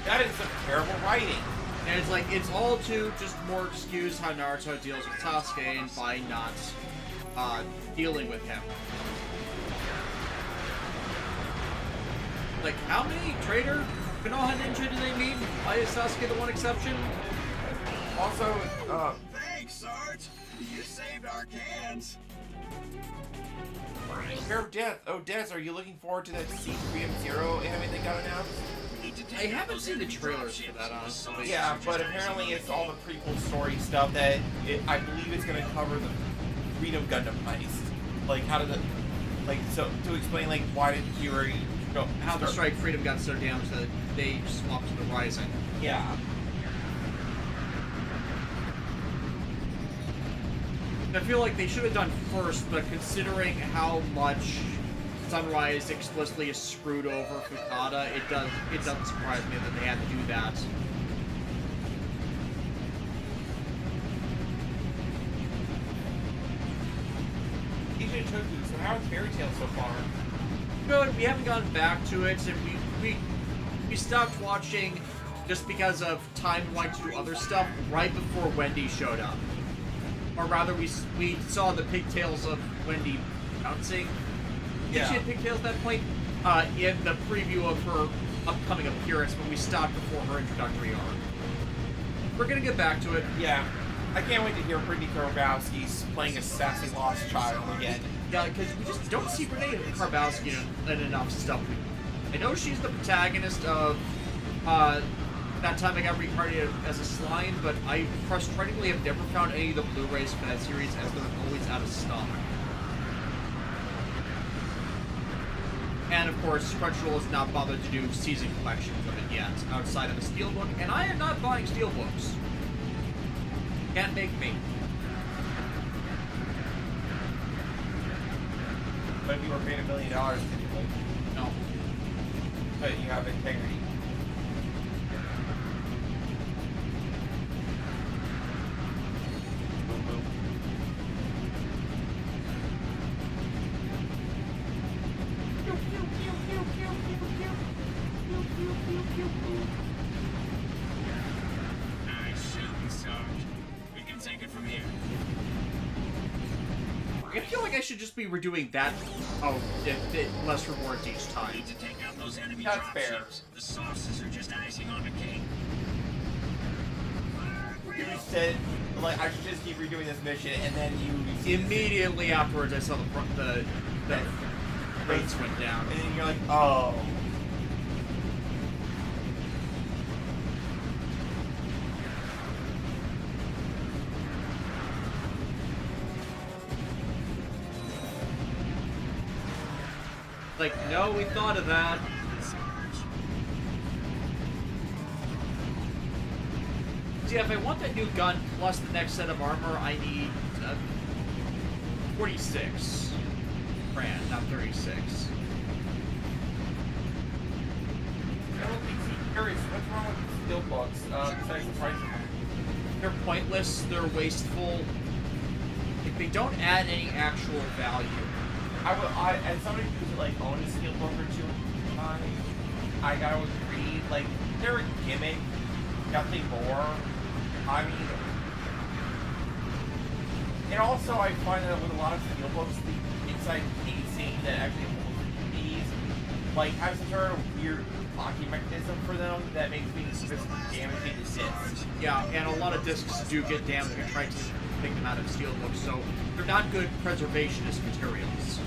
that is some terrible writing. And it's like, it's all to just more excuse how Naruto deals with Sasuke and by not dealing with him. Like, how many traitor Konoha ninja do they need? Why is Sasuke the one exception? Also, Thanks, Sarge! You saved our cans! Pair of Death. Oh, Des, are you looking forward to that Seed Freedom Zero anime that got announced? I haven't seen the trailers for that, honestly. Yeah, but apparently it's all the prequel story stuff that I believe it's going to cover the Freedom Gundam heist. Like, how did the... Like, so, to explain, like, why did Kiri go... How the Strike Freedom got so damaged that they swapped to the Rising. Yeah. I feel like they should have done first, but considering how much Sunrise explicitly is screwed over Fukada, it doesn't surprise me that they had to do that. Toku, so how is Fairy Tail so far? Good. We haven't gotten back to it, and we stopped watching just because of time and wanting to do other stuff right before Wendy showed up. Or rather, we saw the pigtails of Wendy bouncing. Yeah. She had pigtails at that point in the preview of her upcoming appearance, but we stopped before her introductory arc. We're gonna get back to it. Yeah. I can't wait to hear Brittany Karbowski's playing a sassy lost child again. Yeah, because we just don't see Brittany Karbowski in enough stuff. I know she's the protagonist of That Time I Got Reincarnated as a Slime, but I frustratingly have never found any of the Blu-rays for that series, as they're always out of stock. And of course, Crunchyroll has not bothered to do season collections of it yet, outside of a steelbook, and I am not buying steelbooks. Can't make me. But if you were paid $1 million, typically. No. But you have integrity. Boom, boom. Nice shooting, Sarge. We can take it from here. I feel like I should just be redoing that. Oh, less rewards each time. Need to take out those enemy That's fair. dropships. The sauces are just icing on the cake. You said, like, I should just keep redoing this mission, and then you... Immediately afterwards, I saw the rates went down. And then you're like, oh... Like, no, we thought of that. See, if I want that new gun plus the next set of armor, I need 46 grand, not 36. Curious, what's wrong with steelbooks, besides the price of them? They're pointless, they're wasteful. Like, they don't add any actual value. As somebody who's like owned a steelbook or two, I gotta agree. Like, they're a gimmick, nothing more. I mean, and also I find that with a lot of steelbooks, the inside casing that actually holds these, like, has some sort of weird locking mechanism for them that makes me just damaging the discs. Yeah, and a lot of discs do get damaged when you try to take them out of steelbooks, so they're not good preservationist materials.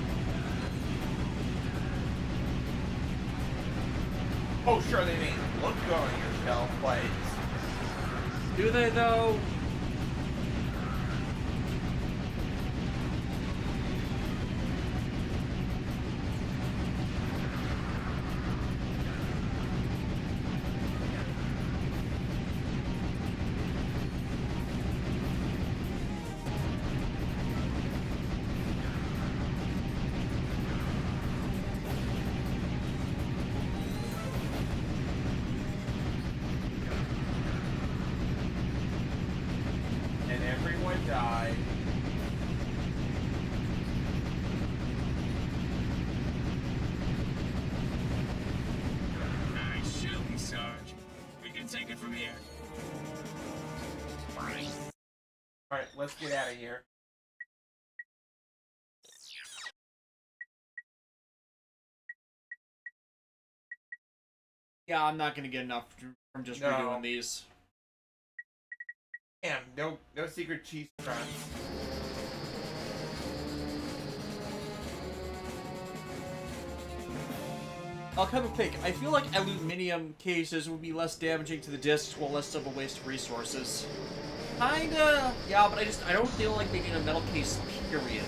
Oh, sure, they may look good on your shelf, but... Do they, though? And everyone died. Nice shooting, Sarge. We can take it from here. Alright, let's get out of here. Yeah, I'm not gonna get enough from just No. redoing these. Damn, no secret cheese crunch. I'll come and pick. I feel like aluminum cases would be less damaging to the discs while less of a waste of resources. Kinda, yeah, but I don't feel like making a metal case, period.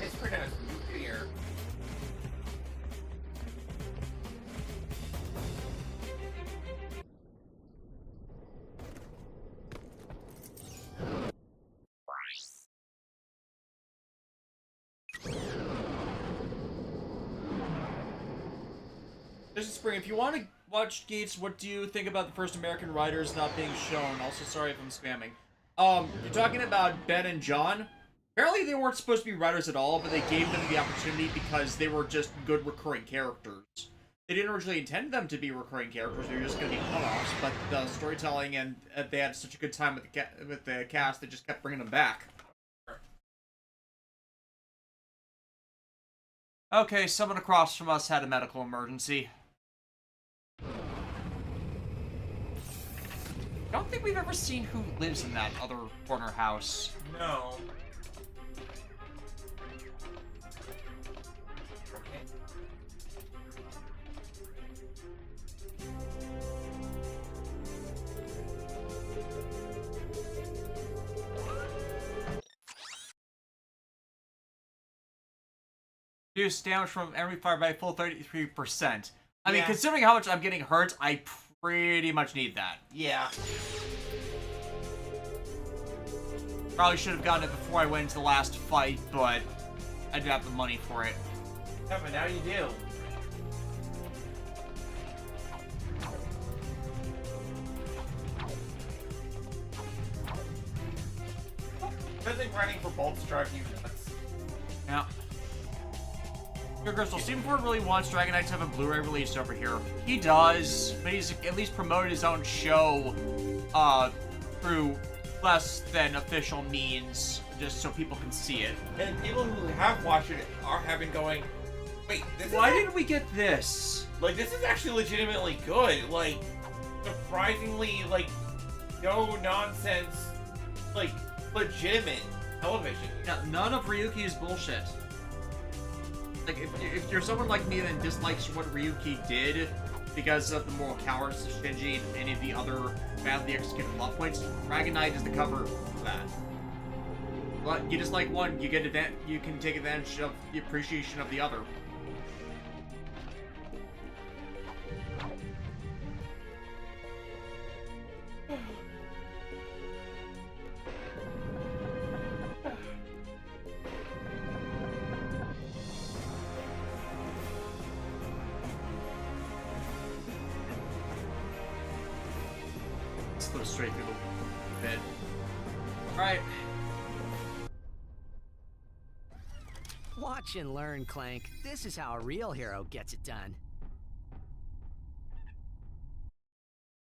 It's pronounced nuclear. This is Spring. If you want to watch Gates, what do you think about the first American writers not being shown? Also, sorry if I'm spamming. You're talking about Ben and John? Apparently they weren't supposed to be writers at all, but they gave them the opportunity because they were just good recurring characters. They didn't originally intend them to be recurring characters, they were just going to be one-offs, but the storytelling and they had such a good time with the cast, they just kept bringing them back. Okay, someone across from us had a medical emergency. I don't think we've ever seen who lives in that other corner house. No. Reduce damage from enemy fire by a full 33%. I mean, considering how much I'm getting hurt, I pretty much need that. Yeah. Probably should have gotten it before I went into the last fight, but I didn't have the money for it. Yeah, but now you do. I think running for bolts drive you nuts. Yeah. Here, Crystal, Steven Ford really wants Dragon Knight to have a Blu-ray release over here. He does, but he's at least promoted his own show through less than official means, just so people can see it. And people who have watched it have been going, wait, why didn't we get this? Like, this is actually legitimately good. Like, surprisingly, like, no nonsense, like, legitimate television. Yeah, none of Ryuki's bullshit. Like, if you're someone like me that dislikes what Ryuki did because of the moral cowardice of Shinji and any of the other badly executed plot points, Dragon Knight is the cover for that. But you dislike one, you can take advantage of the appreciation of the other. Go straight through the bed. Alright. Watch and learn, Clank. This is how a real hero gets it done.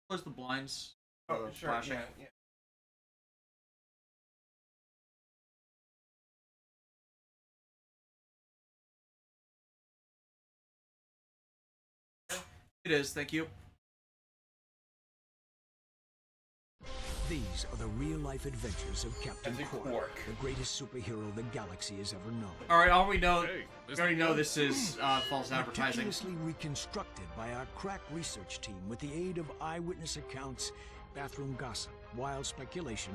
Close the blinds. Oh, sure, flashing. yeah. It is, thank you. These are the real-life adventures of Captain Quark, the greatest superhero the galaxy has ever known. Alright, all we know, we already know this is false advertising. Meticulously reconstructed by our crack research team with the aid of eyewitness accounts, bathroom gossip, wild speculation,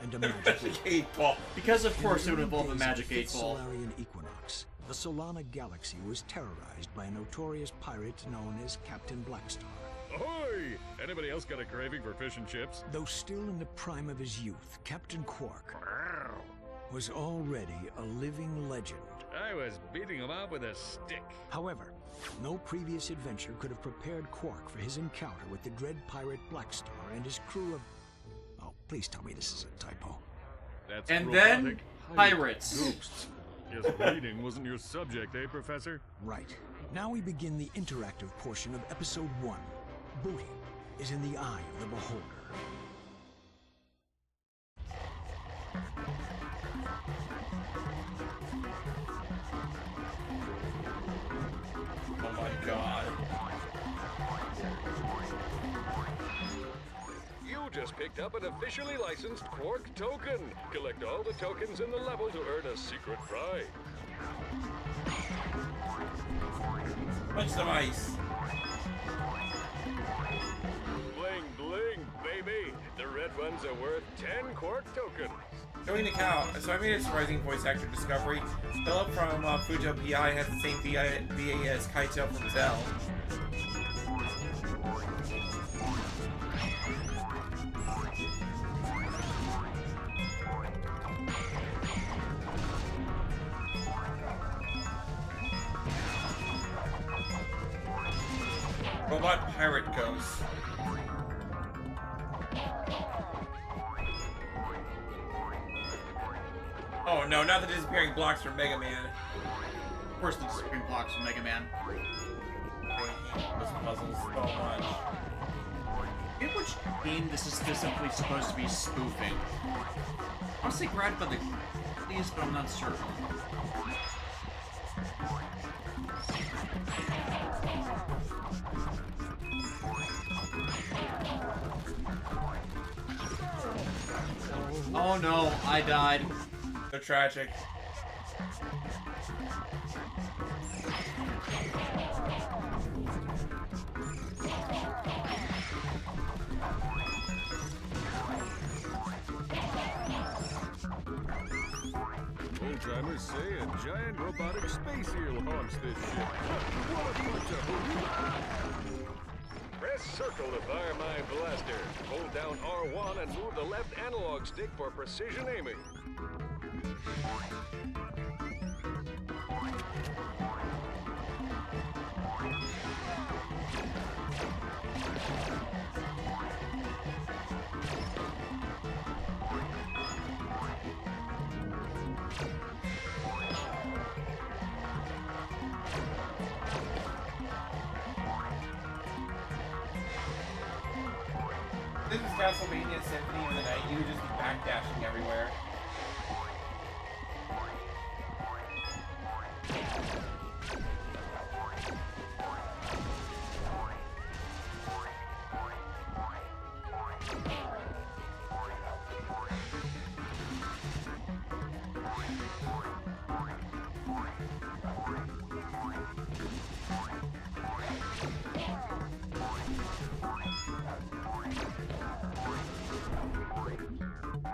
and a magic 8-ball. Because of course it would involve a magic 8-ball. Solarian equinox, the Solana galaxy was terrorized by a notorious pirate known as Captain Blackstar. Ahoy! Anybody else got a craving for fish and chips? Though still in the prime of his youth, Captain Quark was already a living legend. I was beating him up with a stick. However, no previous adventure could have prepared Quark for his encounter with the dread pirate Blackstar and his crew of... Oh, please tell me this is a typo. That's and robotic. then, pirates. Ghosts. Guess reading wasn't your subject, eh, Professor? Right. Now we begin the interactive portion of Episode 1. Booty is in the eye of the beholder. Oh my god. You just picked up an officially licensed Quark token. Collect all the tokens in the level to earn a secret prize. Punch some ice. Bling, bling, baby. The red ones are worth 10 Quark tokens. Joey Nakao. So I made a surprising voice actor discovery. Philip from Fujo PI has the same VA as Kaito from Zell. Robot pirate ghost. Oh no, not the disappearing blocks from Mega Man. Of course, the disappearing blocks from Mega Man. I hate those puzzles so much. In which game this is specifically supposed to be spoofing? I want to say Grad by the Please, but I'm not certain. Oh no, I died. So tragic. Old-timers say a giant robotic space eel haunts this ship. What a bunch of hooey. Press circle to fire my blaster. Hold down R1 and move the left analog stick for precision aiming. This is Castlevania Symphony of the Night. You would just be backdashing everywhere.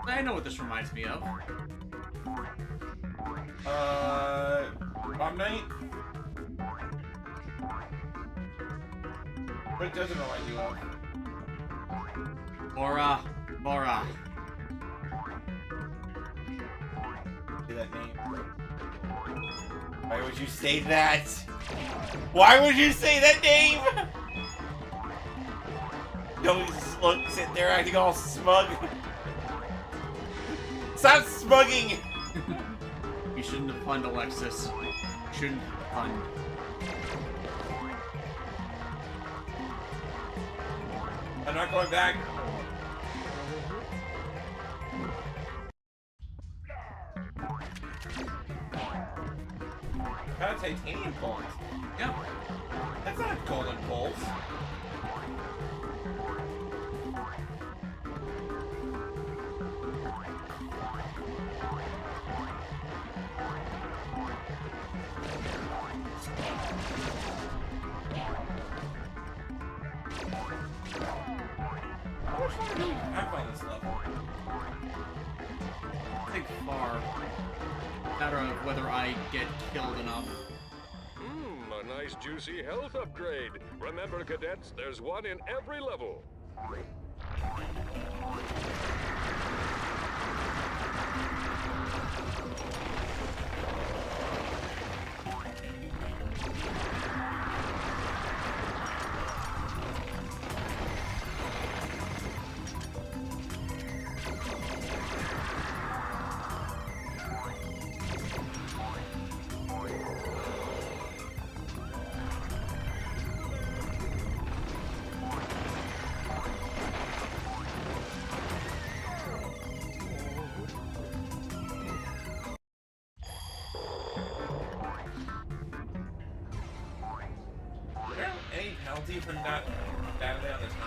I know what this reminds me of. Bomb Knight? What it doesn't remind you of? Bora. Say that name. Why would you say that? Why would you say that name? Don't sit there acting all smug. Stop smugging! You shouldn't have punned, Alexis. You shouldn't have punned. I'm not going back. Got a titanium bolt. Yeah. That's not a golden bolt. How much longer do we have on this level? I think far. Matter of whether I get killed enough. A nice juicy health upgrade. Remember, cadets, there's one in every level. Any penalty for not battling on the time?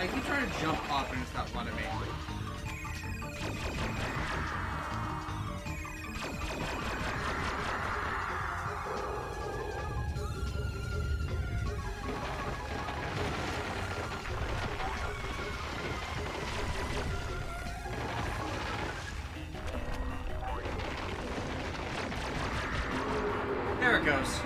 I keep trying to jump up and it's not letting me. There it goes.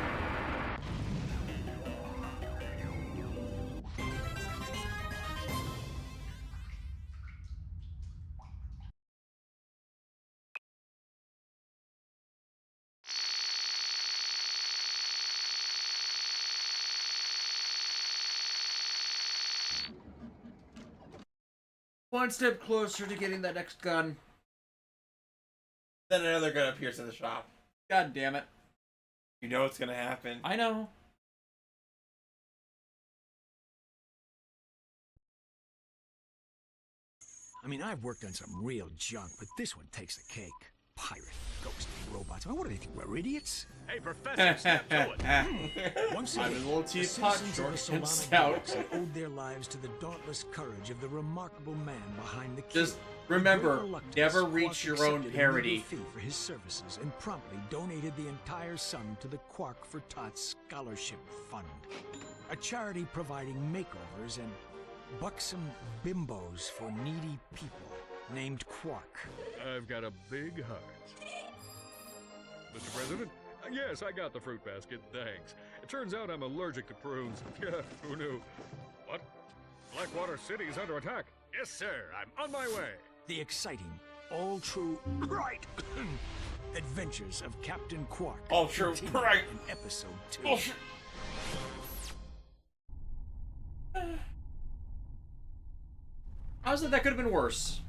One step closer to getting that next gun. Then another gun appears in the shop. God damn it. You know what's gonna happen. I know. I mean, I've worked on some real junk, but this one takes the cake. Pirate, ghost, robots. I mean, what do they think? We're idiots? Hey, Professor, step to it. Once I'm again, a little the teapot, citizens short of the and Solana stout. Galaxy owed their lives to the dauntless courage of the remarkable man behind the key. Just remember, never reach your own parody. Fee for his services and promptly donated the entire sum to the Quark for Tots Scholarship Fund, a charity providing makeovers and buxom bimbos for needy people named Quark. I've got a big heart. Mr. President? Yes, I got the fruit basket, thanks. It turns out I'm allergic to prunes. Yeah, who knew? What? Blackwater City is under attack. Yes, sir, I'm on my way. The exciting, all-true, right, adventures of Captain Quark. All true, right. In episode 2. All true. How's it that could have been worse?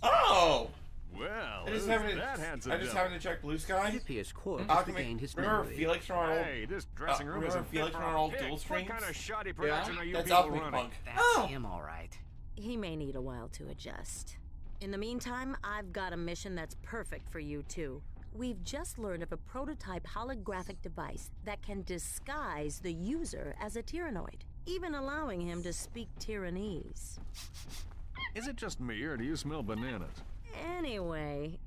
Oh! Well, I just who's happened that to, handsome I just gentleman? happened to check Blue Sky. It appears Quark Ah, has regained his remember memory. Felix from our old, Hey, this dressing room remember isn't Felix fit from for our a old pig. dual streams? What kind of shoddy production are you That's people Alchemy running? Punk. That's him, all right. He may need a while to adjust. In the meantime, I've got a mission that's perfect for you two. We've just learned of a prototype holographic device that can disguise the user as a Tyrannoid, even allowing him to speak Tyrannese. Is it just me, or do you smell bananas? Anyway,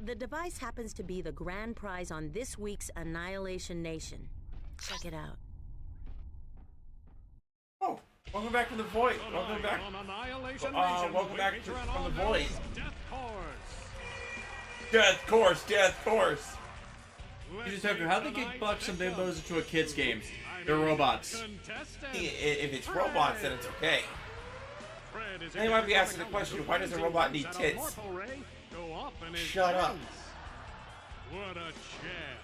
the device happens to be the grand prize on this week's Annihilation Nation. Check it out. Oh, welcome back from the void. Welcome back. Welcome back from the void. Death course, death course. You just have to. How'd they get bucks and bimbos into a kid's game? They're robots. If it's robots, then it's okay. Then you might be asking the question, why does a robot need tits? Shut up. What a champ.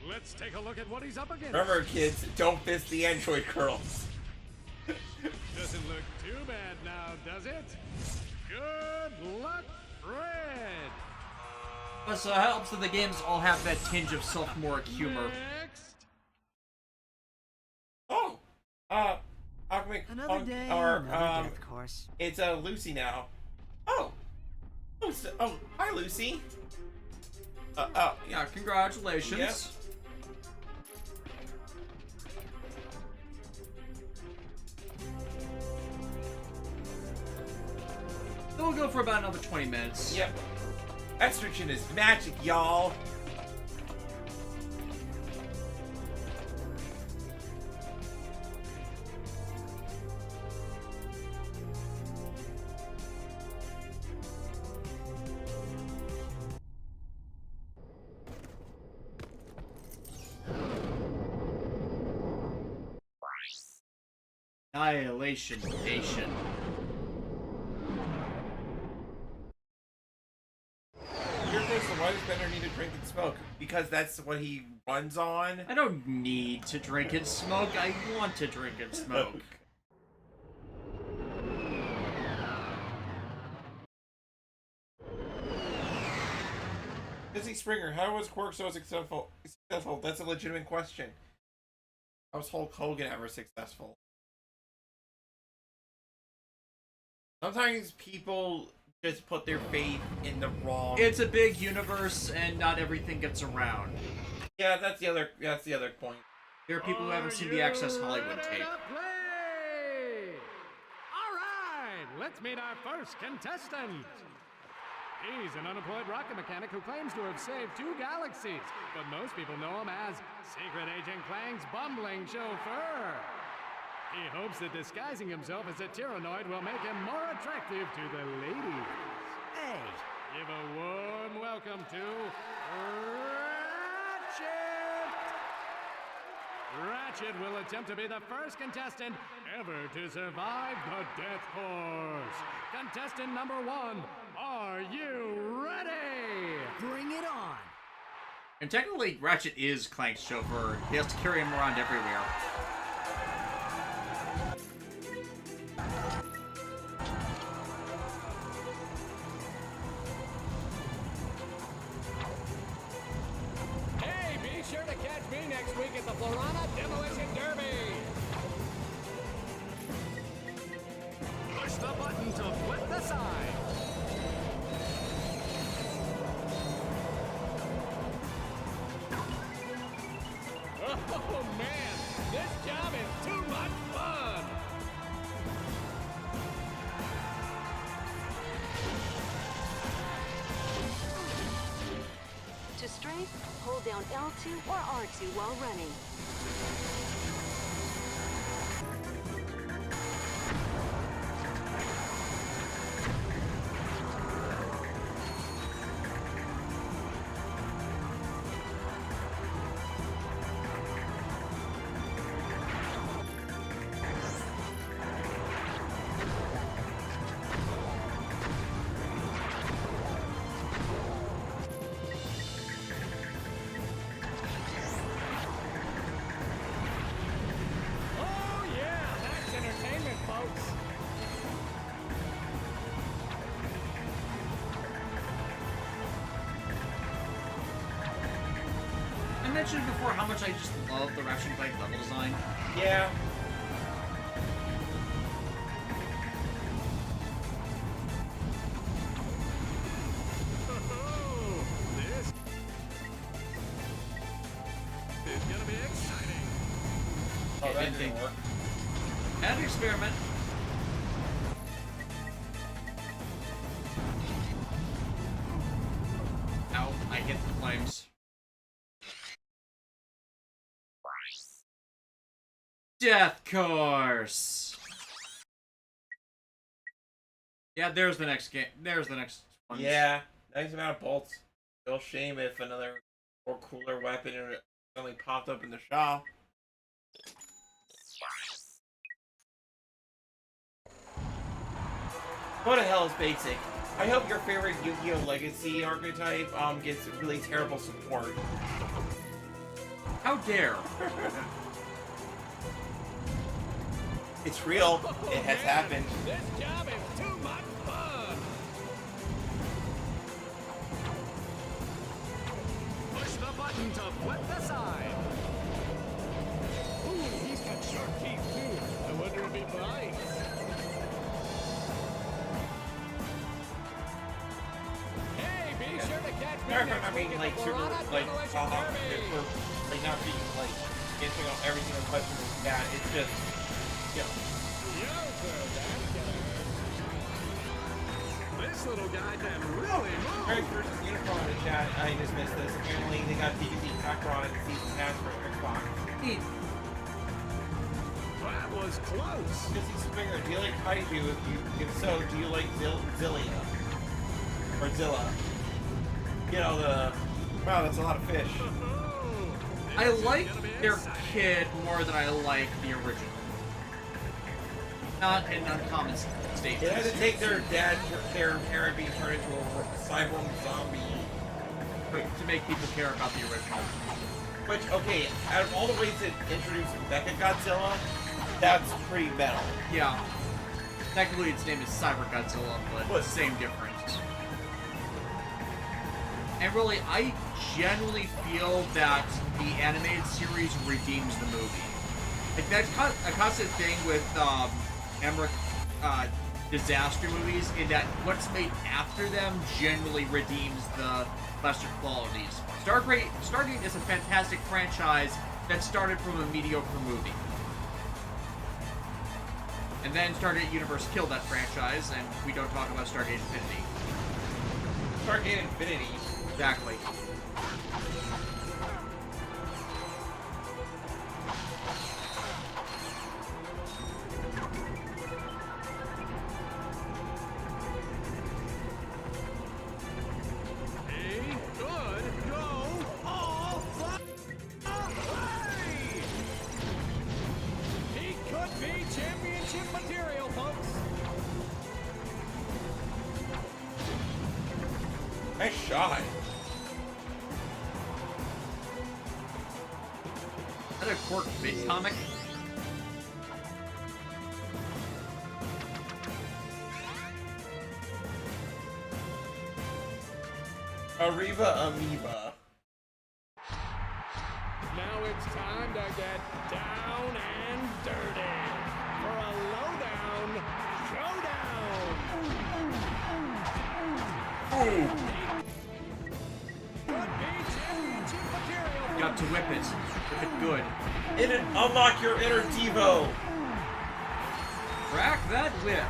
Let's take a look at what he's up against. Remember, kids, don't fist the android girls. Doesn't look too bad now, does it? Good luck, Fred. Plus, it helps that the games all have that tinge of sophomoric humor. Oh, Alchemy Another day, or another death course. It's Lucy now. Oh, hi Lucy. Yeah, congratulations. Yep. We'll go for about another 20 minutes. Yep. Estrogen is magic, y'all. Annihilation Nation. Your person, why does Bender need to drink and smoke? Because that's what he runs on? I don't need to drink and smoke. I want to drink and smoke. Busy Springer, how was Quark so successful successful? That's a legitimate question. How was Hulk Hogan ever successful? Sometimes people just put their faith in the wrong... It's a big universe, and not everything gets around. Yeah, that's the other point. There are people who haven't seen the Access Hollywood tape. Alright, let's meet our first contestant. He's an unemployed rocket mechanic who claims to have saved 2 galaxies, but most people know him as Secret Agent Clank's bumbling chauffeur. He hopes that disguising himself as a Tyrannoid will make him more attractive to the ladies. Hey, give a warm welcome to Ratchet! Ratchet will attempt to be the first contestant ever to survive the Death Course. Contestant number 1, are you ready? Bring it on! And technically, Ratchet is Clank's chauffeur. He has to carry him around everywhere. Hey, be sure to catch me next week at the Florana Demolition Derby! Push the button to flip the sign. Oh man, this job is too much fun! To strafe, hold down L2 or R2 while running. Oh yeah, that's entertainment, folks! I mentioned before how much I just love the Ratchet and Clank level design. Yeah. This is gonna be exciting. Oh, that didn't work. Had an experiment. Ow, I hit the flames. Death Course! Yeah, there's the next game. There's the next one. Yeah, nice amount of bolts. Real shame if another more cooler weapon suddenly popped up in the shop. What the hell is basic? I hope your favorite Yu-Gi-Oh! Legacy archetype gets really terrible support. How dare! It's real. It has happened. This job is too much fun! Push the button to flip the side. Ooh, he's got sharp teeth too. I wonder if he bites. Hey, be sure to catch me Sorry next for not week being at like the super Florana like Demolition soft, Derby. for like not being like answering on every single question with that. It's just, you know. This little guy can really move. Very first unicorn in the chat. I just missed this. Apparently they got DVD Cracker on it season pass for Xbox. That was close. Missy Springer, do you like kaiju? If so, do you like Zillia? Or Zilla? You know, the... Wow, that's a lot of fish. I like their kid more than I like the original. Not an uncommon state. They had to take their parent being turned into a cyborg zombie. To make people care about the original. Which, okay, out of all the ways to introduce Mecha Godzilla, that's pretty metal. Yeah. Technically its name is Cyber Godzilla, but same difference. And really, I genuinely feel that the animated series redeems the movie. Like, that's a constant thing with Emmerich disaster movies, in that what's made after them generally redeems the lesser qualities. Stargate is a fantastic franchise that started from a mediocre movie. And then Stargate Universe killed that franchise, and we don't talk about Stargate Infinity. Stargate Infinity. Exactly. Nice shot. Is that a Quark bit comic? Arriba Amoeba. Now it's time to get down and dirty for a lowdown showdown. Ooh. Got to whip it. Whip it good. Unlock your inner Devo. Crack that whip.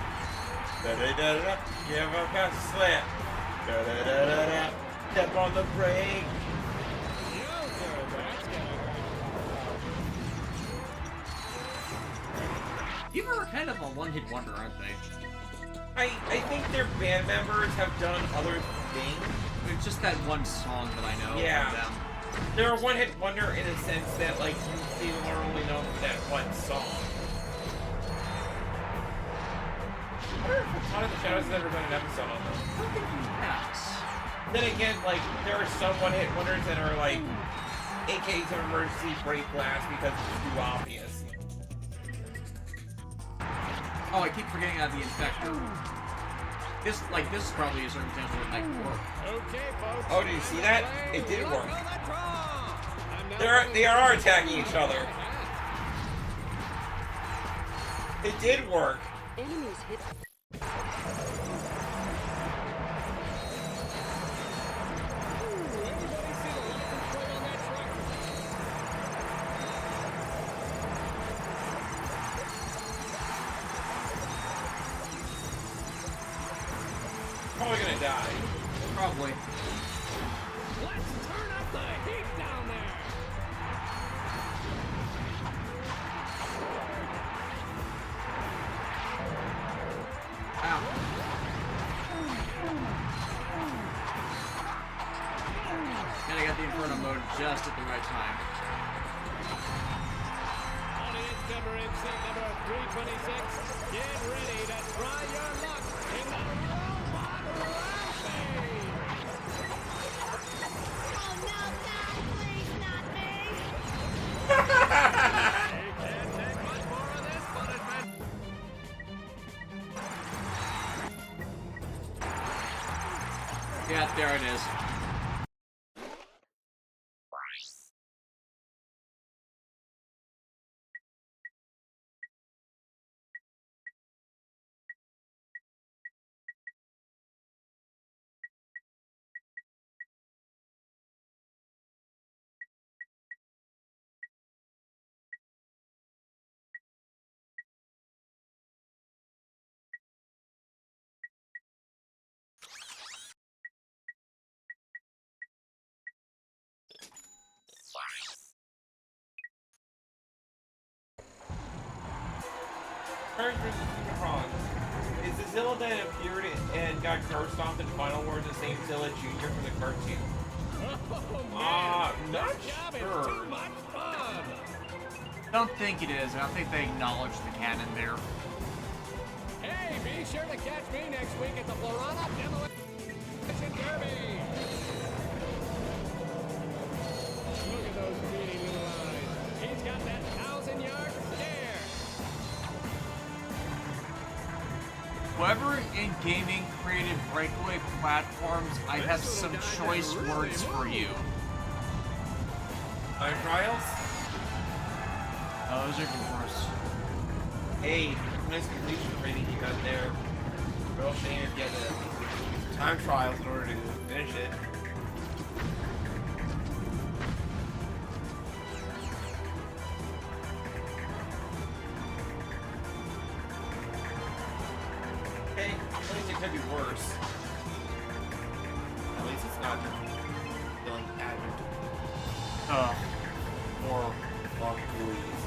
Da-da-da-da. Give up a slip. Da-da-da-da-da. Step on the brake. People are kind of a one-hit wonder, aren't they? I think their band members have done other things. It's just that one song that I know Yeah. of them. They're a one-hit wonder in a sense that, like, you are only known for that one song. I wonder if Haunted the Shadows has ever done an episode on them. I don't think he has. Then again, like, there are some one-hit wonders that are, like, in case of emergency, break glass because it's too obvious. Oh, I keep forgetting about the Infector. This is probably a circumstance where it might work. Okay, folks. Oh, did you see that? It did work. They are attacking each other. It did work. Enemies hit. Probably gonna die. Probably. Let's turn up the heat down there. Ow. And I got the Inferno mode just at the right time. Audience member in seat number 326, get ready to try your luck in the robot rampage. Oh no, God, please, not me! They can't take much more of this punishment. Yeah, there it is. Turns versus Unicron. Is the Zilla that appeared and got cursed off in Final Wars the same Zilla Jr. from the cartoon? Not sure. Too much fun. I don't think it is. I don't think they acknowledge the canon there. Hey, be sure to catch me next week at the Florana Demolition Derby. Look at those greedy little eyes. He's got that 1,000-yard stare. Whoever in gaming created breakaway platforms, I have some choice words for you. Time trials? Oh, those are even worse. Hey, nice completion rating you got there. Real shame if you had to time trials in order to finish it. Okay, at least it could be worse. At least it's not feeling adamant. More long buoys.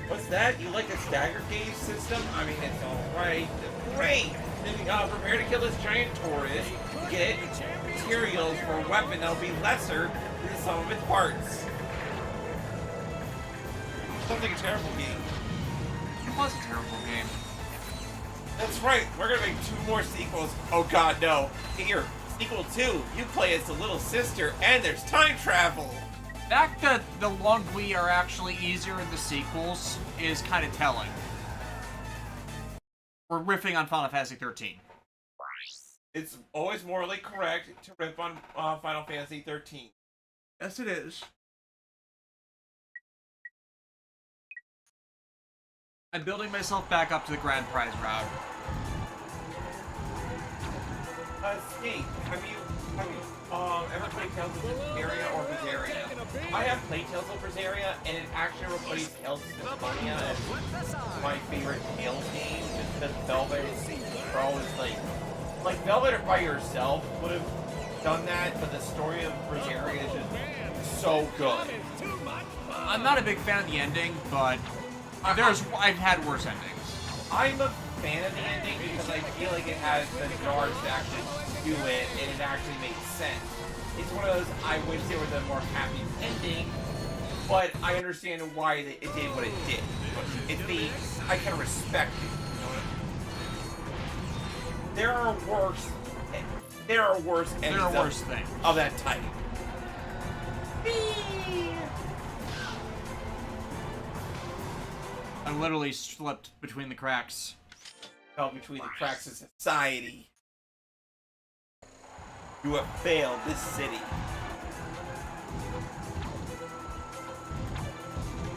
What's that? You like a stagger gauge system? I mean, it's alright. Great! Prepare to kill this giant tourist. Get materials for a weapon that'll be lesser than the sum of its parts. Sounds like a terrible game. It was a terrible game. That's right, we're gonna make 2 more sequels. Oh god, no. Here, sequel 2, you play as the little sister, and there's time travel! The fact that the Longui are actually easier in the sequels is kind of telling. We're riffing on Final Fantasy 13. It's always morally correct to riff on Final Fantasy 13. Yes, it is. I'm building myself back up to the grand prize route. Steve, have you ever played Tales of Berseria or Berseria? I have played Tales of Berseria, and it actually replaced Tales of Symphonia as my favorite Tales game, just because Velvet Pro is like Velvet by yourself would have done that, but the story of Berseria is just so good. I'm not a big fan of the ending, but I've had worse endings. I'm a fan of the ending because I feel like it has the yards to actually do it, and it actually makes sense. It's one of those, I wish there was a more happy ending, but I understand why it did what it did. I can respect it. There are worse endings There are worse things of that type. I literally slipped between the cracks. Fell between the cracks of society. You have failed this city.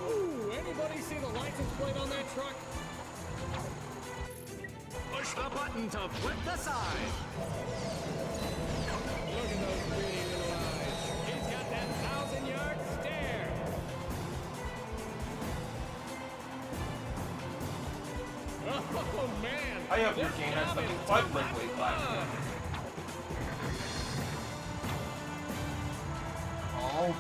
Ooh, anybody see the license plate on that truck? Push the button to flip the side. Look at those pretty little eyes. He's got that 1,000-yard stare. Oh, man. I hope your game has something fun breakaway platform. Oh.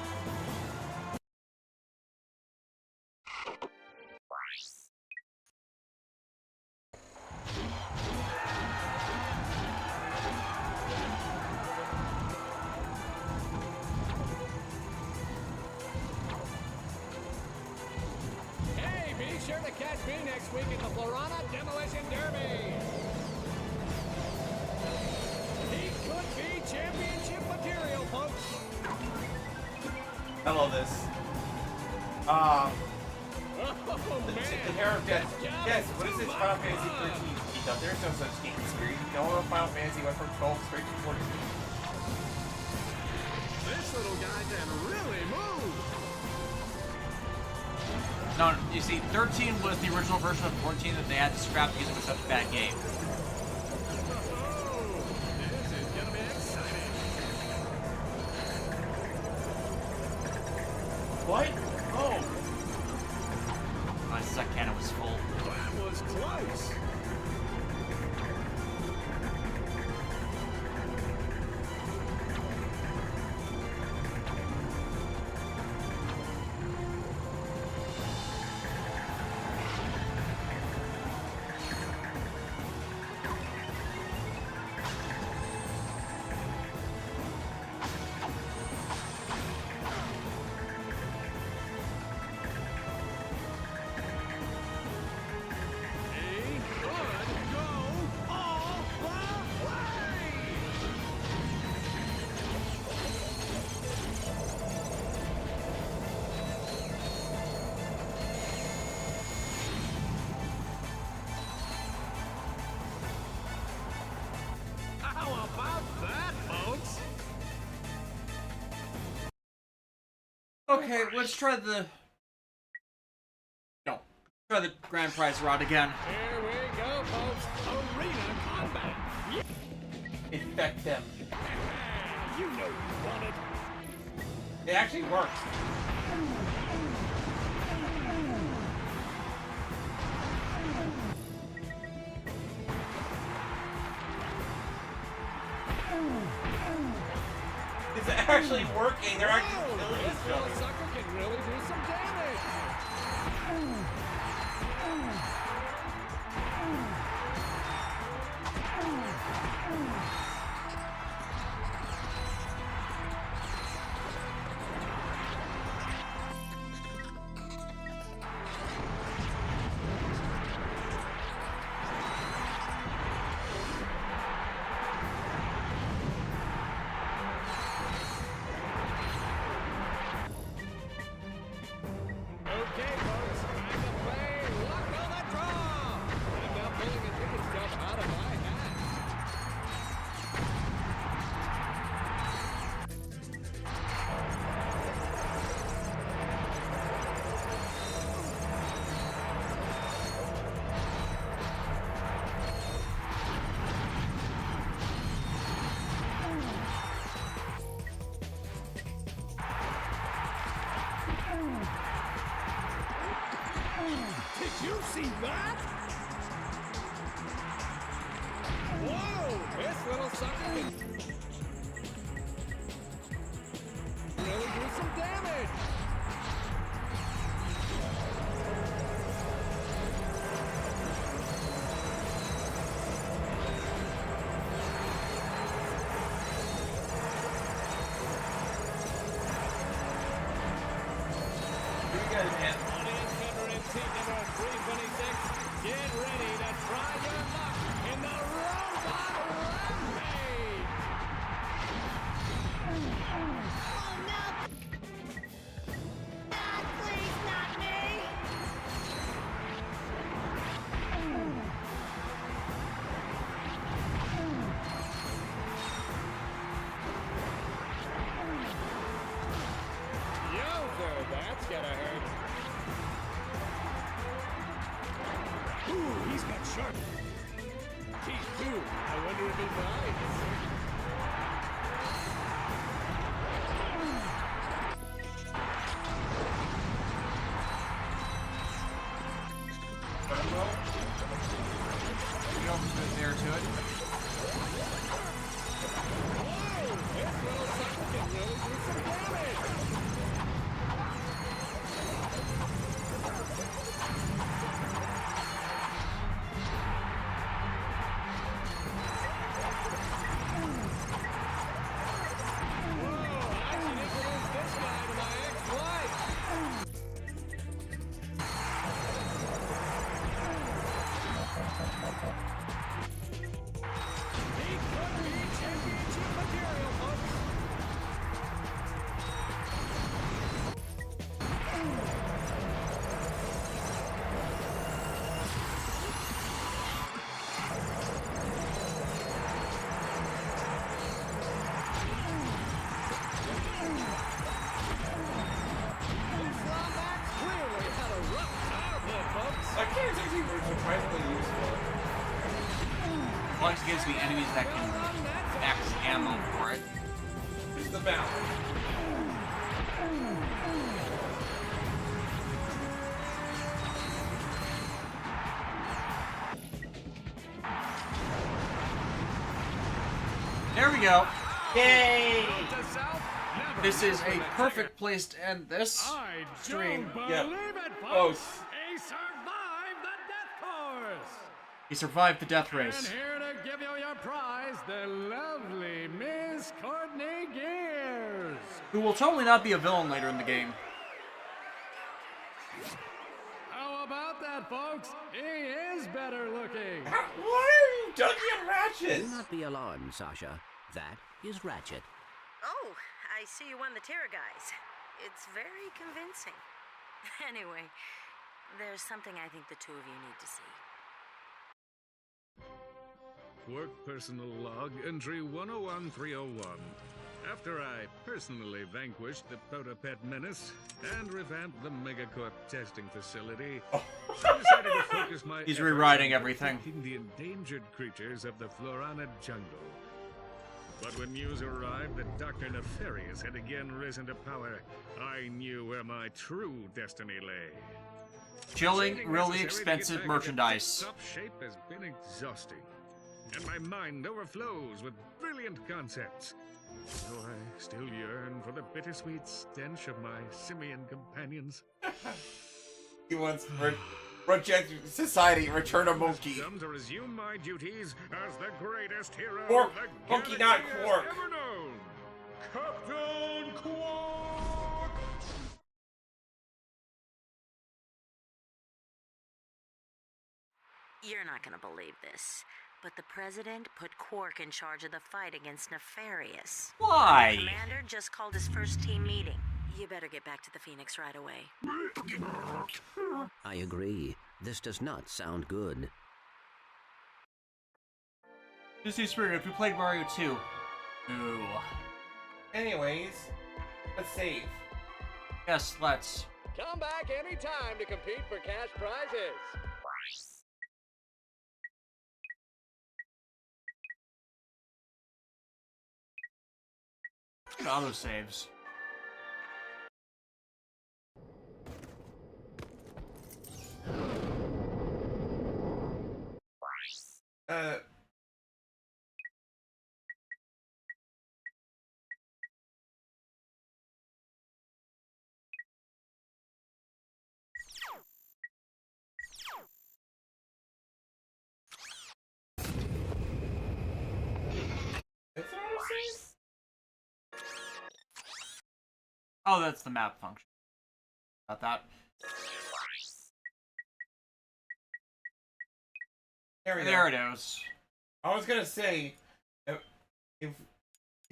Hey, be sure to catch me next week at the Florana Demolition Derby. He could be championship material, folks. I love this. The Hair of Death. Yes, what is this Final Fantasy 13 speak of? There's no such game series. No other Final Fantasy went from 12 straight to 14. This little guy can really move. No, you see, 13 was the original version of 14 that they had to scrap because it was such a bad game. This is gonna be exciting. What? Oh. My suck cannon was full. That was close. Okay, let's try the... No. Try the grand prize rod again. Here we go, folks. Arena combat. Yeah. Infect them. You know you want it. It actually works. It's actually working. They're actually killing This each little other. sucker can really do some damage. Okay, folks, time to play Luck of the Draw! I'm now pulling a ticket stub out of my hat. Did you see that? Whoa! This little sucker can really do some damage. You guys, man. Audience member in seat number 326, get ready to try your luck in the Robot Rampage! Oh no! God, please, not me! Yowzer, that's gonna hurt. Ooh, he's got sharp teeth too. I wonder if he bites. You know, there to it. Whoa! This little sucker can really do some damage! Whoa! I should introduce this guy to my ex-wife! He could be championship material, folks! This Lombax clearly had a rough childhood, folks! That can's actually surprisingly useful. Plus, it gives me enemies that can max ammo for it. It's the balance. There we go. Yay! Note to self, never This is mess a with perfect place to end this I stream. don't Yeah. believe it, Oh, folks! He survived the death course! He survived the death And race. here to give you your prize, the lovely Miss Courtney Gears! Who will totally not be a villain later in the game. How about that, folks? He is better looking! Why are you Dougie and Ratchet? Do not be alarmed, Sasha. That is Ratchet. Oh, I see you won the terror guys. It's very convincing. Anyway, there's something I think the two of you need to see. Work personal log, entry 101301. After I personally vanquished the Protopet menace and revamped the Megacorp testing facility, I decided to focus my He's efforts rewriting on everything. protecting the endangered creatures of the Florana jungle. But when news arrived that Dr. Nefarious had again risen to power, I knew where my true destiny lay. Chilling, Saving really necessary to get expensive back into merchandise. tip-top shape has been exhausting, and my mind overflows with brilliant concepts. Though I still yearn for the bittersweet stench of my simian companions. He wants Project Society, Return a Monkey. Come to resume my duties as the greatest hero Quark, the Monkey, galaxy not has Quark. ever known. Captain Quark! You're not gonna believe this, but the president put Quark in charge of the fight against Nefarious. Why? The commander just called his first team meeting. You better get back to the Phoenix right away. I agree. This does not sound good. Disney Spirit, if we played Mario 2. Ooh. Anyways, let's save. Yes, let's. Come back anytime to compete for cash prizes. Auto saves. Is it autosave? Oh, that's the map function. Got that. There it is. I was gonna say, if you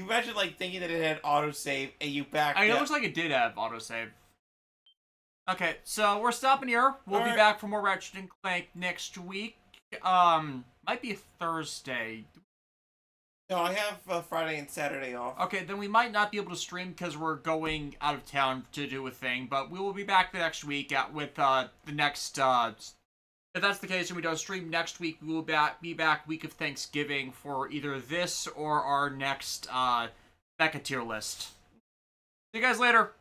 imagine like thinking that it had autosave and you back. I know it looks like it did have autosave. Okay, so we're stopping here. We'll be back for more Ratchet and Clank next week. Might be a Thursday. No, I have Friday and Saturday off. Okay, then we might not be able to stream because we're going out of town to do a thing, but we will be back the next week with the next, if that's the case and we don't stream next week, we will be back week of Thanksgiving for either this or our next, Becca tier list. See you guys later!